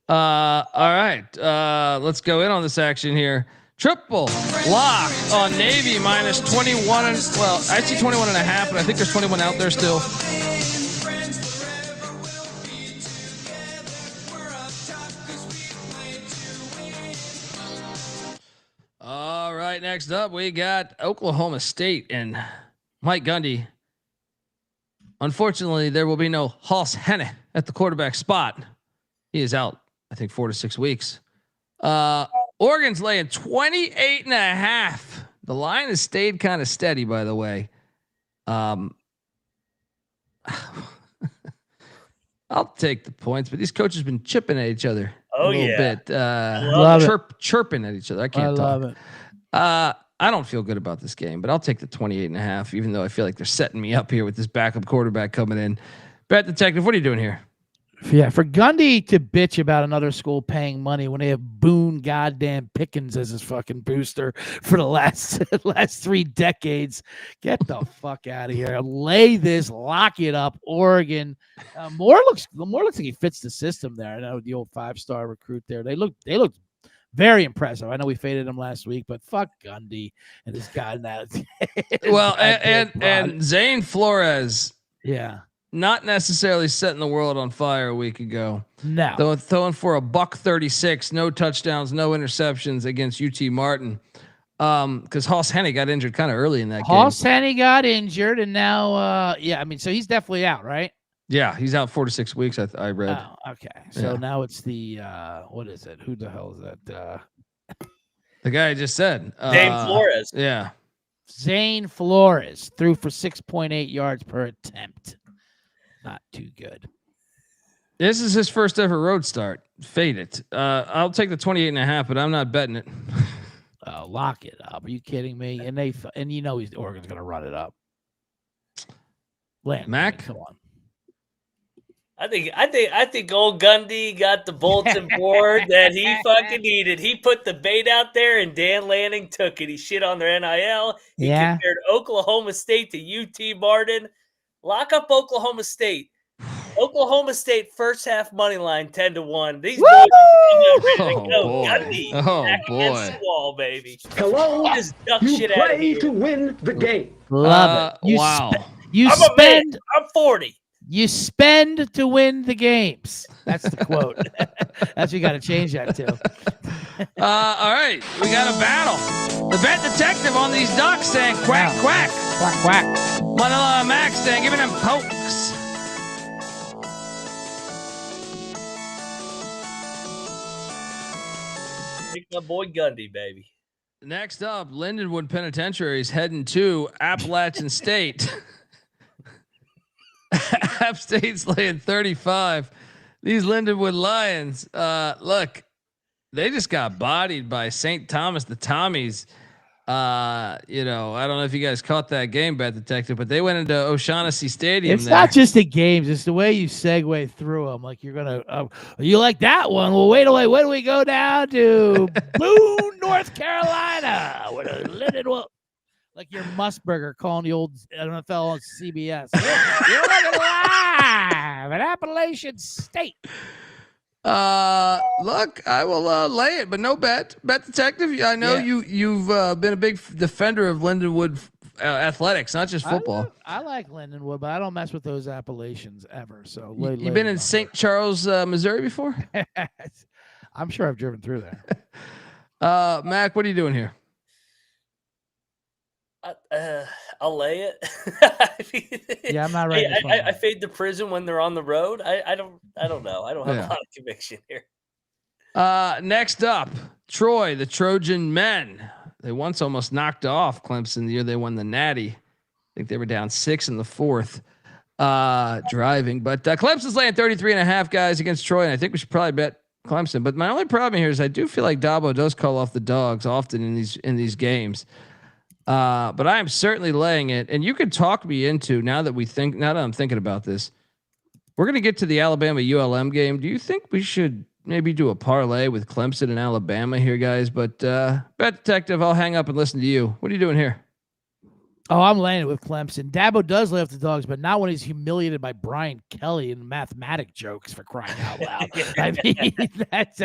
Right. All right, let's go in on this action here. Triple lock on Navy minus 21. I see 21.5, but I think there's 21 out there still. All right, next up we got Oklahoma State and Mike Gundy. Unfortunately, there will be no Haas Henne at the quarterback spot. He is out, I think, 4 to 6 weeks. Oregon's laying 28.5. The line has stayed kind of steady, by the way. I'll take the points, but these coaches have been chipping at each other a little bit. Chirping at each other. I can't talk. Love it. I don't feel good about this game, but I'll take the 28.5, even though I feel like they're setting me up here with this backup quarterback coming in. Bet Detective, what are you doing here? Yeah, for Gundy to bitch about another school paying money when they have Boone goddamn Pickens as his fucking booster for the last 3 decades, get the fuck out of here. Lay this, lock it up, Oregon. Moore looks like he fits the system there. I know the old 5-star recruit there. They look very impressive. I know we faded him last week, but fuck Gundy and his guy now. Well, and Zane Flores. Yeah. not necessarily setting the world on fire a week ago. No. Throwing for a $136, no touchdowns, no interceptions against UT Martin. Because Hoss Hennig got injured kind of early in that game. Hoss Hennig got injured, and now, so he's definitely out, right? Yeah, he's out 4 to 6 weeks. I read. Oh, okay. So now it's the what is it? Who the hell is that? The guy I just said. Zane Flores. Yeah. Zane Flores threw for 6.8 yards per attempt. Not too good. This is his first ever road start. Fade it. I'll take the 28.5, but I'm not betting it. Lock it up. Are you kidding me? And Oregon's going to run it up. Mac, come on. I think old Gundy got the bulletin board that he fucking needed. He put the bait out there, and Dan Lanning took it. He shit on their NIL. He compared Oklahoma State to UT Martin. Lock up Oklahoma State. Oklahoma State first half money line 10-1. These boys Gundy back against the wall, baby. Hello, just duck you shit out of play here. to win the game. Love it. Wow. I'm 40. You spend to win the games. That's the quote. That's what you got to change that to. All right, we got a battle. The bet detective on these ducks saying quack, quack. Quack, quack. Manila Max saying giving them pokes. Pick my boy Gundy, baby. Next up, Lindenwood Penitentiary is heading to Appalachian State. App State's laying 35. These Lindenwood Lions, look, they just got bodied by St. Thomas, the Tommies. I don't know if you guys caught that game, Bet Detective, but they went into O'Shaughnessy Stadium. It's not just the games; it's the way you segue through them. Like you're gonna, you like that one? Well, wait away. When do we go down to Boone, North Carolina? With a Lindenwood. Like your Musburger calling the old NFL on CBS. You're looking live at Appalachian State. Look, I will lay it, but no bet. Bet Detective, I know you've been a big defender of Lindenwood athletics, not just football. I like Lindenwood, but I don't mess with those Appalachians ever. So you've been in St. Charles, Missouri before? I'm sure I've driven through there. Mac, what are you doing here? I'll lay it. Yeah, I'm not ready. I fade the prison when they're on the road. I don't know. I don't have a lot of conviction here. Next up, Troy, the Trojan men. They once almost knocked off Clemson the year they won the Natty. I think they were down 6 in the fourth, driving. But Clemson's laying 33.5 guys against Troy, and I think we should probably bet Clemson. But my only problem here is I do feel like Dabo does call off the dogs often in these games. But I am certainly laying it, and you could talk me into now that I'm thinking about this. We're going to get to the Alabama ULM game. Do you think we should maybe do a parlay with Clemson and Alabama here, guys? But Bet Detective, I'll hang up and listen to you. What are you doing here? Oh, I'm laying it with Clemson. Dabo does lay off the dogs, but not when he's humiliated by Brian Kelly and mathematic jokes, for crying out loud. I mean, that's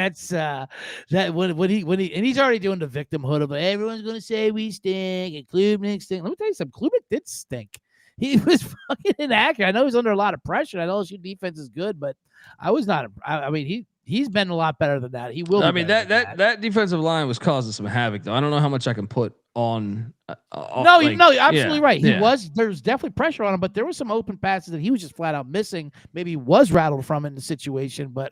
when he and he's already doing the victimhood of everyone's going to say we stink and Klubnik stink. Let me tell you something. Klubnik did stink. He was fucking inaccurate. I know he's under a lot of pressure. I know LSU defense is good, but I was not. I mean, he's been a lot better than that. He will. I mean, that defensive line was causing some havoc, though. I don't know how much I can put on. No, you're absolutely right. There was definitely pressure on him, but there were some open passes that he was just flat out missing. Maybe he was rattled from in the situation, but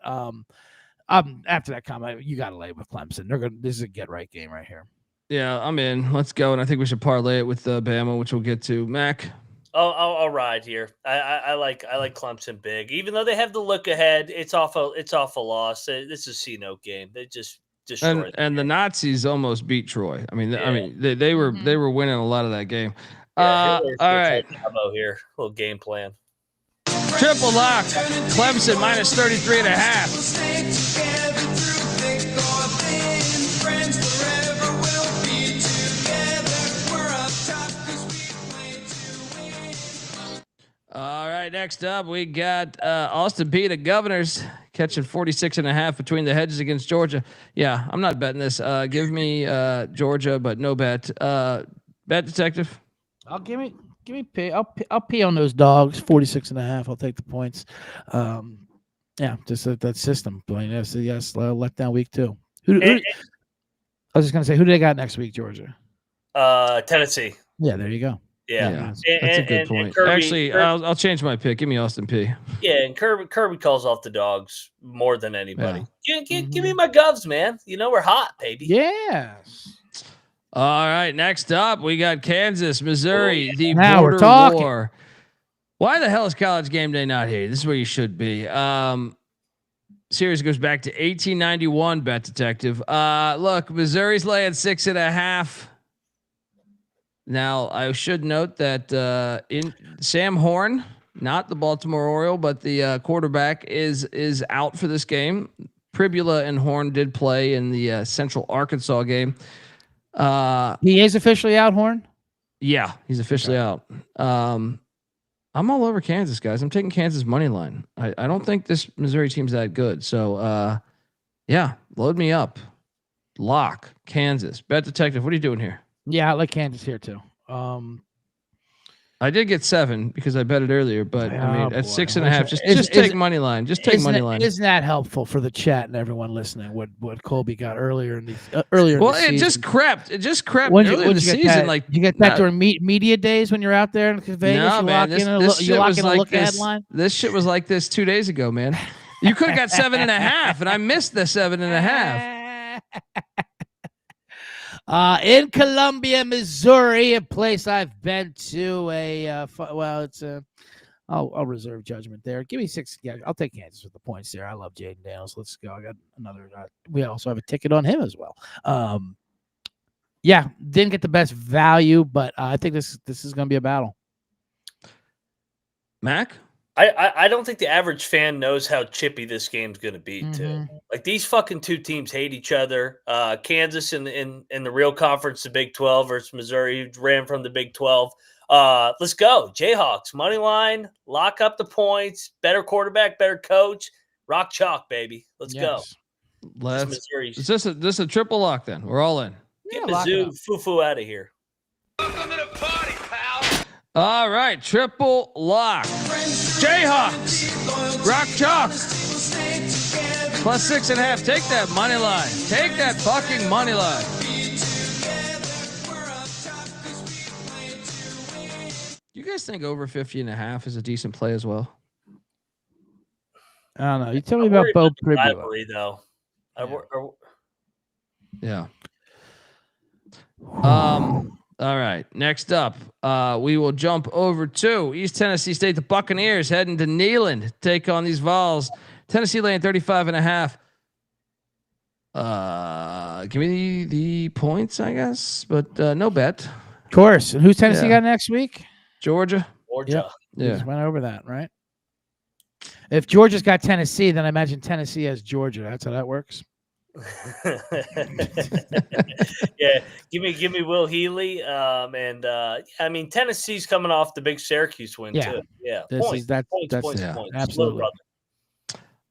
after that comment, you got to lay with Clemson. This is a get right game right here. Yeah, I'm in. Let's go, and I think we should parlay it with Bama, which we'll get to. Mac. I'll ride here. I like Clemson big, even though they have the look ahead. It's off a loss. This is a C-note game. They just destroyed. And the Nazis almost beat Troy. I mean, they were winning a lot of that game. All right, here little game plan. Triple lock. Clemson minus 33.5. All right, next up we got Austin Peay, the Governors, catching 46.5 between the hedges against Georgia. Yeah, I'm not betting this. Give me Georgia, but no bet. Bet Detective. I'll give me Give me pay. I'll pee on those dogs. 46.5. I'll take the points. Yeah, just that system. Yes, letdown week 2. I was just gonna say, who do they got next week, Georgia? Tennessee. Yeah, there you go. Yeah. That's a good point. Actually, I'll change my pick. Give me Austin P. Yeah, and Kirby calls off the dogs more than anybody. Yeah. Give me my Govs, man. You know we're hot, baby. Yes. All right, next up, we got Kansas, Missouri, the now border we're talking. war. Why the hell is College Game Day not here? This is where you should be. Series goes back to 1891, Bet Detective. Look, Missouri's laying 6.5. Now, I should note that in Sam Horn, not the Baltimore Oriole, but the quarterback is out for this game. Pribula and Horn did play in the Central Arkansas game. He is officially out, Horn? Yeah, he's officially out. I'm all over Kansas, guys. I'm taking Kansas money line. I don't think this Missouri team's that good. So, yeah, load me up. Lock Kansas. Bet Detective, what are you doing here? Yeah, I like Kansas here too. I did get 7 because I bet it earlier, but I mean at 6.5, just take money line. Just take money line. Isn't that helpful for the chat and everyone listening? What Colby got earlier in the earlier? Well, in the it season. just crept. It just crept When earlier in the season. That? Like you get that during media days when you're out there in Vegas. No, you man, lock in a look headline. This shit was like this 2 days ago, man. You could have got 7.5, and I missed the 7.5. In Columbia, Missouri, a place I've been to. I'll reserve judgment there. Give me 6. Yeah, I'll take Kansas with the points there. I love Jaden Daniels. Let's go. I got another. We also have a ticket on him as well. Yeah, didn't get the best value, but I think this is going to be a battle. Mac? I don't think the average fan knows how chippy this game's going to be. Too. Like these fucking two teams hate each other. Kansas in the real conference, the Big 12 versus Missouri, who ran from the Big 12. Let's go, Jayhawks money line. Lock up the points. Better quarterback, better coach. Rock chalk, baby. Let's go. Is this a triple lock? Then we're all in. Get Mizzou foo out of here. Welcome to the party, pal. All right, triple lock. Jayhawks, rock chalk, plus 6.5. Take that money line. Take that fucking money line. You guys think over 50.5 is a decent play as well? I don't know. You tell me about Bo Pribula, though. Yeah. All right. Next up, we will jump over to East Tennessee State. The Buccaneers heading to Neyland to take on these Vols. Tennessee laying 35.5. Give me the points, I guess, but no bet. Of course. And who's Tennessee got next week? Georgia. Yep. Yeah. Just went over that, right? If Georgia's got Tennessee, then I imagine Tennessee has Georgia. That's how that works. Yeah, give me Will Healy. I mean Tennessee's coming off the big Syracuse win too. Yeah, points. Absolutely.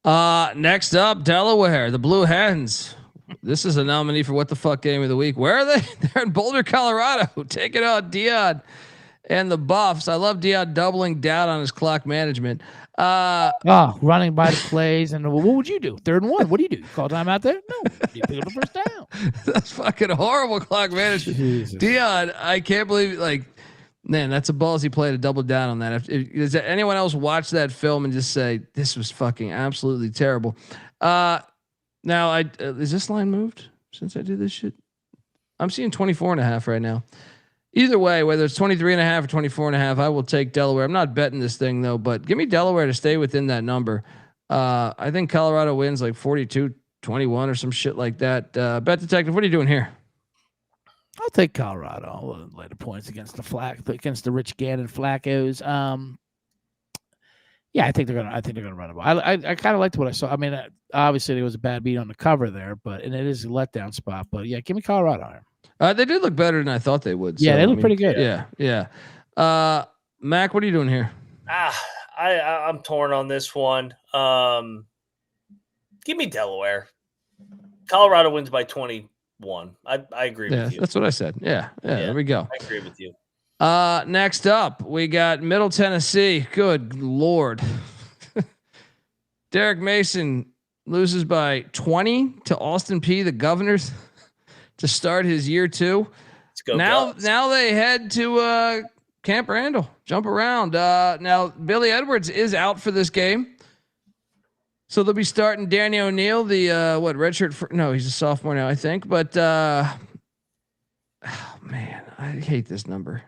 Next up, Delaware, the Blue Hens. This is a nominee for what the fuck game of the week. Where are they? They're in Boulder, Colorado. Take it out, Dion and the Buffs. I love Dion doubling down on his clock management. Running by the plays. And what would you do? 3rd and 1. What do? You call time out there? No. You pick up the first down. That's fucking horrible clock management. Jesus. Dion, I can't believe man, that's a ballsy play to double down on that. Does anyone else watch that film and just say, this was fucking absolutely terrible? Now is this line moved since I did this shit? I'm seeing 24.5 right now. Either way, whether it's 23.5 or 24.5, I will take Delaware. I'm not betting this thing though, but give me Delaware to stay within that number. I think Colorado wins like 42-21 or some shit like that. Bet Detective, what are you doing here? I'll take Colorado. I'll lay the points against the Rich Gannon Flaccos. Yeah, I think they're gonna run the ball. I kind of liked what I saw. I mean, obviously there was a bad beat on the cover there, and it is a letdown spot. But yeah, give me Colorado here. They did look better than I thought they would. Yeah, they look pretty good. Yeah. Mac, what are you doing here? I'm torn on this one. Give me Delaware. Colorado wins by 21. I agree with you. That's what I said. Yeah. There we go. I agree with you. Next up, we got Middle Tennessee. Good Lord. Derek Mason loses by 20 to Austin Peay, the Governors, to start his year 2. Now they head to Camp Randall. Jump around. Now Billy Edwards is out for this game, so they'll be starting Danny O'Neal, the redshirt. No, he's a sophomore now, I think. But oh man, I hate this number.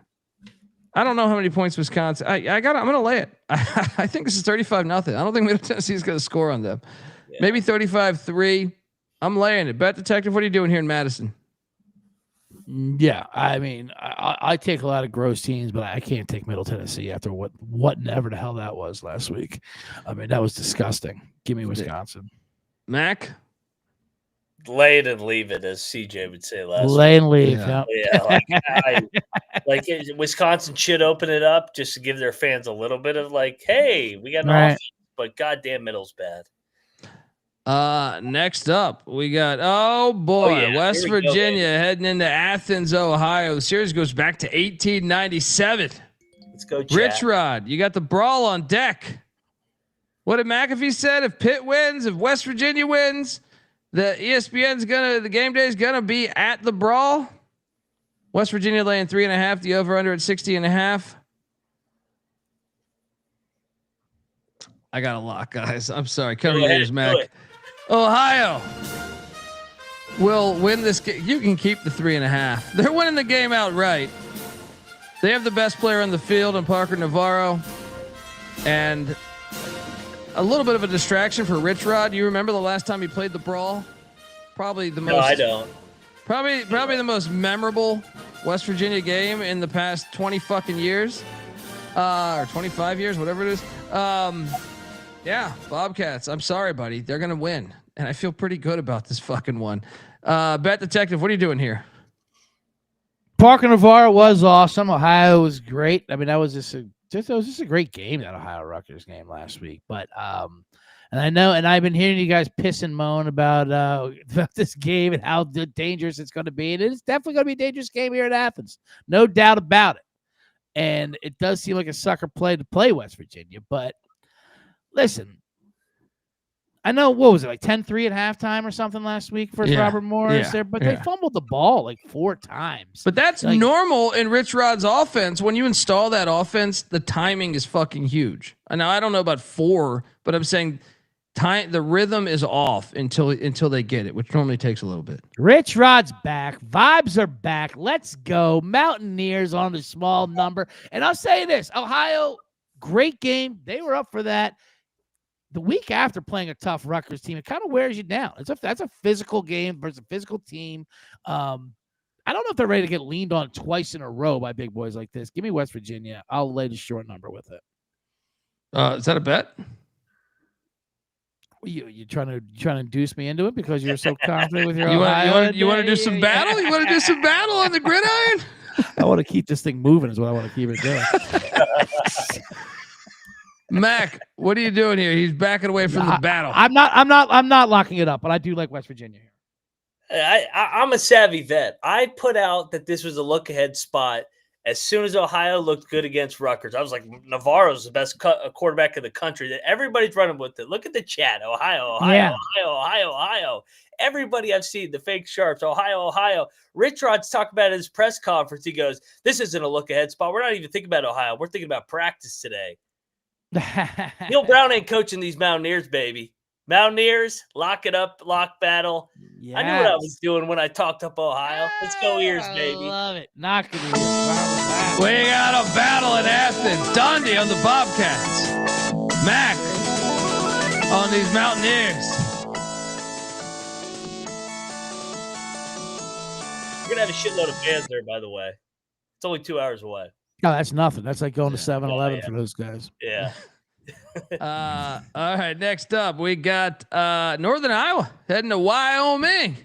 I don't know how many points Wisconsin. I'm going to lay it. I think this is 35-0. I don't think Middle Tennessee is going to score on them. Yeah. Maybe 35-3. I'm laying it. Bet Detective, what are you doing here in Madison? Yeah, I mean, I take a lot of gross teams, but I can't take Middle Tennessee after whatever the hell that was last week. I mean, that was disgusting. Give me Wisconsin. Mac? Lay it and leave it, as CJ would say last week. Lay and leave. Yeah, like Wisconsin should open it up just to give their fans a little bit of like, hey, we got an offense, but goddamn Middle's bad. Next up, we got West Virginia heading into Athens, Ohio. The series goes back to 1897. Let's go, Chad. Rich Rod, you got the brawl on deck. What did McAfee said? If Pitt wins, if West Virginia wins, the game day is gonna be at the brawl. West Virginia laying 3.5. The over under at 60.5. I got a lock, guys. I'm sorry. Cover your ears, Mac. Ohio will win this game. You can keep the 3.5. They're winning the game outright. They have the best player on the field in Parker Navarro, and a little bit of a distraction for Rich Rod. You remember the last time he played the brawl? Probably the most. No, I don't. Probably the most memorable West Virginia game in the past 20 fucking years, or 25 years, whatever it is. Yeah, Bobcats. I'm sorry, buddy. They're gonna win, and I feel pretty good about this fucking one. Bet Detective, what are you doing here? Parker Navarro was awesome. Ohio was great. I mean, that was just a great game, that Ohio Rutgers game last week. But and I know, and I've been hearing you guys piss and moan about this game and how dangerous it's going to be, and it's definitely going to be a dangerous game here in Athens, no doubt about it. And it does seem like a sucker play to play West Virginia, but listen, I know, what was it, like 10-3 at halftime or something last week for Robert Morris there, but they fumbled the ball like 4 times. But that's normal in Rich Rod's offense. When you install that offense, the timing is fucking huge. Now, I don't know about 4, but I'm saying the rhythm is off until they get it, which normally takes a little bit. Rich Rod's back. Vibes are back. Let's go. Mountaineers on the small number. And I'll say this, Ohio, great game. They were up for that. The week after playing a tough Rutgers team, it kind of wears you down. That's a physical game versus a physical team. I don't know if they're ready to get leaned on twice in a row by big boys like this. Give me West Virginia. I'll lay the short number with it. Is that a bet? You trying to induce me into it because you're so confident with your Ohio? You want to do some battle? You want to do some battle on the gridiron? I want to keep this thing moving. Is what I want to keep it doing. Mac, what are you doing here? He's backing away from the battle. I'm not locking it up, but I do like West Virginia here. I'm a savvy vet. I put out that this was a look ahead spot as soon as Ohio looked good against Rutgers. I was like, Navarro's the best quarterback in the country. That everybody's running with it. Look at the chat. Ohio. Everybody I've seen, the fake sharps, Ohio. Rich Rod's talking about at his press conference. He goes, this isn't a look ahead spot. We're not even thinking about Ohio. We're thinking about practice today. Neil Brown ain't coaching these Mountaineers, baby. Mountaineers, lock it up, lock battle. Yes. I knew what I was doing when I talked up Ohio. Let's go Ears, baby. I love it. Knock it. We got a battle in Athens. Dundee on the Bobcats. Mac on these Mountaineers. We're going to have a shitload of fans there, by the way. It's only 2 hours away. No, that's nothing. That's like going to 7-Eleven for those guys. Yeah. All right. Next up, we got Northern Iowa heading to Wyoming.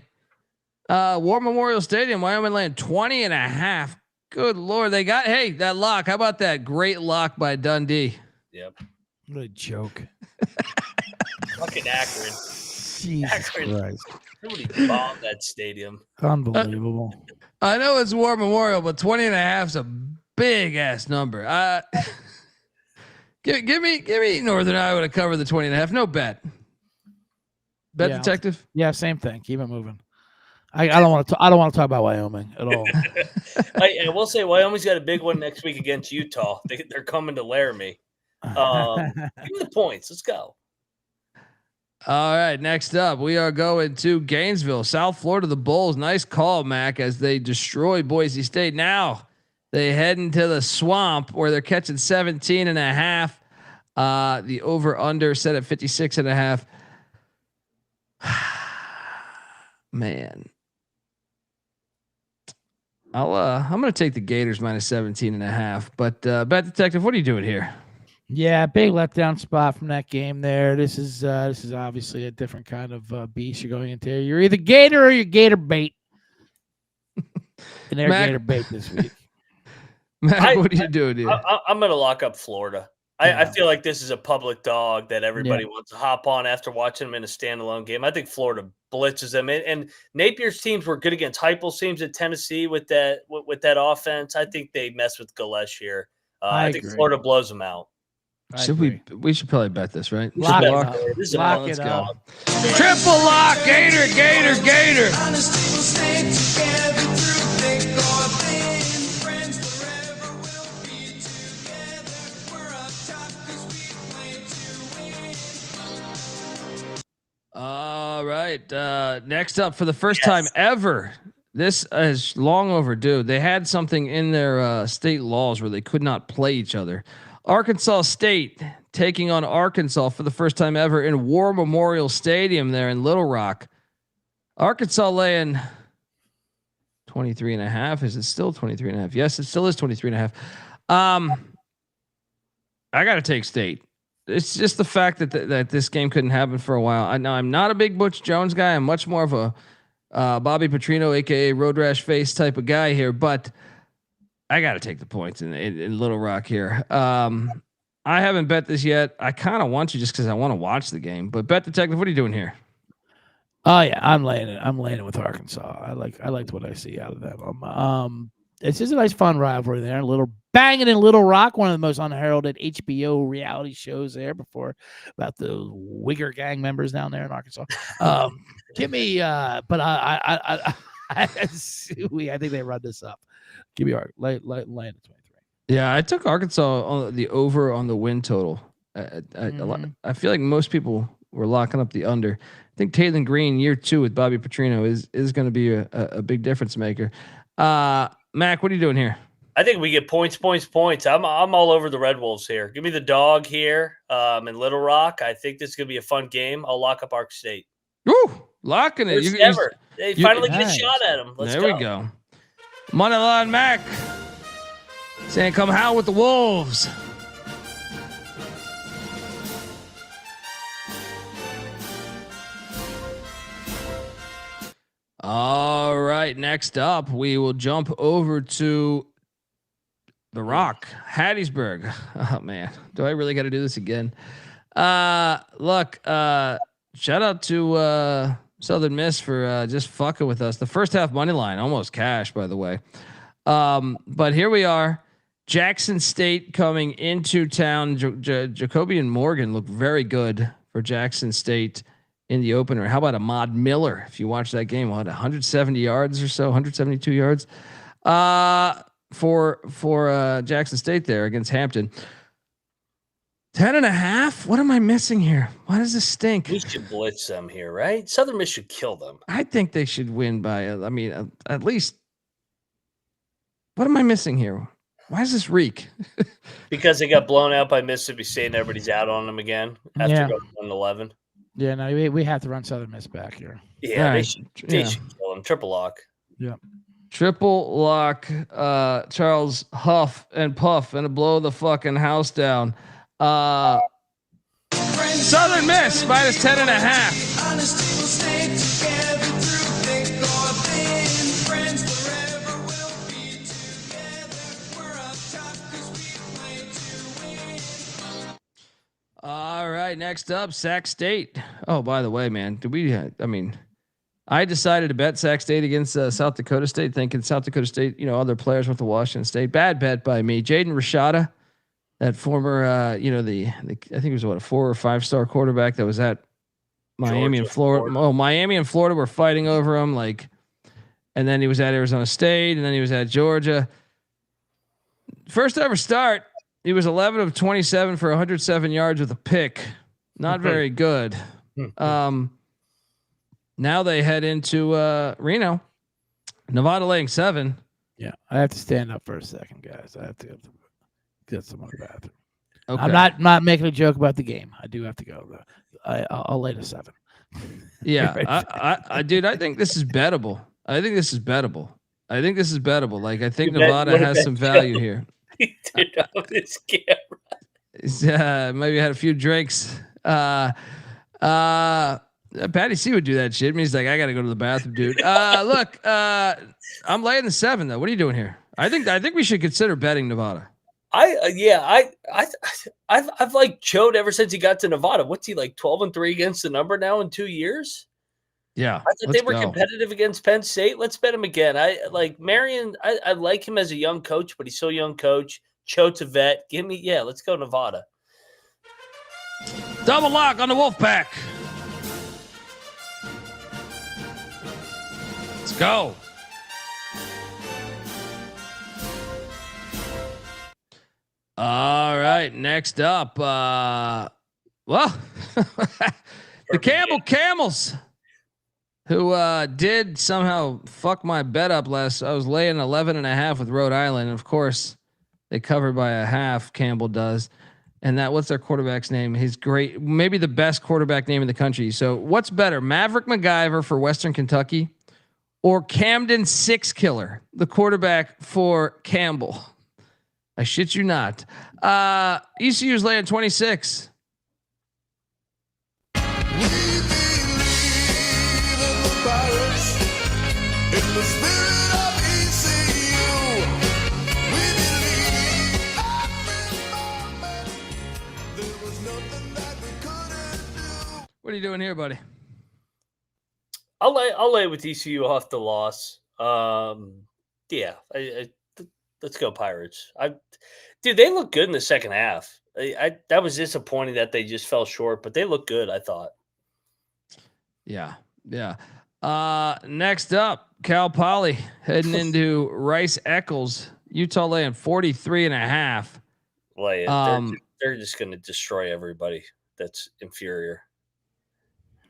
War Memorial Stadium. Wyoming laying 20.5. Good Lord. They got, that lock. How about that great lock by Dundee? Yep. What a joke. Fucking Akron. Jesus Christ. Somebody bombed that stadium. Unbelievable. I know it's War Memorial, but 20.5 is a big ass number. Give me Northern Iowa to cover the 20.5. No bet. Bet detective. Yeah, same thing. Keep it moving. I don't want to. I don't want to talk about Wyoming at all. I will say Wyoming's got a big one next week against Utah. They're coming to Laramie. Give me the points. Let's go. All right, next up, we are going to Gainesville, South Florida. The Bulls, nice call, Mac, as they destroy Boise State. Now they head into the swamp where they're catching 17.5. The over/under set at 56.5. Man, I'm going to take the Gators minus 17.5. But bet detective, what are you doing here? Yeah, big letdown spot from that game there. This is obviously a different kind of beast you're going into. You're either Gator or you're Gator bait. And they're Gator bait this week. Matt, what are you doing here? I'm going to lock up Florida. I feel like this is a public dog that everybody wants to hop on after watching them in a standalone game. I think Florida blitzes them. And Napier's teams were good against Heupel's teams at Tennessee with that offense. I think they mess with Galesh here. I think Florida blows them out. We should probably bet this, right? Lock it up. Let's go. Triple lock, Gator. All right. Next up, for the first time ever, this is long overdue. They had something in their state laws where they could not play each other. Arkansas State taking on Arkansas for the first time ever in War Memorial Stadium there in Little Rock. Arkansas laying 23.5. Is it still 23.5? Yes, it still is 23.5. I got to take State. It's just the fact that this game couldn't happen for a while. I'm not a big Butch Jones guy. I'm much more of a Bobby Petrino, aka Road Rash Face type of guy here, but I got to take the points in Little Rock here. I haven't bet this yet. I kind of want you just because I want to watch the game. But bet detective, what are you doing here? Oh yeah, I'm laying it with Arkansas. I liked what I see out of them. It's just a nice fun rivalry there. A little banging in Little Rock, one of the most unheralded HBO reality shows there before about the Wigger gang members down there in Arkansas. Give me, but I think they run this up. Give me laying at 23. Yeah, I took Arkansas on the over on the win total. I feel like most people were locking up the under. I think Taylor Green year 2 with Bobby Petrino is going to be a big difference maker. Mac, what are you doing here? I think we get points. I'm all over the Red Wolves here. Give me the dog here in Little Rock. I think this is going to be a fun game. I'll lock up Ark State. Ooh, locking it. They finally get a shot at them. There we go. Moneyline Mac saying come howl with the Wolves. All right, next up, we will jump over to the Rock, Hattiesburg. Oh man, do I really got to do this again? Look, shout out to Southern Miss for just fucking with us. The first half money line, almost cash, by the way. But here we are. Jackson State coming into town. Jacoby and Morgan look very good for Jackson State in the opener. How about Ahmad Miller? If you watch that game, 170 yards or so, 172 yards for Jackson State there against Hampton. 10.5. What am I missing here? Why does this stink? We should blitz them here, right? Southern Miss should kill them. I think they should win by, at least. What am I missing here? Why does this reek? Because they got blown out by Mississippi State and everybody's out on them again after going 1-11. Yeah, no, we have to run Southern Miss back here. Yeah, they should kill them. Triple lock. Yeah. Triple lock, Charles Huff and Puff and blow the fucking house down. Southern Miss minus 10.5. All right, next up, Sac State. Oh, by the way, man, I decided to bet Sac State against South Dakota State, thinking South Dakota State, other players went to Washington State. Bad bet by me. Jaden Rashada, that former, I think it was a 4 or 5 star quarterback that was at Miami and Florida. Oh, Miami and Florida were fighting over him. And then he was at Arizona State, and then he was at Georgia. First ever start, he was 11 of 27 for 107 yards with a pick. Not very good. Now they head into Reno. Nevada laying 7. Yeah, I have to stand up for a second, guys. I have to get some more bathroom. Okay. I'm not making a joke about the game. I do have to go. I'll lay to 7. Yeah, I dude, I think this is bettable. I think this is bettable. Like, I think Nevada has some value here. He turned off his camera. Maybe had a few drinks. Patty C would do that shit. He's like, I got to go to the bathroom, dude. Look, I'm laying the 7 though. What are you doing here? I think we should consider betting Nevada. I've like chode ever since he got to Nevada. What's he like 12-3 against the number now in 2 years? Yeah, I thought they were competitive against Penn State. Let's bet him again. I like Marion. I like him as a young coach, but he's still a young coach. Chote's a vet. Let's go Nevada. Double lock on the Wolfpack. Let's go. All right, next up, the Campbell Camels, who did somehow fuck my bet up last. I was laying 11.5 with Rhode Island. Of course, they covered by a half. Campbell does. And what's their quarterback's name? He's great. Maybe the best quarterback name in the country. So what's better, Maverick MacGyver for Western Kentucky or Camden Six Killer, the quarterback for Campbell? I shit you not. ECU's laying 26. What are you doing here, buddy? I'll lay with ECU off the loss. Let's go Pirates. Dude, they look good in the second half. That was disappointing that they just fell short, but they look good, I thought. Yeah. Next up, Cal Poly heading into Rice Eccles. Utah laying 43.5. Lay it. They're just going to destroy everybody that's inferior.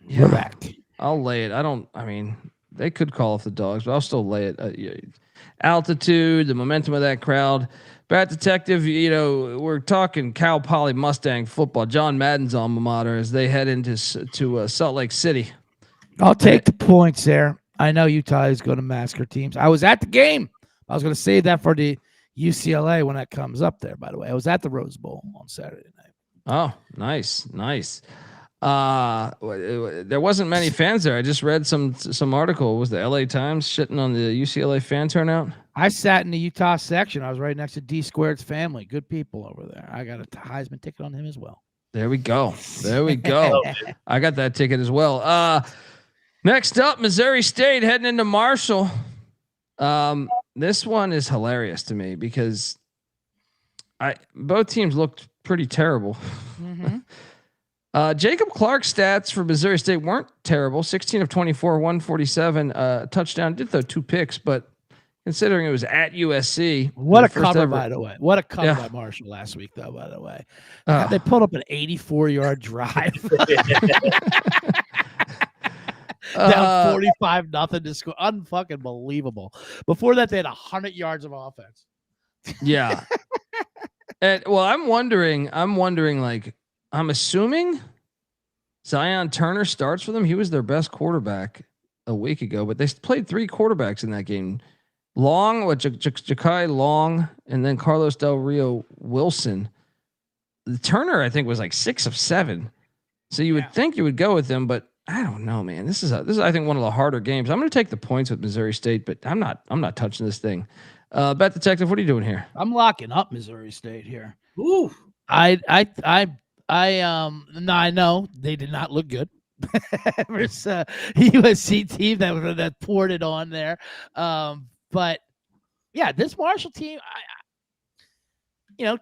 Yeah. We're back. I'll lay it. They could call off the dogs, but I'll still lay it. Altitude, the momentum of that crowd. Bat Detective, we're talking Cal Poly Mustang football. John Madden's alma mater as they head into Salt Lake City. I'll take the points there. I know Utah is going to massacre teams. I was at the game. I was going to save that for the UCLA when that comes up there, by the way. I was at the Rose Bowl on Saturday night. Oh, nice. There wasn't many fans there. I just read some article. Was the LA Times shitting on the UCLA fan turnout? I sat in the Utah section. I was right next to D Squared's family. Good people over there. I got a Heisman ticket on him as well. There we go. I got that ticket as well. Next up, Missouri State heading into Marshall. This one is hilarious to me because both teams looked pretty terrible. Mm-hmm. Jacob Clark's stats for Missouri State weren't terrible. 16 of 24, 147, touchdown. Did throw 2 picks, but considering it was at USC, what a cover by the way. What a cover by Marshall last week, though. By the way, they pulled up an 84-yard drive. Down 45-0 to score. Unfucking believable. Before that, they had 100 yards of offense. Yeah. And I'm wondering, I'm assuming Zion Turner starts for them. He was their best quarterback a week ago, but they played 3 quarterbacks in that game. Long, Ja'Kai Long, and then Carlos Del Rio Wilson. Turner, I think, was like 6 of 7. So you would think you would go with them, but I don't know, man. This is I think one of the harder games. I'm going to take the points with Missouri State, but I'm not touching this thing. Bet Detective, what are you doing here? I'm locking up Missouri State here. Ooh. I know they did not look good. versus USC team that poured it on there. But yeah, this Marshall team,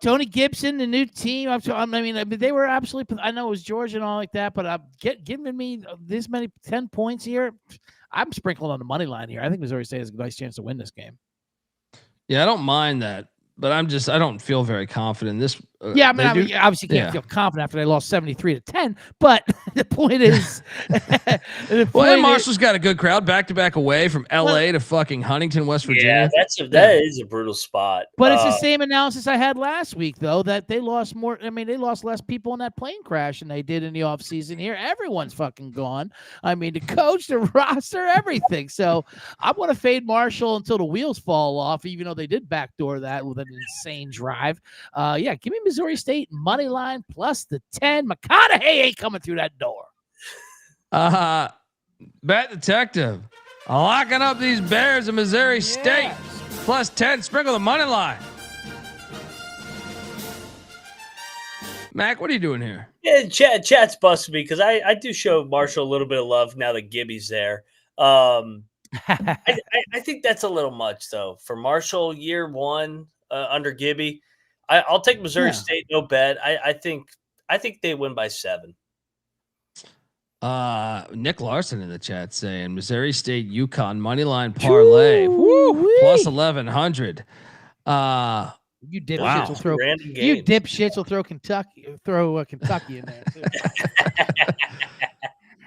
Tony Gibson, the new team. I mean, they were absolutely. I know it was Georgia and all like that, but giving me this many 10 points here, I'm sprinkling on the money line here. I think Missouri State has a nice chance to win this game. Yeah, I don't mind that, but I don't feel very confident in this. Yeah, I mean, obviously can't feel confident after they lost 73-10, but the point is, Marshall's got a good crowd, back-to-back away from LA to fucking Huntington, West Virginia. Yeah, that is a brutal spot. But it's the same analysis I had last week, though, that they lost more. I mean, they lost less people in that plane crash than they did in the offseason here. Everyone's fucking gone. I mean, the coach, the roster, everything. So I'm going to fade Marshall until the wheels fall off, even though they did backdoor that with an insane drive. Yeah, give me Missouri State money line plus the 10. McConaughey ain't coming through that door. Bet Detective locking up these Bears of Missouri State plus 10. Sprinkle the money line. Mac, what are you doing here? Yeah, chat's busted me because I do show Marshall a little bit of love now that Gibby's there. I think that's a little much though for Marshall year one under Gibby. I'll take Missouri State, no bet. I think they win by 7. Nick Larson in the chat saying Missouri State UConn money line parlay plus 1100. You dipshits will throw Kentucky in there too.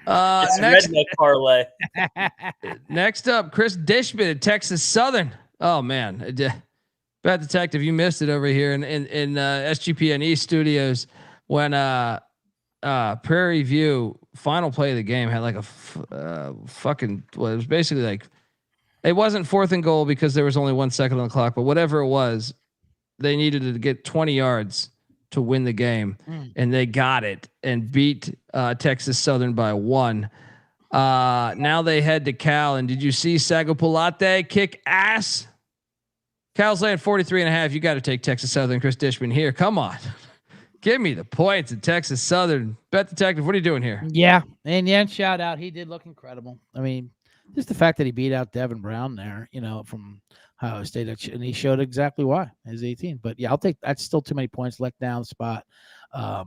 It's redneck parlay. Next up, Chris Dishman at Texas Southern. Oh man. Bet Detective, you missed it over here in SGPNE studios when Prairie View final play of the game had like a fucking. Well, it was basically like it wasn't 4th and goal because there was only 1 second on the clock, but whatever it was, they needed to get 20 yards to win the game, and they got it and beat Texas Southern by 1. Now they head to Cal, and did you see Sagapolate kick ass? Cal's laying 43.5. You got to take Texas Southern. Chris Dishman here. Come on. Give me the points at Texas Southern. Bet Detective, what are you doing here? Yeah. And shout out. He did look incredible. I mean, just the fact that he beat out Devin Brown there, from Ohio State, and he showed exactly why as 18. But yeah, I'll take that's still too many points. Let down spot. The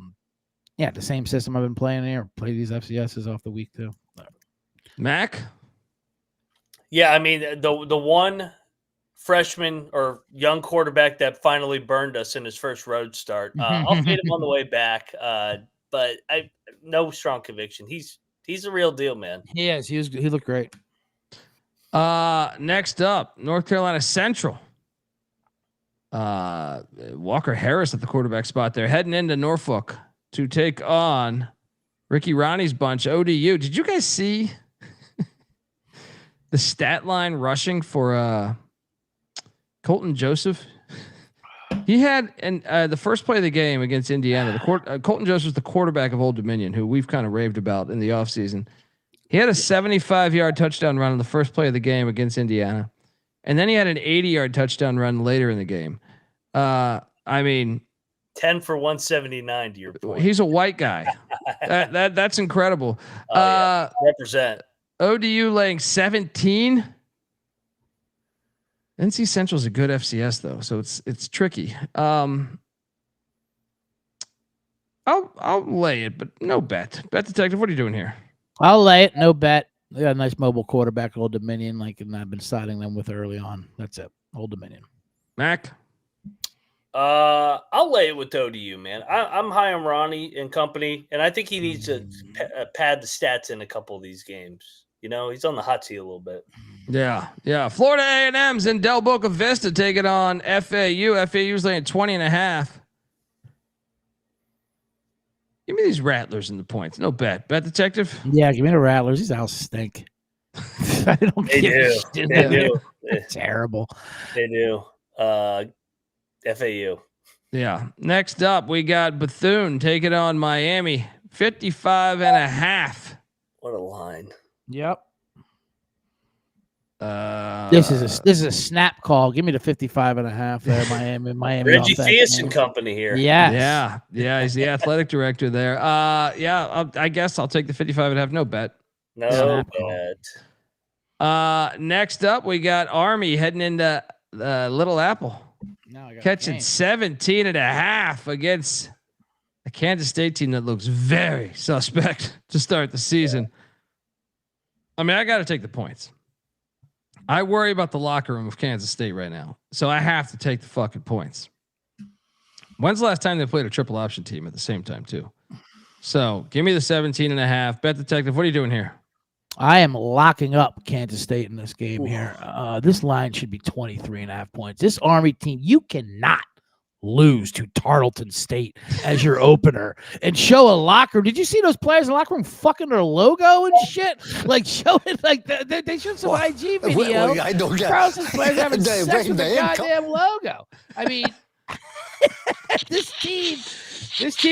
same system I've been playing here. Play these FCSs off the week too. Mac? Yeah, I mean, the one freshman or young quarterback that finally burned us in his first road start. I'll fade him on the way back, but I no strong conviction. He's a real deal, man. He is. He looked great. Next up, North Carolina Central. Walker Harris at the quarterback spot there, heading into Norfolk to take on Ricky Ronnie's bunch. ODU. Did you guys see the stat line rushing for Colton Joseph? He had the first play of the game against Indiana. Colton Joseph was the quarterback of Old Dominion, who we've kind of raved about in the offseason. He had a 75-yard touchdown run on the first play of the game against Indiana, and then he had an 80-yard touchdown run later in the game. I mean, 10 for 179 to your point. He's a white guy. That's incredible. Represent. ODU laying 17. NC Central is a good FCS though, so it's tricky. I'll lay it, but no bet. Bet Detective, what are you doing here? I'll lay it, no bet. They got a nice mobile quarterback, Old Dominion, and I've been siding them with early on. That's it, Old Dominion. Mac? I'll lay it with ODU, man. I'm high on Ronnie and company, and I think he needs to pad the stats in a couple of these games. He's on the hot seat a little bit. Yeah. Florida A&M's in Del Boca Vista taking on FAU. FAU's laying 20.5. Give me these Rattlers in the points. No bet. Bet Detective? Yeah, give me the Rattlers. These owls stink. I don't They do. They do. They're terrible. They do. FAU. Yeah. Next up, we got Bethune taking on Miami. 55.5. What a line. Yep. This is a snap call. Give me the 55.5 there, Miami. Reggie offense, Theus and company here. Yes. Yeah. He's the athletic director there. I guess I'll take the 55.5. No bet. No bet. Next up, we got Army heading into Little Apple, catching 17.5 against a Kansas State team that looks very suspect to start the season. I mean, I got to take the points. I worry about the locker room of Kansas State right now, so I have to take the fucking points. When's the last time they played a triple option team at the same time too? So give me the 17.5. Bet detective, what are you doing here? I am locking up Kansas State in this game here. This line should be 23.5 points. This Army team, you cannot lose to Tarleton State as your opener and show a locker. Did you see those players in the locker room fucking their logo and shit? Like show it like they showed some IG video. I don't get Carlson's players having sex with the goddamn logo. I mean, this team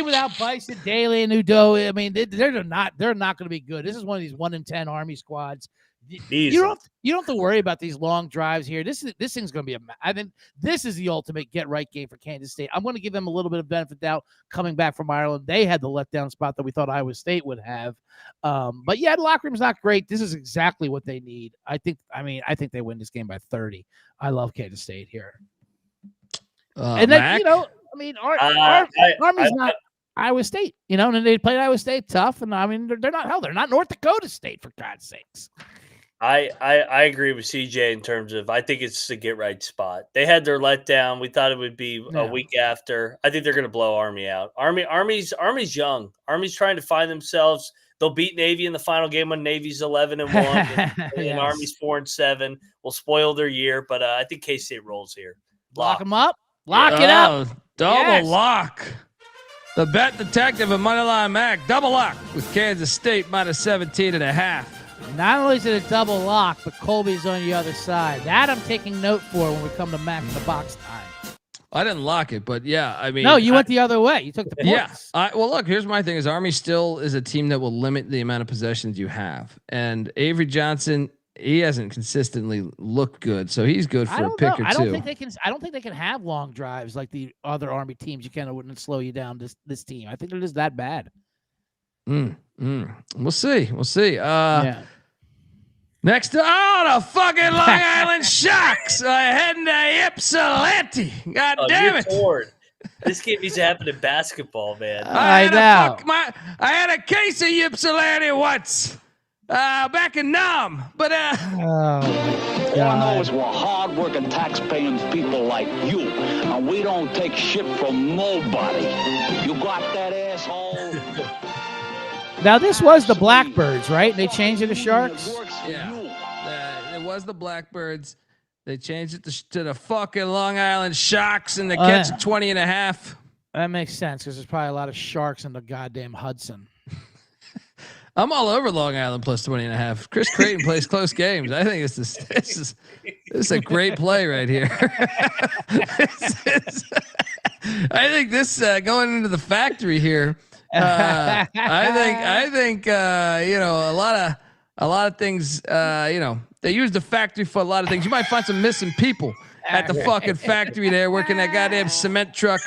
without Bison, Daly, and Udo, I mean, they're not going to be good. This is one of these 1-in-10 Army squads. You don't have to worry about these long drives here. This thing's going to be I think this is the ultimate get right game for Kansas State. I'm going to give them a little bit of benefit of doubt coming back from Ireland. They had the letdown spot that we thought Iowa State would have. But yeah, the locker room's not great. This is exactly what they need. I think they win this game by 30. I love Kansas State here. And then, Mac? I mean, Army's not Iowa State, and they played Iowa State tough. And I mean, they're not North Dakota State, for God's sakes. I agree with CJ in terms of I think it's the get right spot. They had their letdown. We thought it would be a week after. I think they're going to blow Army out. Army's young. Army's trying to find themselves. They'll beat Navy in the final game when Navy's 11-1 and Army's 4-7. Will spoil their year, but I think K-State rolls here. Lock them up. Lock it up. Double lock. The bet detective and Moneyline Mac double lock with Kansas State minus 17.5. Not only is it a double lock, but Colby's on the other side. That I'm taking note for when we come to Mac in the box time. I didn't lock it, but yeah, I mean. No, you went the other way. You took the points. Yeah. Well, look, here's my thing is Army still is a team that will limit the amount of possessions you have. And Avery Johnson, he hasn't consistently looked good, so he's good for a pick or two. I don't think they can have long drives like the other Army teams. You kind of wouldn't slow you down this team. I think they're just that bad. We'll see. Next, the fucking Long Island Sharks heading to Ypsilanti. God damn it! This game needs to happen in basketball, man. I know. I had a case of Ypsilanti once back in Nam, but All I know is we're hard-working, tax-paying people like you, and we don't take shit from nobody. You got that, asshole? Now, this was the Blackbirds, right? And they changed it to Sharks? Yeah. It was the Blackbirds. They changed it to the fucking Long Island Sharks, and they catch 20.5. That makes sense because there's probably a lot of sharks in the goddamn Hudson. I'm all over Long Island plus 20.5. Chris Creighton plays close games. I think this is a great play right here. I think this going into the factory here. I think a lot of things. They use the factory for a lot of things. You might find some missing people at the fucking factory there working that goddamn cement truck.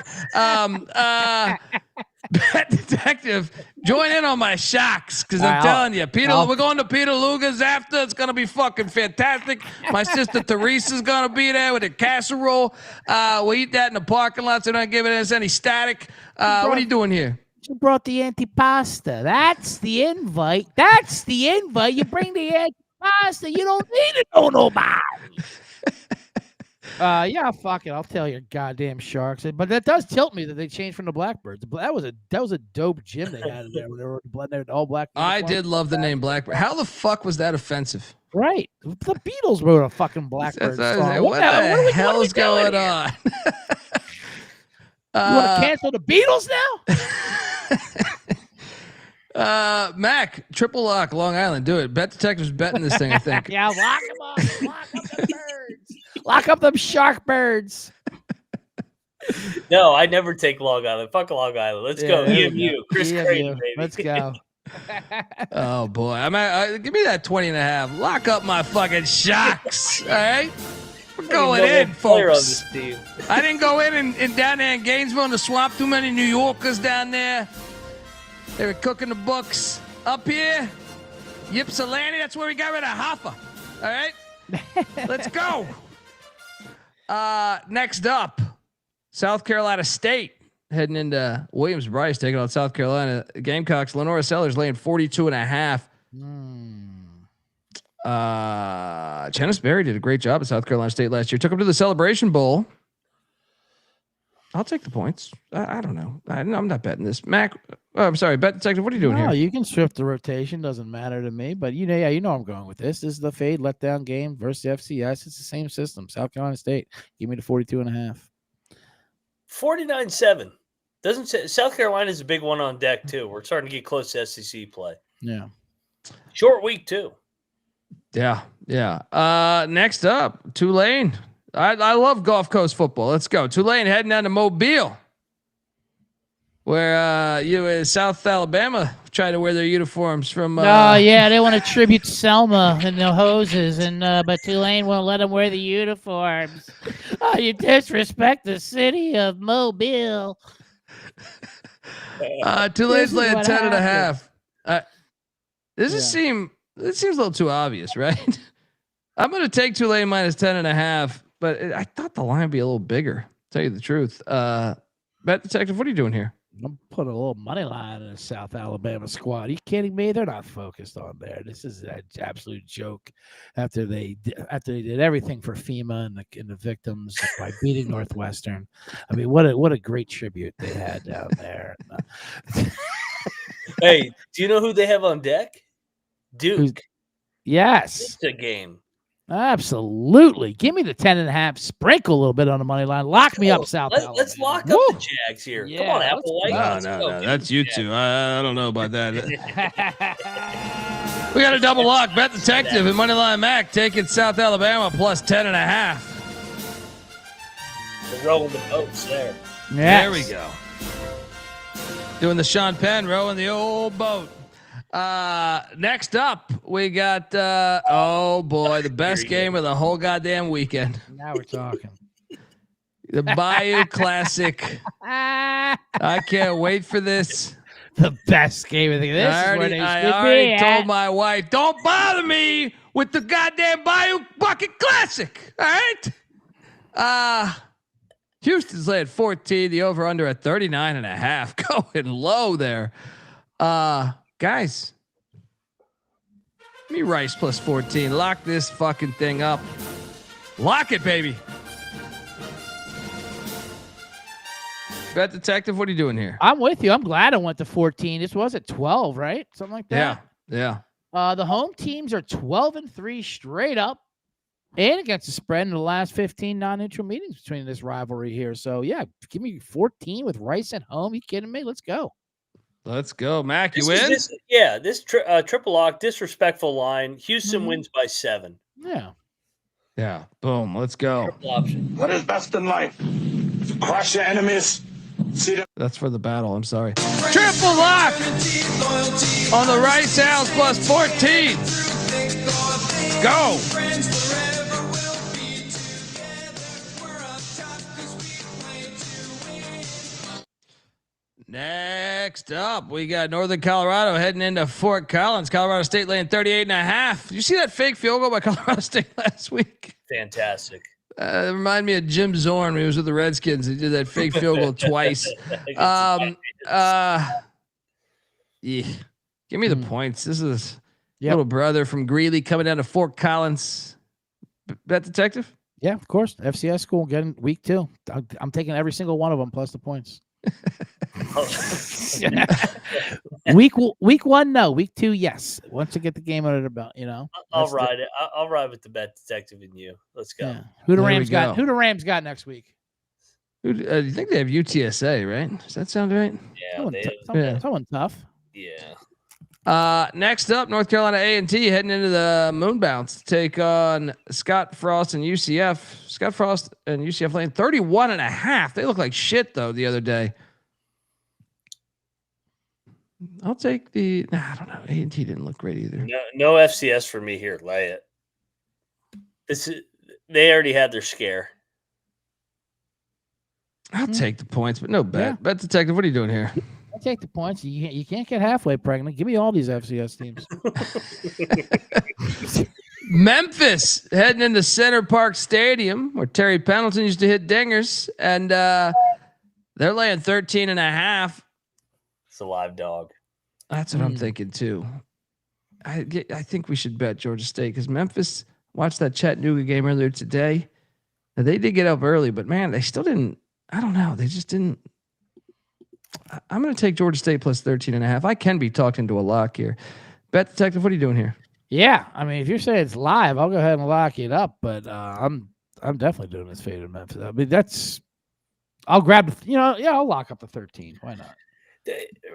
Bet detective, join in on my Sharks because I'm telling you, we're going to Peter Luger's after. It's gonna be fucking fantastic. My sister Teresa's gonna be there with a casserole. We'll eat that in the parking lot so they don't give us any static. What are you doing here? You brought the antipasta. That's the invite. You bring the antipasta. You don't need it on nobody. Yeah, fuck it. I'll tell your goddamn Sharks. But that does tilt me that they changed from the Blackbirds. That was a dope gym they had there when they were blending all black. I did love the name Blackbird. How the fuck was that offensive? Right. The Beatles wrote a fucking Blackbird song. What the hell's going on? You want to cancel the Beatles now? Mac, triple lock, Long Island. Do it. Bet detective's betting this thing, I think. Yeah, lock them up. Lock up the birds. Lock up them shark birds. No, I never take Long Island. Fuck Long Island. Let's go. EMU. Chris Creighton, baby. Let's go. Oh boy, give me that 20.5. Lock up my fucking shocks. All right, we're going in, folks. I didn't go in and down there in Gainesville in the swamp. Too many New Yorkers down there. They were cooking the books. Up here, Ypsilanti. That's where we got rid of Hoffa. All right, let's go. Next up, South Carolina State. Heading into Williams-Brice, taking on South Carolina Gamecocks. Lenora Sellers laying 42.5. Chennis Berry did a great job at South Carolina State last year. Took them to the Celebration Bowl. I'll take the points. I don't know. I'm not betting this. Mac, I'm sorry, bet detective. What are you doing here? You can shift the rotation. Doesn't matter to me. But I'm going with this. This is the fade letdown game versus the FCS. It's the same system. South Carolina State. Give me the 42.5. 49-7. Doesn't say South Carolina is a big one on deck too. We're starting to get close to SEC play. Yeah. Short week too. Yeah. Next up, Tulane. I love Gulf Coast football. Let's go. Tulane heading down to Mobile, where South Alabama try to wear their uniforms from. They want to tribute to Selma and the hoses, but Tulane won't let them wear the uniforms. You disrespect the city of Mobile. Tulane's laying 10.5. It seems a little too obvious, right? I'm going to take Tulane minus 10.5, but I thought the line would be a little bigger. Tell you the truth. Bet detective, what are you doing here? I'm putting a little money line in the South Alabama squad. Are you kidding me? They're not focused on there. This is an absolute joke. After they did everything for FEMA and the victims by beating Northwestern. I mean, what a great tribute they had down there. Hey, do you know who they have on deck? Duke. Yes, it's a game. Absolutely. Give me the 10.5. Sprinkle a little bit on the money line. Lock me up, South Alabama. Let's lock up the Jags here. Yeah, come on, Applewhite. No. That's you two. I don't know about that. We got a double lock. Bet detective and Moneyline Mac taking South Alabama plus 10.5. We're rolling the boats there. Yes. There we go. Doing the Sean Penn rowing the old boat. Next up, we got the best game of the whole goddamn weekend. Now we're talking. The Bayou Classic. I can't wait for this. The best game of the game. I already told my wife, don't bother me with the goddamn Bayou Bucket Classic. All right. Houston's laying 14. The over/under at 39.5. Going low there. Guys, give me Rice plus 14. Lock this fucking thing up. Lock it, baby. Bet detective, what are you doing here? I'm with you. I'm glad I went to 14. This was at 12, right? Something like that. Yeah. The home teams are 12-3 straight up and against the spread in the last 15 non-neutral meetings between this rivalry here. So, yeah, give me 14 with Rice at home. You kidding me? Let's go. Let's go, Mac. You win? This triple lock, disrespectful line. Houston wins by 7. Yeah. Boom. Let's go. Triple option. What is best in life? Crush your enemies. See them. That's for the battle. I'm sorry. Triple lock on the Rice Owls plus 14. Go. Next up, we got Northern Colorado heading into Fort Collins. Colorado State laying 38.5. Did you see that fake field goal by Colorado State last week? Fantastic. It reminded me of Jim Zorn when he was with the Redskins. He did that fake field goal twice. Yeah. Give me the points. This is little brother from Greeley coming down to Fort Collins. Bet detective? Yeah, of course. FCS school getting week 2. I'm taking every single one of them plus the points. Week 1, no. Week 2, yes. Once you get the game under the belt, I'll ride it. I'll ride with the bet detective and you. Let's go. Yeah. Who the Rams got next week? You think they have UTSA, right? Does that sound right? Yeah, someone tough. Yeah. Next up, North Carolina A&T heading into the Moon Bounce to take on Scott Frost and UCF. Scott Frost and UCF laying 31.5. They look like shit though the other day. I'll take the. Nah, I don't know. A&T didn't look great either. No FCS for me here. Lay it. They already had their scare. I'll take the points, but no bet. Yeah. Bet detective, what are you doing here? I'll take the points. You can't get halfway pregnant. Give me all these FCS teams. Memphis heading into Center Park Stadium where Terry Pendleton used to hit dingers, and they're laying 13.5. It's a live dog. That's what I'm thinking too. I think we should bet Georgia State because Memphis watched that Chattanooga game earlier today. Now, they did get up early, but man, they still didn't. I don't know. They just didn't. I'm going to take Georgia State plus 13.5. I can be talked into a lock here. Bet detective, what are you doing here? Yeah, I mean, if you're saying it's live, I'll go ahead and lock it up. But I'm definitely doing this fade in Memphis. I mean, I'll grab I'll lock up the 13. Why not?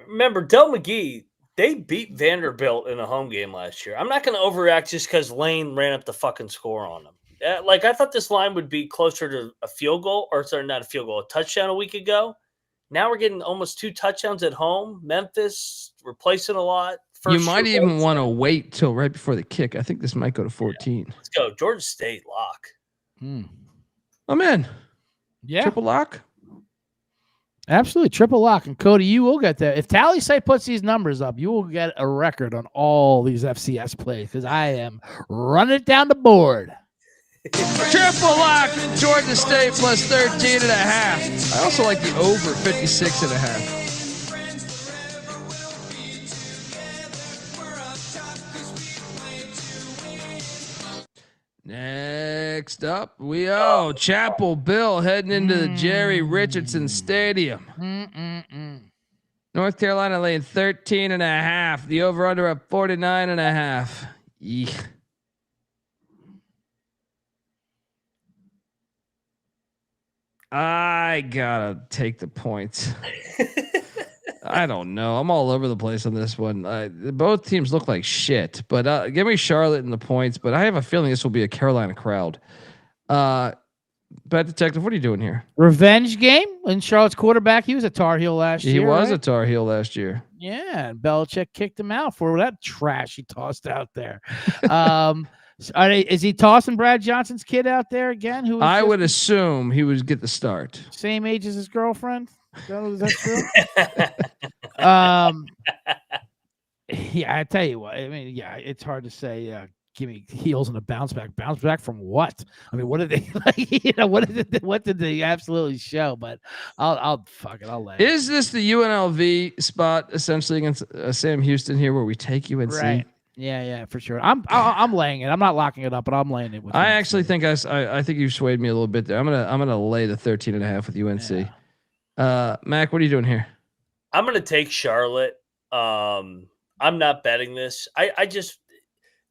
Remember, Del McGee, they beat Vanderbilt in a home game last year. I'm not going to overreact just because Lane ran up the fucking score on them. I thought this line would be closer to a field goal, or sorry, not a field goal, a touchdown a week ago. Now we're getting almost 2 touchdowns at home. Memphis replacing a lot. You might even want to wait till right before the kick. I think this might go to 14. Yeah. Let's go. Georgia State lock. I'm in. Yeah. Triple lock? Absolutely. Triple lock. And Cody, you will get there. If Tally Say puts these numbers up, you will get a record on all these FCS plays because I am running it down the board. Triple lock, Georgia State plus 13.5. I also like the over 56.5. Next up, Chapel Bill heading into the Jerry Richardson Stadium. North Carolina laying 13.5. The over under at 49.5. Eek. I gotta take the points. I don't know. I'm all over the place on this one. Both teams look like shit, but give me Charlotte in the points. But I have a feeling this will be a Carolina crowd. Bet detective, what are you doing here? Revenge game. And Charlotte's quarterback, he was a Tar Heel last year. He was a Tar Heel last year. Yeah, and Belichick kicked him out for that trash he tossed out there. Is he tossing Brad Johnson's kid out there again? Who I would assume he would get the start. Same age as his girlfriend. Is that true? Yeah, I tell you what. I mean, yeah, it's hard to say. Give me heels and a bounce back. Bounce back from what? I mean, what did they like? What did they absolutely show? But I'll fuck it. I'll lay it. Is this the UNLV spot essentially against Sam Houston here, where we take UNC? Right. Yeah, for sure. I'm laying it. I'm not locking it up, but I'm laying it with. I actually think I think you swayed me a little bit there. I'm gonna lay the 13.5 with UNC. Yeah. Mac, what are you doing here? I'm gonna take Charlotte. I'm not betting this. I just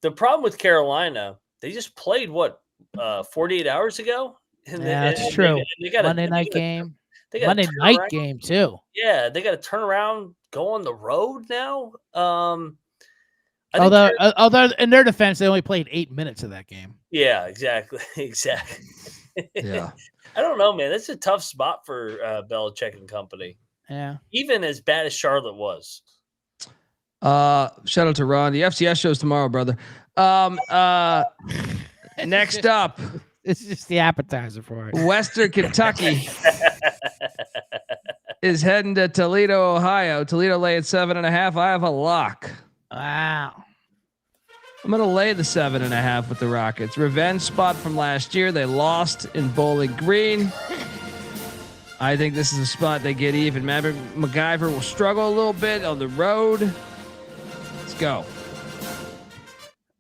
the problem with Carolina, they just played 48 hours ago. That's true. They got Monday night game. They got Monday night game too. Yeah, they got to turn around, go on the road now. Although in their defense, they only played 8 minutes of that game. Yeah, exactly. Yeah. I don't know, man. That's a tough spot for Belichick and company. Yeah. Even as bad as Charlotte was. Shout out to Ron. The FCS show's tomorrow, brother. Next up. This is just the appetizer for it. Western Kentucky is heading to Toledo, Ohio. Toledo laying 7.5. I have a lock. Wow. I'm going to lay the 7.5 with the Rockets. Revenge spot from last year. They lost in Bowling Green. I think this is a spot they get even. Maverick MacGyver will struggle a little bit on the road. Let's go.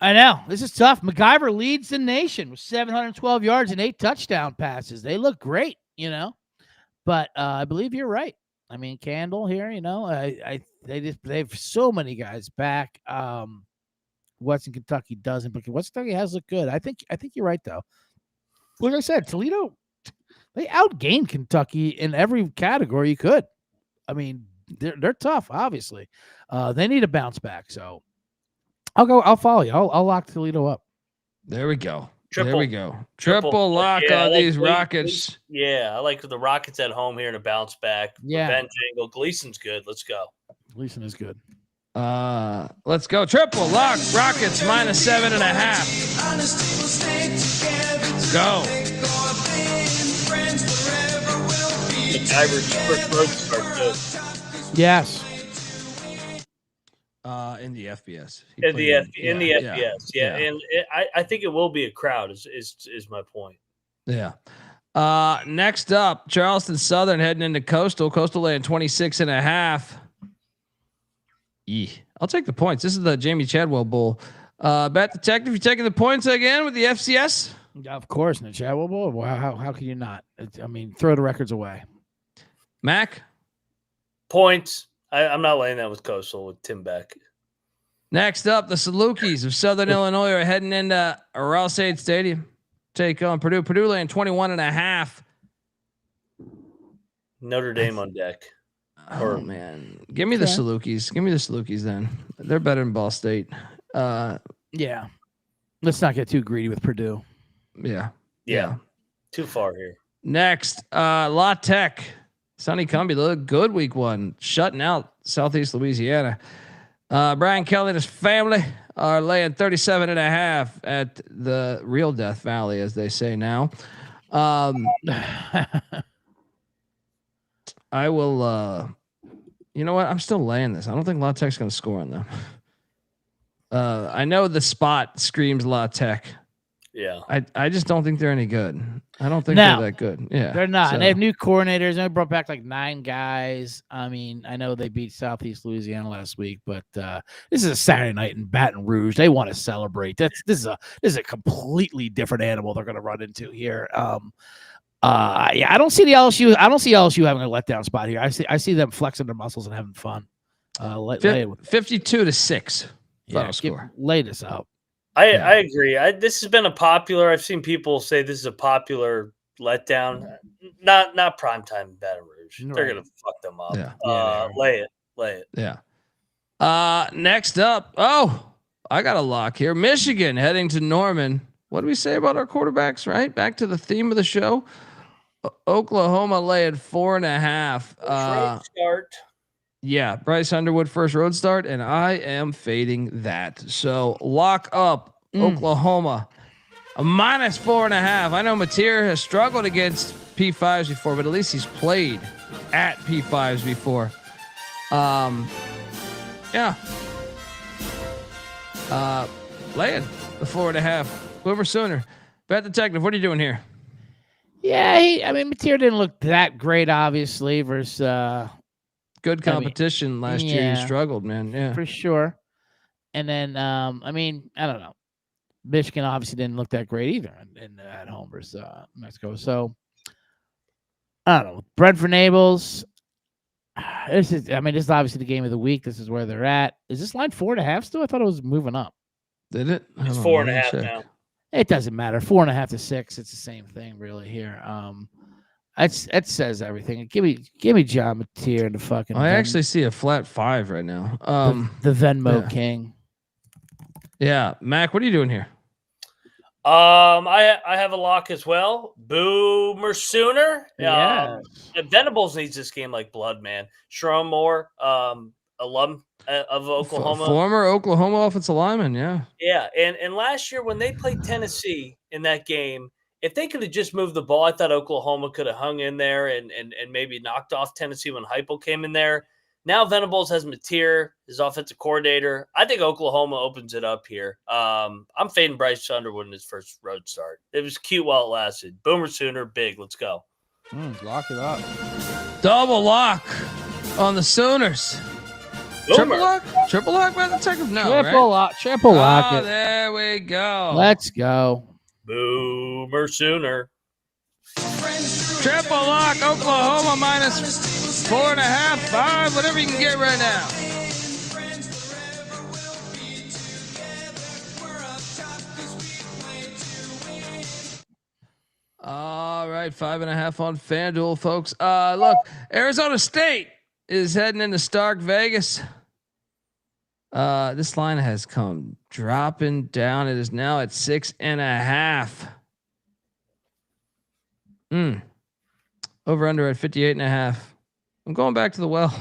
I know. This is tough. MacGyver leads the nation with 712 yards and 8 touchdown passes. They look great, But I believe you're right. I mean, Candle here, they have so many guys back. Western Kentucky doesn't, but Western Kentucky has looked good. I think you're right though. Like I said, Toledo, they outgained Kentucky in every category you could. I mean, they're tough, obviously. They need a bounce back. So I'll follow you. I'll lock Toledo up. There we go. Triple. There we go. Triple lock on these Rockets. Yeah, I like the Rockets at home here in a bounce back. Yeah. Revenge angle. Gleason's good. Let's go. Gleason is good. Let's go. Triple lock. Rockets -7.5. Let's go. Average first road start too. Yes. In the FBS. In the FBS, Yeah. and I think it will be a crowd. Is my point. Yeah. Next up, Charleston Southern heading into Coastal. Coastal laying 26.5. I'll take the points. This is the Jamie Chadwell Bowl. Bet Detective, you taking the points again with the FCS? Of course, in the Chadwell Bowl. Wow, how can you not? I mean, throw the records away. Mac? Points. I'm not laying that with Coastal with Tim Beck. Next up, the Salukis of Southern Illinois are heading into Ross-Ade Stadium. Take on Purdue. Purdue laying 21.5. Notre Dame on deck. Oh man, give me the Salukis. Give me the Salukis. Then they're better than Ball State. Yeah. Let's not get too greedy with Purdue. Yeah. Too far here. Next, La Tech. Sonny Cumbie looked good week 1, shutting out Southeast Louisiana. Brian Kelly and his family are laying 37.5 at the real Death Valley, as they say now. I will. You know what? I'm still laying this. I don't think La Tech's going to score on them. I know the spot screams La Tech. Yeah. I just don't think they're any good. I don't think they're that good. Yeah. They're not. So. And they have new coordinators. They brought back like 9 guys. I mean, I know they beat Southeast Louisiana last week, but this is a Saturday night in Baton Rouge. They want to celebrate. This is a completely different animal they're going to run into here. I don't see LSU having a letdown spot here. I see them flexing their muscles and having fun. 52-6. Final score. Lay this out. I agree. This has been a popular. I've seen people say this is a popular letdown. Not primetime Baton Rouge. Right. They're gonna fuck them up. Lay it. Yeah. Next up. Oh, I got a lock here. Michigan heading to Norman. What do we say about our quarterbacks? Right back to the theme of the show. Oklahoma laying 4.5. Start. Yeah, Bryce Underwood first road start, and I am fading that. So lock up Oklahoma, a -4.5. I know Mateer has struggled against P5s before, but at least he's played at P5s before. Laying the 4.5. Boomer Sooner. Bet Detective, what are you doing here? Yeah, Mateer didn't look that great, obviously, versus good competition last year. He struggled, man. Yeah, for sure. And then, I don't know. Michigan obviously didn't look that great either at home versus Mexico. So, I don't know. Brentford Nables. This is obviously the game of the week. This is where they're at. Is this line 4.5 still? I thought it was moving up. Did it? It's 4.5 now. It doesn't matter. 4.5 to 6. It's the same thing, really. Here, it says everything. Give me John Mateer and the fucking. I actually see a flat 5 right now. The Venmo King. Yeah, Mac, what are you doing here? I have a lock as well. Boomer Sooner. Yeah. Venables needs this game like blood, man. Sharon Moore, alum of Oklahoma, former Oklahoma offensive lineman. Yeah. Yeah, and last year when they played Tennessee in that game, if they could have just moved the ball, I thought Oklahoma could have hung in there and maybe knocked off Tennessee when Heupel came in there. Now Venables has Mateer, his offensive coordinator. I think Oklahoma opens it up here. I'm fading Bryce Underwood in his first road start. It was cute while it lasted. Boomer Sooner, big. Let's go. Lock it up. Double lock on the Sooners. Boomer. Triple lock by the Detective? No, Triple lock it. There we go. Let's go. Boomer Sooner. Triple lock, Oklahoma -4.5, 5, whatever you can get right now. All right, 5.5 on FanDuel, folks. Look, Arizona State is heading into Stark Vegas. This line has come dropping down. It is now at 6.5. Over under at 58.5. I'm going back to the well.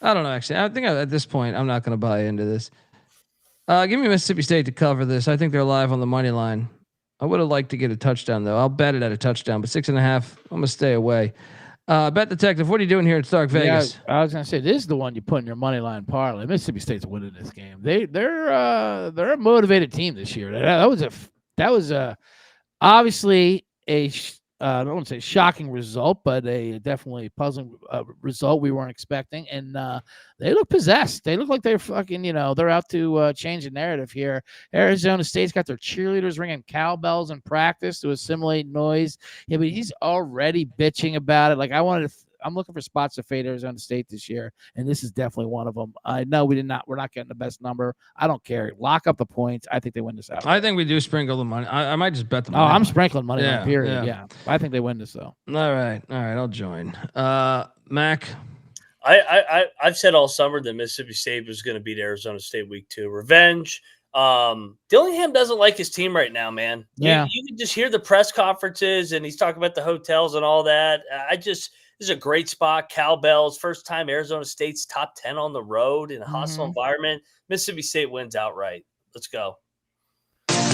I don't know. Actually, I think at this point I'm not going to buy into this. Give me Mississippi State to cover this. I think they're live on the money line. I would have liked to get a touchdown though. I'll bet it at a touchdown, but 6.5. I'm gonna stay away. Bet Detective, what are you doing here in Stark Vegas? I was gonna say this is the one you put in your money line parlay. Mississippi State's winning this game. They're a motivated team this year. That was obviously I don't want to say shocking result, but a definitely puzzling result we weren't expecting. And they look possessed. They look like they're fucking, they're out to change the narrative here. Arizona State's got their cheerleaders ringing cowbells in practice to assimilate noise. Yeah, but he's already bitching about it. Like I'm looking for spots to fade Arizona State this year, and this is definitely one of them. I know we're not getting the best number. I don't care. Lock up the points. I think they win this out. I think we do sprinkle the money. I might just bet the money. Oh, I'm sprinkling money. Yeah, period. Yeah. I think they win this though. All right. I'll join. Mac. I've said all summer that Mississippi State was going to beat Arizona State week 2. Revenge. Dillingham doesn't like his team right now, man. Yeah. You can just hear the press conferences and he's talking about the hotels and all that. This is a great spot. Cowbells, first time Arizona State's top 10 on the road in a hostile environment. Mississippi State wins outright. Let's go.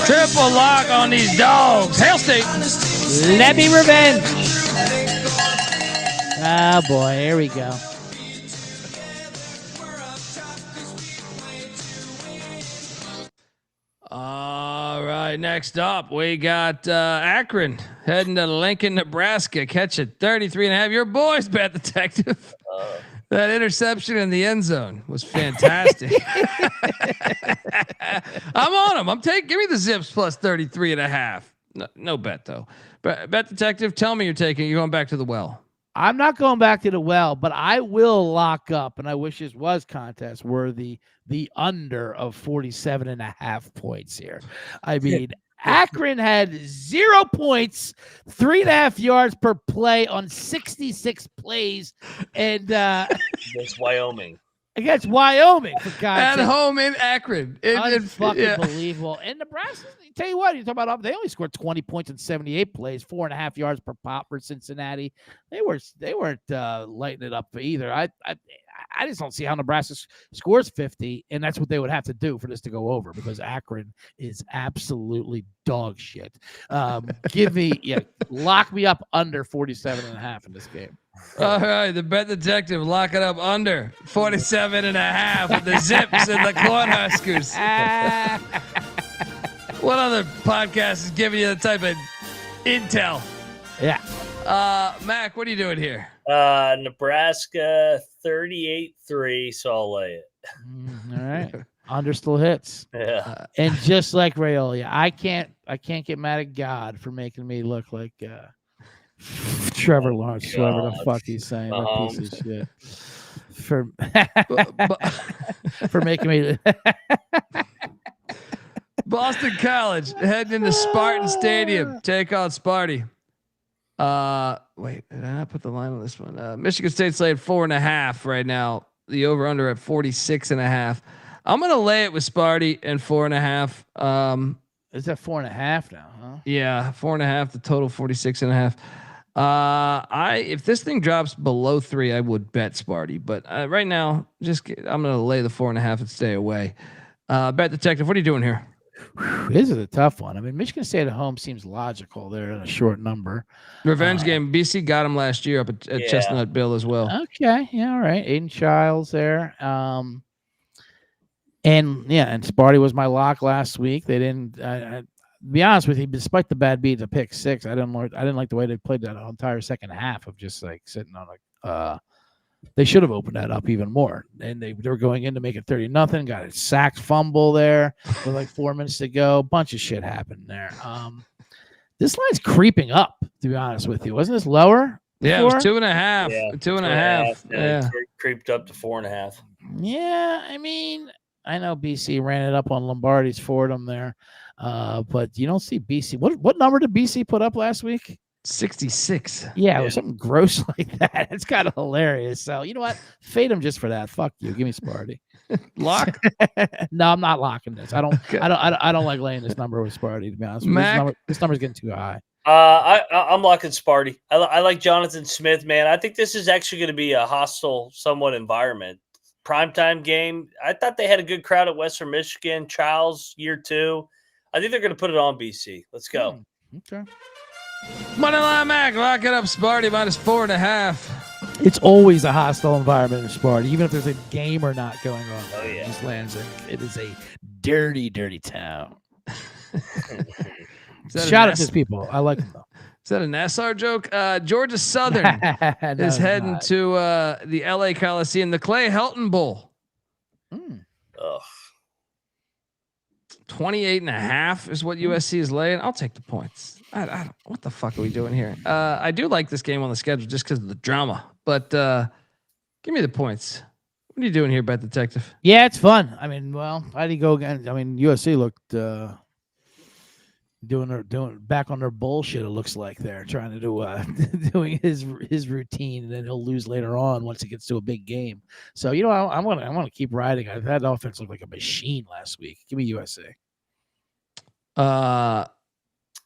Triple lock on these dogs. Hail State. Let me revenge. Oh, boy. Here we go. All right, next up, we got Akron heading to Lincoln, Nebraska, catching 33.5. Your boys, Bet Detective. That interception in the end zone was fantastic. I'm on them. Give me the Zips plus 33.5. No bet though. But Bet Detective, tell me you're going back to the well. I'm not going back to the well, but I will lock up, and I wish this was contest worthy, the under of 47.5 points here. I mean, Akron had 0 points, 3.5 yards per play on 66 plays, and against Wyoming. Against Wyoming, for God's sake. At home in Akron. Unfucking-believable. And Nebraska, tell you what, you talk about they only scored 20 points in 78 plays, 4.5 yards per pop for Cincinnati. They weren't lighting it up for either. I just don't see how Nebraska scores 50, and that's what they would have to do for this to go over because Akron is absolutely dog shit. Lock me up under 47.5 in this game. All right, the Bet Detective, lock it up under 47.5 with the Zips and the Cornhuskers. What other podcast is giving you the type of intel? Yeah. Mac, what are you doing here? Nebraska 38-3, so I'll lay it. All right. Under still hits. Yeah. And just like Rayola, I can't get mad at God for making me look like Trevor Lawrence, whatever the fuck he's saying. That piece of shit. For making me Boston College heading into Spartan Stadium. Take on Sparty. Wait, did I not put the line on this one? Michigan State's laid 4.5 right now. The over under at 46.5. I'm gonna lay it with Sparty and 4.5. Is that 4.5 now? Huh? Yeah, 4.5. The total 46.5. If this thing drops below 3, I would bet Sparty. But right now, I'm gonna lay the 4.5 and stay away. Bet Detective, what are you doing here? This is a tough one. I mean, Michigan State at home seems logical. They're in a short number. Revenge game. BC got him last year up at Chestnut Bill as well. Okay. Yeah. All right. Aiden Childs there. And Sparty was my lock last week. They didn't, to be honest with you, despite the bad beat, the pick 6, I didn't like the way they played that entire second half of just like sitting on they should have opened that up even more. And they were going in to make it 30-0. Got a sacked fumble there with like 4 minutes to go. Bunch of shit happened there. This line's creeping up, to be honest with you. Wasn't this lower? Yeah, before? It was 2.5. Yeah, 2.5. Yeah. Creeped up to 4.5. Yeah, I mean, I know BC ran it up on Lombardi's Fordham there. But you don't see BC. What number did BC put up last week? 66. Yeah, it was something gross like that. It's kind of hilarious. So you know what? Fade him just for that. Fuck you. Give me Sparty. Lock? No, I'm not locking this. I don't like laying this number with Sparty, to be honest. This number's getting too high. I'm locking Sparty. I like Jonathan Smith, man. I think this is actually going to be a hostile, somewhat environment. primetime game. I thought they had a good crowd at Western Michigan. Charles, year 2. I think they're going to put it on BC. Let's go. Okay. Moneyline Mac, lock it up, Sparty, minus 4.5. It's always a hostile environment in Sparta, even if there's a game or not going on. Oh, yeah. Just Lansing. It is a dirty, dirty town. Shout out to these people. I like them, though. Is that an SR joke? Georgia Southern is heading to the LA Coliseum, the Clay Helton Bowl. 28.5 is what USC is laying. I'll take the points. I don't, what the fuck are we doing here? I do like this game on the schedule just because of the drama, but give me the points. What are you doing here, Bet Detective? Yeah, it's fun. I mean, well, how do you go again? I mean, USC looked doing back on their bullshit. It looks like they're trying to do doing his routine, and then he'll lose later on once it gets to a big game. So I want to keep riding. That offense looked like a machine last week. Give me USA.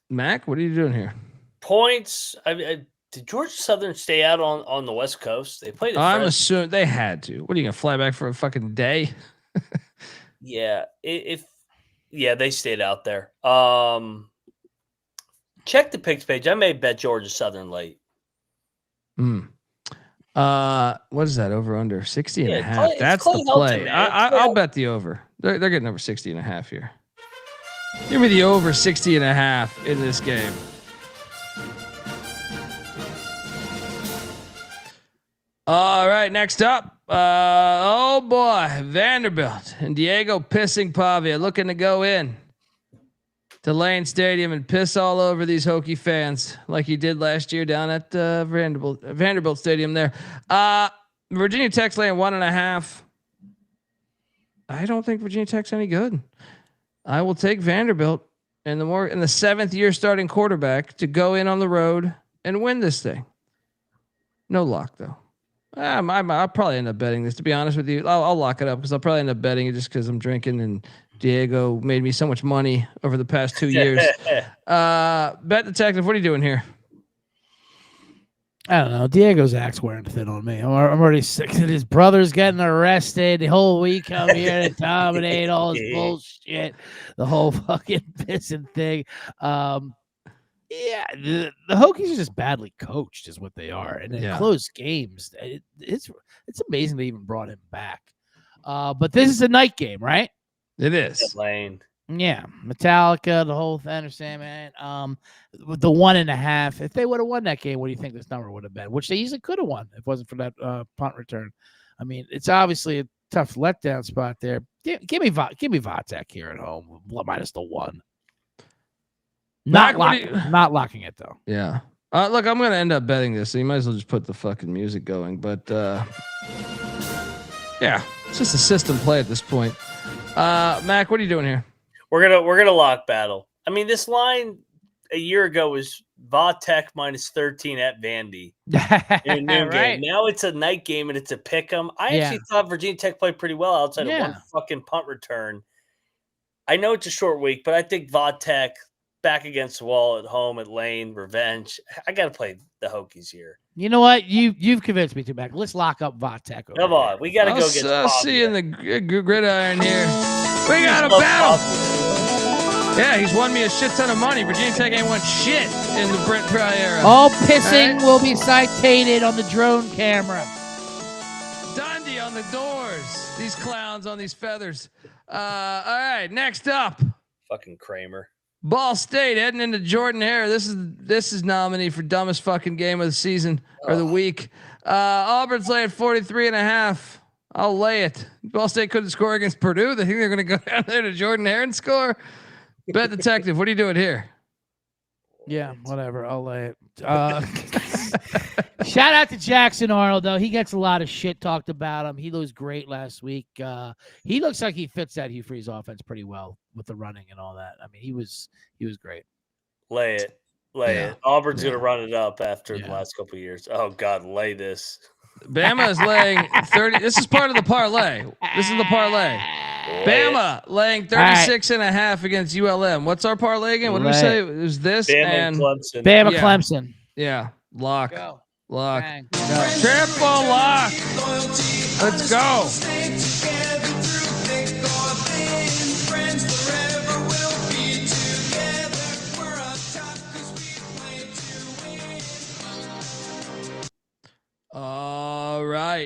Mac, what are you doing here? Points. Did Georgia Southern stay out on the West Coast? They played. I'm assuming they had to. What are you gonna fly back for a fucking day? Yeah, they stayed out there. Check the picks page. I may bet Georgia Southern late. What is that over under 60.5? That's Clay the play. Helton, I'll bet the over. They're getting over 60.5 here. Give me the over 60.5 in this game. All right, next up. Oh boy, Vanderbilt and Diego pissing Pavia looking to go in to Lane Stadium and piss all over these Hokie fans like he did last year down at Vanderbilt Stadium there. Virginia Tech's laying 1.5. I don't think Virginia Tech's any good. I will take Vanderbilt and the 7th year starting quarterback to go in on the road and win this thing. No lock though. I'll probably end up betting this, to be honest with you. I'll lock it up because I'll probably end up betting it just because I'm drinking and Diego made me so much money over the past 2 years. Bet Detective, what are you doing here? I don't know. Diego's axe wearing thin on me. I'm already sick of his brother's getting arrested the whole week. I'm here to dominate all his bullshit, the whole fucking pissing thing. Yeah, the Hokies are just badly coached, is what they are, and in close games, it's amazing they even brought him back. But this is a night game, right? It is. Lane. Yeah, Metallica, the whole thing. Understand, man? With the 1.5, if they would have won that game, what do you think this number would have been? Which they easily could have won if it wasn't for that punt return. I mean, it's obviously a tough letdown spot there. Give me Vatek here at home minus the 1. Not locking it though. Yeah. Look, I'm gonna end up betting this, so you might as well just put the fucking music going. But yeah, it's just a system play at this point. Mac, what are you doing here? We're gonna lock battle. I mean, this line a year ago was Vatek minus 13 at Vandy. In a noon game. Now it's a night game and it's a pick'em. I actually thought Virginia Tech played pretty well outside of one fucking punt return. I know it's a short week, but I think Vatek back against the wall at home at Lane, revenge. I got to play the Hokies here. You know what? You've convinced me to back. Let's lock up Vatek. Come on. We got to go get I'll see you in the gridiron here. We got a battle. Yeah, he's won me a shit ton of money. Virginia Tech ain't won shit in the Brent Pry era. All pissing will be cited on the drone camera. Dundee on the doors. These clowns on these feathers. All right, next up. Fucking Kramer. Ball State heading into Jordan Hare. This is nominee for dumbest fucking game of the season or the week. Auburn's laying 43.5. I'll lay it. Ball State couldn't score against Purdue. They think they're going to go down there to Jordan Hare and score. Bet Detective, what are you doing here? Yeah, whatever. I'll lay it. Shout out to Jackson Arnold, though. He gets a lot of shit talked about him. He looks great last week. He looks like he fits that Hugh Freeze offense pretty well with the running and all that. I mean, he was great. Lay it. Auburn's going to run it up after the last couple of years. Oh, God, lay this. Bama is laying 30. This is part of the parlay. This is the parlay. Bama laying 36.5 against ULM. What's our parlay again? What did we say? It was this Bama and Clemson. Bama Clemson. Yeah. Lock. Go. Lock. Bang. Triple lock. Let's go.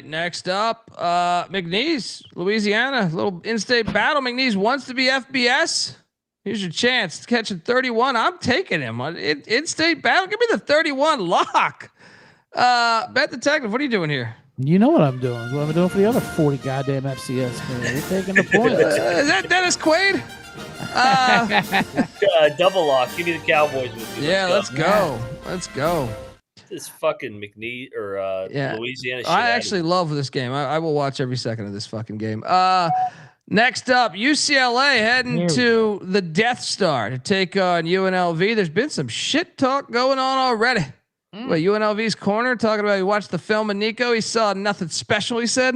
next up, McNeese, Louisiana, little in-state battle. McNeese wants to be FBS. Here's your chance. Catching 31. I'm taking him. In-state battle. Give me the 31 lock. Bet Detective, what are you doing here? You know what I'm doing. What I'm doing for the other 40 goddamn FCS. Man. You're taking the point. Is that Dennis Quaid? Double lock. Give me the Cowboys with you. Let's go. Let's go. This fucking McNeese or Louisiana. I actually love this game. I will watch every second of this fucking game. Next up, UCLA heading to the Death Star to take on UNLV. There's been some shit talk going on already. Wait, UNLV's corner talking about he watched the film of Nico. He saw nothing special. He said.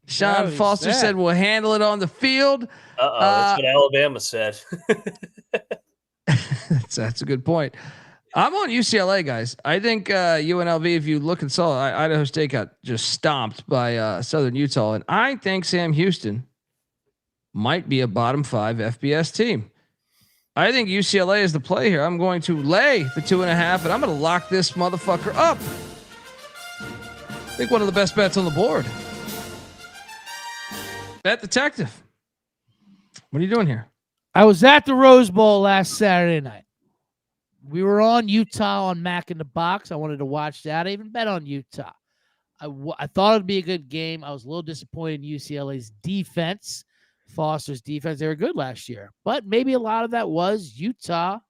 DeShaun Foster said we'll handle it on the field. That's what Alabama said. That's a good point. I'm on UCLA, guys. I think UNLV, if you look and saw, Idaho State got just stomped by Southern Utah, and I think Sam Houston might be a bottom 5 FBS team. I think UCLA is the play here. I'm going to lay the 2.5, and I'm going to lock this motherfucker up. I think one of the best bets on the board. Bet Detective. What are you doing here? I was at the Rose Bowl last Saturday night. We were on Utah on Mac in the Box. I wanted to watch that. I even bet on Utah. I thought it'd be a good game. I was a little disappointed in UCLA's defense. Foster's defense, they were good last year. But maybe a lot of that was Utah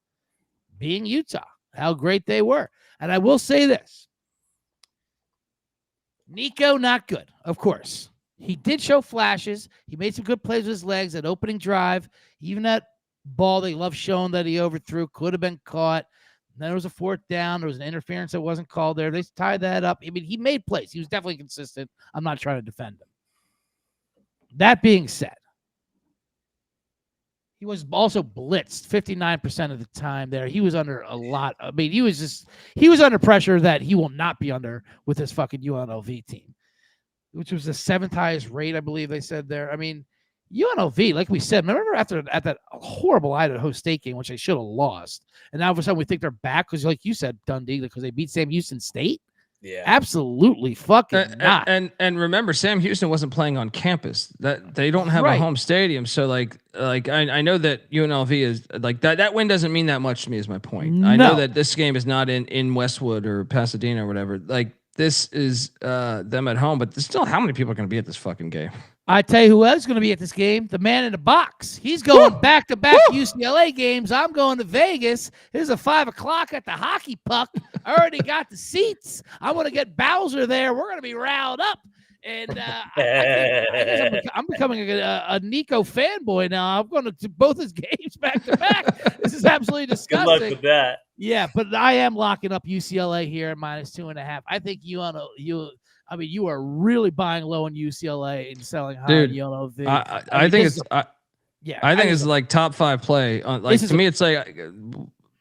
being Utah, how great they were. And I will say this. Nico, not good, of course. He did show flashes. He made some good plays with his legs at opening drive. Even that ball they love showing that he overthrew could have been caught. And then there was a 4th down. There was an interference that wasn't called there. They tied that up. I mean, he made plays. He was definitely consistent. I'm not trying to defend him. That being said, he was also blitzed 59% of the time there. He was under a lot. I mean, he was under pressure that he will not be under with his fucking UNLV team, which was the 7th highest rate, I believe they said there. I mean, UNLV, like we said, remember at that horrible Idaho State game, which they should have lost. And now all of a sudden we think they're back because, like you said, Dundee, because they beat Sam Houston State. Yeah, absolutely fucking not. And remember, Sam Houston wasn't playing on campus. That they don't have a home stadium. So like I know that UNLV is like that win doesn't mean that much to me. Is my point. No. I know that this game is not in Westwood or Pasadena or whatever. Like this is them at home, but still, how many people are going to be at this fucking game? I tell you who else is going to be at this game. The man in the box. He's going back-to-back UCLA games. I'm going to Vegas. This is a 5:00 at the Hockey Puck. I already got the seats. I want to get Bowser there. We're going to be riled up. And I'm becoming a Nico fanboy now. I'm going to both his games back-to-back. This is absolutely disgusting. Good luck with that. Yeah, but I am locking up UCLA here at -2.5. I think you are really buying low on UCLA and selling high on UNLV. I think it's like top 5 play. To me, it's like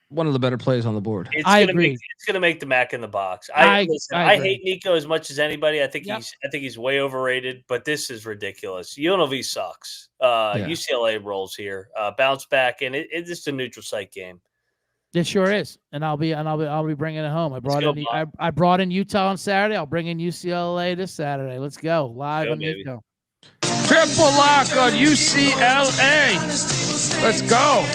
one of the better plays on the board. I agree. It's going to make the Mac in the box. I hate Nico as much as anybody. I think he's way overrated, but this is ridiculous. UNLV sucks. UCLA rolls here. Bounce back, and it's just a neutral site game. It sure is, and I'll be bringing it home. I brought in Utah on Saturday. I'll bring in UCLA this Saturday. Let's go live on Nico. Triple lock on UCLA. Let's go.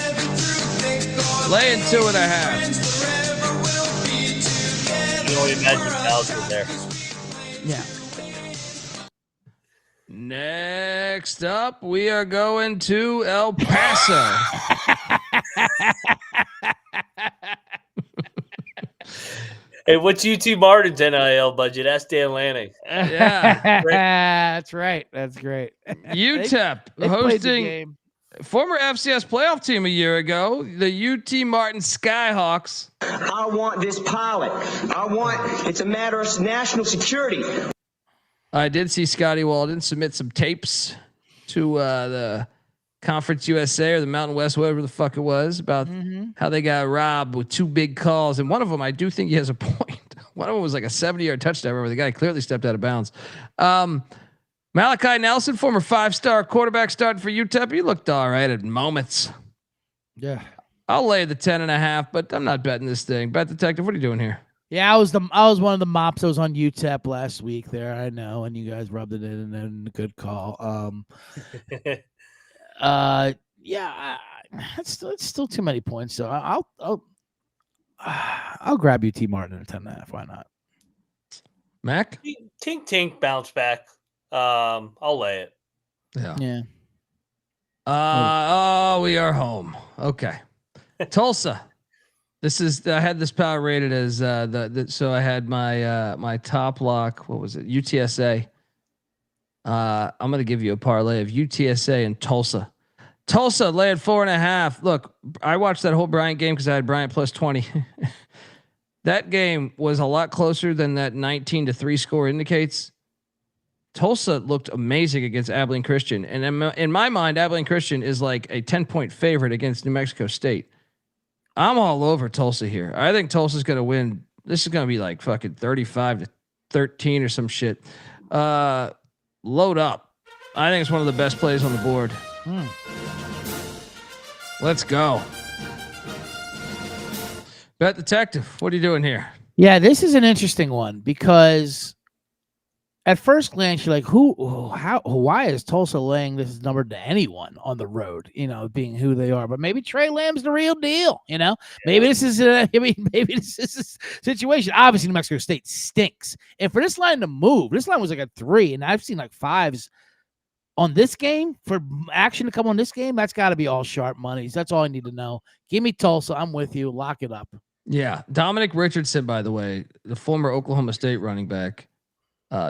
Laying 2.5. You know, imagine Bowser there. Yeah. Next up, we are going to El Paso. Hey, what's UT Martin's NIL budget? Ask Dan Lanning. Yeah, that's right. That's great. UTEP hosting former FCS playoff team a year ago, the UT Martin Skyhawks. I want this pilot. It's a matter of national security. I did see Scotty Walden submit some tapes to the Conference USA or the Mountain West, whatever the fuck it was, about how they got robbed with 2 big calls. And one of them, I do think he has a point. One of them was like a 70-yard touchdown where the guy clearly stepped out of bounds. Malachi Nelson, former 5-star quarterback, starting for UTEP. He looked all right at moments. Yeah. I'll lay the 10.5, but I'm not betting this thing. Bet Detective, what are you doing here? Yeah, I was one of the mops that was on UTEP last week there. I know, and you guys rubbed it in, and then a good call. Yeah, it's still too many points. So I'll grab UT Martin at 10.5. Why not? Mac? Tink bounce back. I'll lay it. Yeah. Oh, we are home. Okay. Tulsa. I had this power rated as so I had my top lock. What was it? UTSA. I'm going to give you a parlay of UTSA and Tulsa. Tulsa lay at 4.5. Look, I watched that whole Bryant game because I had Bryant plus 20. That game was a lot closer than that 19-3 score indicates. Tulsa looked amazing against Abilene Christian. And in my mind, Abilene Christian is like a 10-point favorite against New Mexico State. I'm all over Tulsa here. I think Tulsa's going to win. This is going to be like fucking 35-13 or some shit. Load up. I think it's one of the best plays on the board. Let's go. Bet Detective, what are you doing here? Yeah, this is an interesting one because at first glance, you're like, why is Tulsa laying this number to anyone on the road, being who they are? But maybe Trey Lamb's the real deal, Maybe this is maybe this is a situation. Obviously, New Mexico State stinks. And for this line to move, this line was like a 3, and I've seen like 5s on this game. For action to come on this game, that's got to be all sharp monies. That's all I need to know. Give me Tulsa. I'm with you. Lock it up. Yeah. Dominic Richardson, by the way, the former Oklahoma State running back,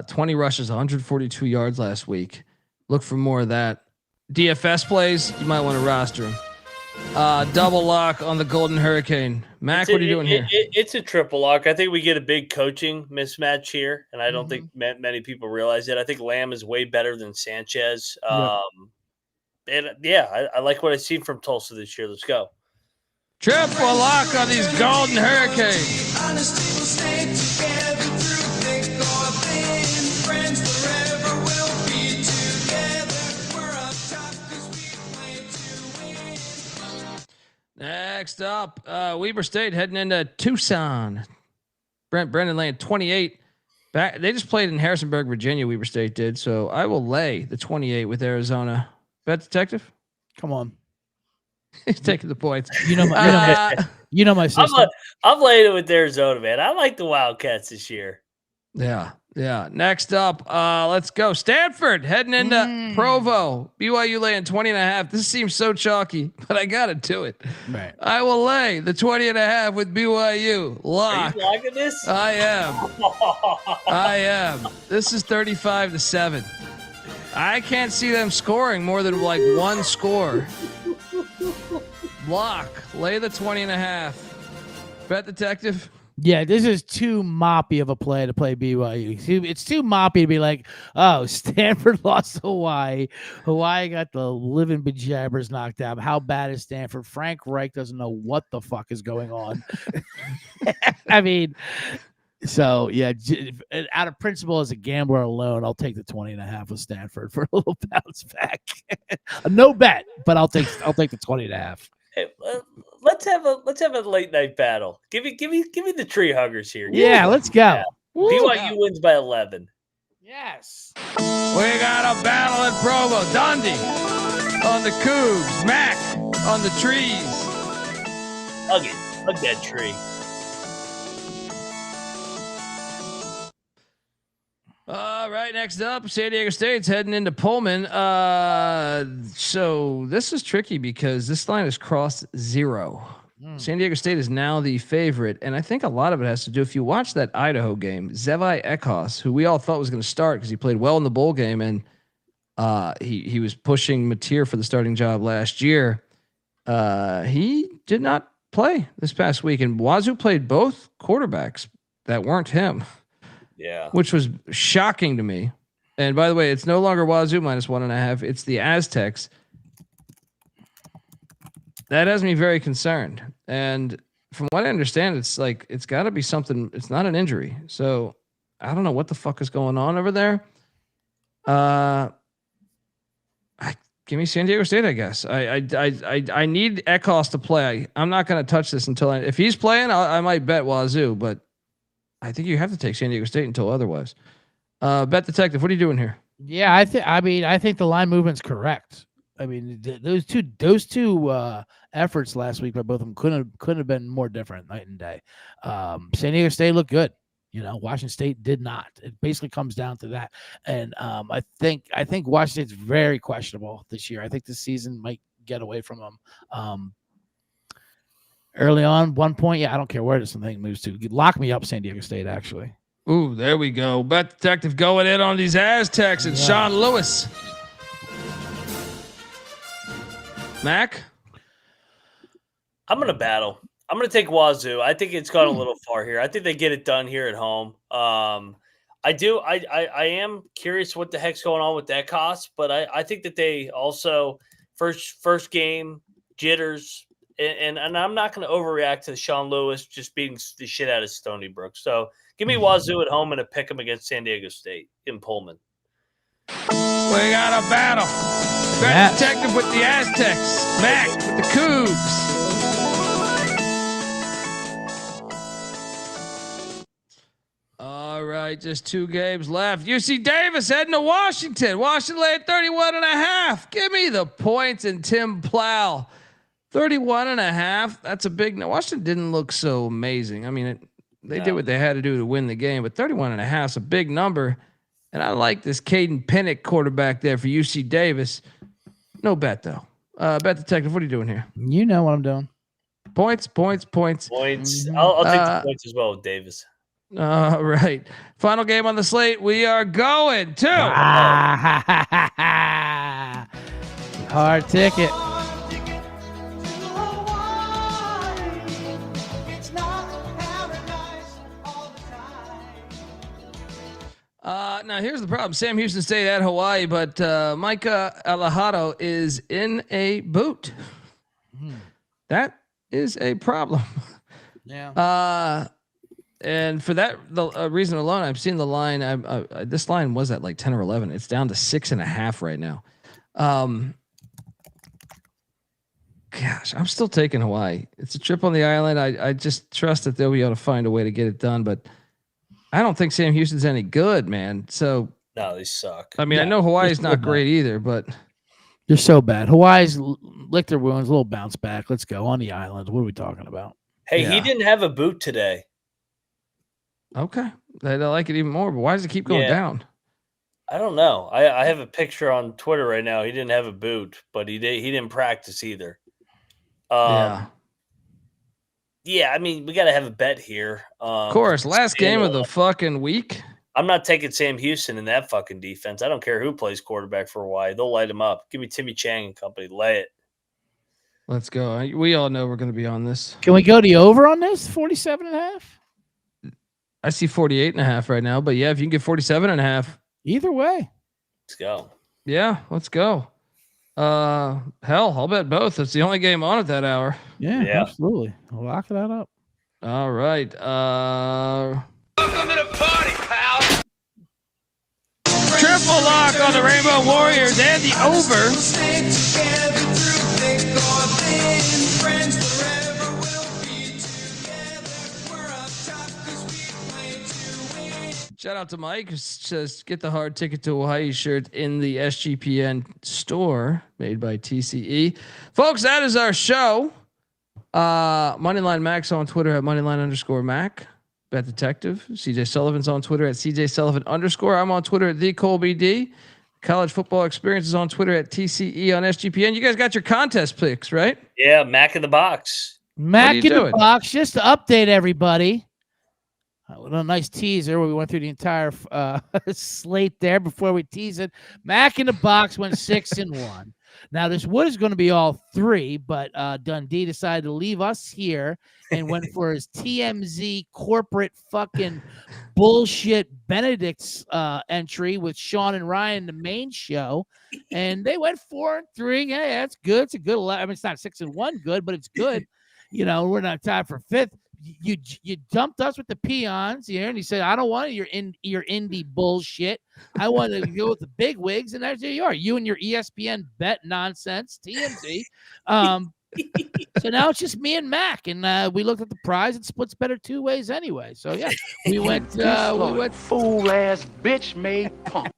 20 rushes, 142 yards last week. Look for more of that. DFS plays, you might want to roster him. Double lock on the Golden Hurricane. Mac, what are you doing here? It's a triple lock. I think we get a big coaching mismatch here, and I don't think many people realize it. I think Lamb is way better than Sanchez. I like what I've seen from Tulsa this year. Let's go. Triple lock on these Golden Hurricanes. Next up, Weber State heading into Tucson. Brendan laying 28. They just played in Harrisonburg, Virginia. Weber State did, so I will lay the 28 with Arizona. Bet Detective, come on. He's taking the points. You know my system. I'm laying it with Arizona, man. I like the Wildcats this year. Yeah. Next up, let's go. Stanford heading into Provo. BYU laying 20.5. This seems so chalky, but I got to do it. Right. I will lay the 20.5 with BYU. Lock. Are you locking this? I am. This is 35-7. I can't see them scoring more than like one score. Lock. Lay the 20.5. Bet Detective. Yeah, this is too moppy of a play to play BYU. It's too moppy to be like, oh, Stanford lost to Hawaii. Hawaii got the living bejabbers knocked out. How bad is Stanford? Frank Reich doesn't know what the fuck is going on. I mean, so yeah, out of principle as a gambler alone, I'll take the 20.5 with Stanford for a little bounce back. No bet, but I'll take the 20.5. Hey, let's have a late night battle. Give me the tree huggers here. Yeah, let's go. Yeah. BYU wins by 11. Yes. We got a battle at Provo. Dundee on the Cougs. Mac on the trees. Hug it. Hug that tree. All right, next up, San Diego State's heading into Pullman. So this is tricky because this line has crossed 0. San Diego State is now the favorite, and I think a lot of it has to do, if you watch that Idaho game, Zevi Eckhouse, who we all thought was going to start because he played well in the bowl game, and he was pushing Mateer for the starting job last year. He did not play this past week, and Wazoo played both quarterbacks that weren't him. Yeah, which was shocking to me. And by the way, it's no longer Wazoo minus 1.5. It's the Aztecs. That has me very concerned. And from what I understand, it's got to be something. It's not an injury. So I don't know what the fuck is going on over there. Give me San Diego State, I guess. I need Eckhouse to play. I'm not going to touch this until if he's playing, I might bet Wazoo, but I think you have to take San Diego State until otherwise. Bet Detective, what are you doing here? Yeah, I think the line movement's correct. I mean, those two efforts last week by both of them couldn't have been more different night and day. San Diego State looked good. Washington State did not. It basically comes down to that. And I think Washington State's very questionable this year. I think this season might get away from them. Early on, 1 point. Yeah, I don't care where this thing moves to. Lock me up, San Diego State, actually. Ooh, there we go. Bet Detective going in on these Aztecs and Sean Lewis. Mac? I'm going to battle. I'm going to take Wazoo. I think it's gone a little far here. I think they get it done here at home. I am curious what the heck's going on with that cost, but I think that they also first game jitters, and I'm not going to overreact to Sean Lewis just beating the shit out of Stony Brook. So give me Wazoo at home and a pick 'em against San Diego State in Pullman. We got a battle. Bet Detective with the Aztecs. Mac with the Cougs. All right, just 2 games left. UC Davis heading to Washington. Washington laid 31.5. Give me the points and Tim Plow. 31.5. That's a big. No, Washington didn't look so amazing. I mean, they did what they had to do to win the game, but 31.5 is a big number. And I like this Caden Pennick quarterback there for UC Davis. No bet though. Bet Detective, what are you doing here? You know what I'm doing. Points. Mm-hmm. I'll take the points as well with Davis. All right. Final game on the slate. We are going to hard ticket. Now here's the problem. Sam Houston State at Hawaii, but Micah Alejado is in a boot. That is a problem. Yeah. And for that reason alone, I've seen the line. This line was at like 10 or 11. It's down to 6.5 right now. Gosh, I'm still taking Hawaii. It's a trip on the island. I just trust that they'll be able to find a way to get it done, but I don't think Sam Houston's any good, man. So no, they suck. I mean, I know Hawaii's not great either, but they're so bad. Hawaii's licked their wounds, a little bounce back. Let's go on the island. What are we talking about? Hey, he didn't have a boot today. Okay, I like it even more. But why does it keep going down? I don't know. I have a picture on Twitter right now. He didn't have a boot, but he didn't practice either. Yeah, I mean, we got to have a bet here. Of course, last game of the fucking week. I'm not taking Sam Houston in that fucking defense. I don't care who plays quarterback for Hawaii. They'll light him up. Give me Timmy Chang and company. Lay it. Let's go. We all know we're going to be on this. Can we go the over on this? 47.5? I see 48.5 right now, but yeah, if you can get 47.5. Either way. Let's go. Yeah, let's go. Hell, I'll bet both. It's the only game on at that hour. Yeah. Absolutely. I'll lock that up. All right. Welcome to the party, pal. Triple lock on the Rainbow Warriors and the over. Shout out to Mike who says get the hard ticket to Hawaii shirt in the SGPN store made by TCE. Folks, that is our show. Moneyline Max on Twitter at Moneyline_Mac. Bet Detective. CJ Sullivan's on Twitter at CJ Sullivan_. I'm on Twitter at TheColBD. College Football Experience is on Twitter at TCE on SGPN. You guys got your contest picks, right? Yeah, Mac in the box. Mac in the box, just to update everybody. A nice teaser where we went through the entire slate there before we tease it. Mac in the box went 6-1. Now this is going to be all 3, but Dundee decided to leave us here and went for his TMZ corporate fucking bullshit Benedict's entry with Sean and Ryan, the main show, and they went 4-3. Hey, that's good. It's a good. I mean, it's not 6-1 good, but it's good. We're not tied for 5th. You dumped us with the peons here, and you said, I don't want your indie bullshit. I want to go with the big wigs, and there you are. You and your ESPN bet nonsense, TMZ. So now it's just me and Mac, and we looked at the prize. It splits better 2 ways anyway. So yeah, we went. Fool ass bitch made punk.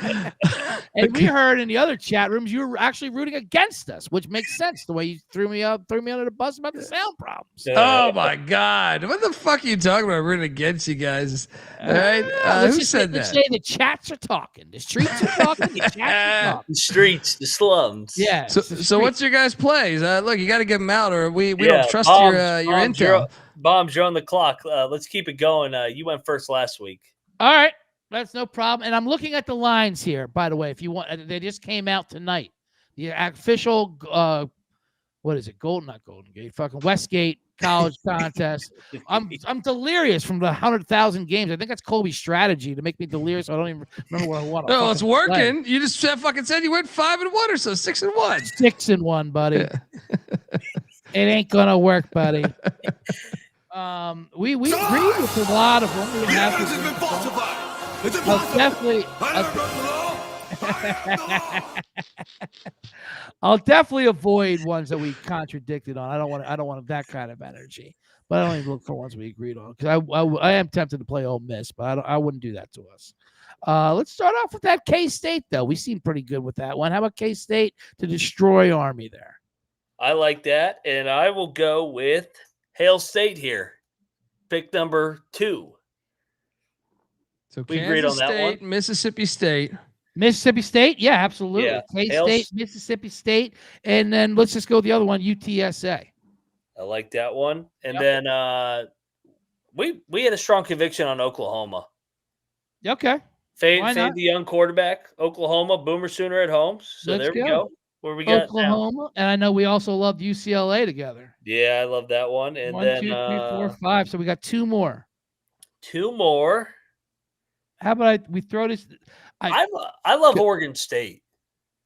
And we heard in the other chat rooms you were actually rooting against us, which makes sense. The way you threw me under the bus about the sound problems. Oh my God! What the fuck are you talking about? Rooting against you guys? All right, who said that? Let's say the chats are talking. The streets are talking. The chats are talking. The streets, the slums. Yeah. So what's your guys' plays? Look, you got to get them out, or we don't trust your intel. Bombs, you're on the clock. Let's keep it going. You went first last week. All right, that's no problem. And I'm looking at the lines here. By the way, if you want, they just came out tonight. The official, what is it? Not Golden Gate, fucking Westgate College contest. I'm delirious from the 100,000 games. I think that's Colby's strategy to make me delirious. So I don't even remember what I want. No, it's working. You just fucking said you went 5-1 or so, 6-1. 6-1, buddy. Yeah. It ain't gonna work, buddy. We agreed with a lot of them. We have I'll definitely avoid ones that we contradicted on. I don't want that kind of energy. But I don't even look for ones we agreed on because I am tempted to play Ole Miss, but I wouldn't do that to us. Let's start off with that K-State though. We seem pretty good with that one. How about K-State to destroy Army there? I like that, and I will go with Hail State here. Pick number 2. So we agreed on that one. Mississippi State. Mississippi State? Yeah, absolutely. Yeah. K-State, Mississippi State, and then let's just go the other one, UTSA. I like that one. And then we had a strong conviction on Oklahoma. Okay. Fade the young quarterback, Oklahoma, Boomer Sooner at home. So there we go. Where we got Oklahoma, now. And I know we also loved UCLA together. Yeah, I love that one. And 1, then 2, 3, 4, 5. So we got 2 more. 2 more. How about we throw this? I love Oregon State.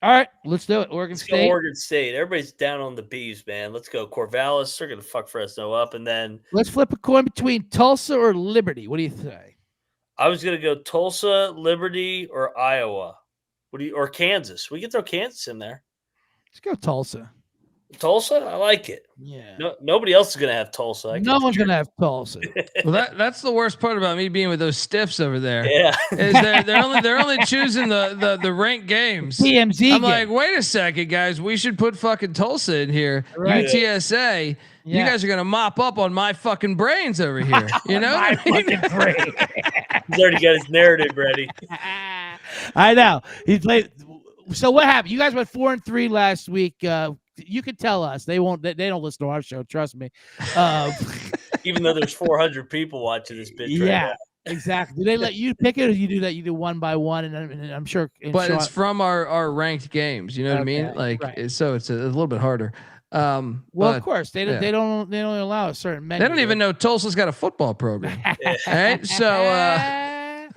All right, let's do it. Oregon State. Go Oregon State. Everybody's down on the Bees, man. Let's go. Corvallis. They're gonna fuck Fresno up, and then let's flip a coin between Tulsa or Liberty. What do you say? I was gonna go Tulsa, Liberty, or Iowa. Or Kansas? We can throw Kansas in there. Let's go Tulsa. Tulsa? I like it. Yeah. No, nobody else is going to have Tulsa. No one's going to have Tulsa. Well, that's the worst part about me being with those stiffs over there. Yeah. Is they're only choosing the ranked games. TMZ. I'm like, wait a second, guys. We should put fucking Tulsa in here. Right. UTSA. Yeah. You guys are going to mop up on my fucking brains over here. You know? My fucking brain. He's already got his narrative ready. I know. He played. So what happened? You guys went 4-3 last week. You could tell us. They won't. They don't listen to our show. Trust me. Even though there's 400 people watching this bitch. Yeah, right now. exactly. Do they let you pick it, or you do that? You do one by one, and I'm sure. But it's from our ranked games. You know what I mean? Like, so it's a little bit harder. Well, of course they don't allow a certain menu. They don't even know Tulsa's got a football program. Right? So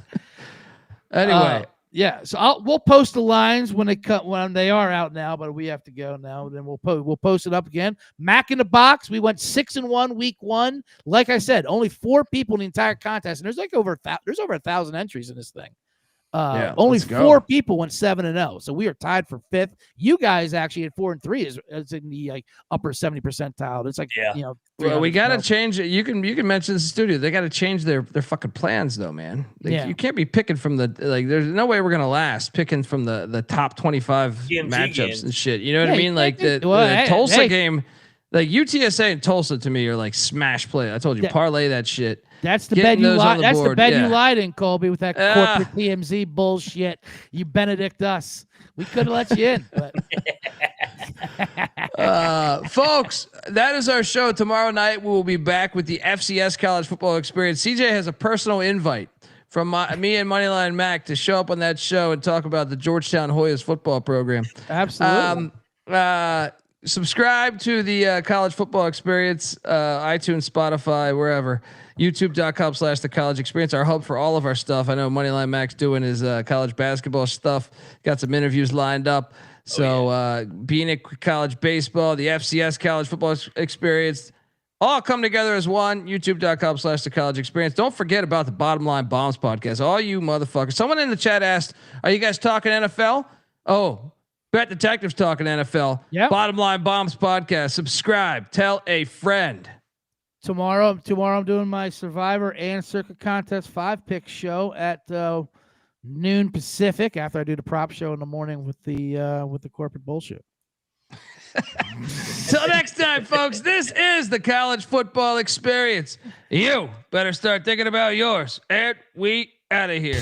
anyway. Yeah, so we'll post the lines when they are out now, but we have to go now. Then we'll post it up again. Mac in the box. We went 6-1 week 1. Like I said, only 4 people in the entire contest, and there's over 1,000 entries in this thing. Only 4 people went 7-0, so we are tied for 5th. You guys actually at 4-3 is in the upper 70 percentile. It's like Well, we got to change it. You can mention the studio. They got to change their fucking plans though, man. You can't be picking from there's no way we're gonna last picking from the top 25 matchups games and shit. You know what I mean? Like the Tulsa game, like UTSA and Tulsa to me are like smash play. I told you, parlay that shit. That's the bed you lied. That's the bed you lied in, Colby, with that corporate TMZ bullshit. You Benedict us. We could have let you in, but folks, that is our show. Tomorrow night we will be back with the FCS College Football Experience. CJ has a personal invite from me and Moneyline Mac to show up on that show and talk about the Georgetown Hoyas football program. Absolutely. Subscribe to the College Football Experience, iTunes, Spotify, wherever. YouTube.com/The College Experience, our hub for all of our stuff. I know Moneyline Mac's doing his college basketball stuff. Got some interviews lined up. So Beanick College Baseball, the FCS College Football Experience, all come together as one. YouTube.com/The College Experience. Don't forget about the Bottom Line Bombs podcast. All you motherfuckers. Someone in the chat asked, "Are you guys talking NFL?" Oh, Bet Detectives talking NFL. Yep. Bottom Line Bombs podcast. Subscribe. Tell a friend. Tomorrow I'm doing my Survivor and Circuit Contest 5-pick show at noon Pacific after I do the prop show in the morning with the corporate bullshit. Till next time, folks, this is the college football experience. You better start thinking about yours. And we out of here.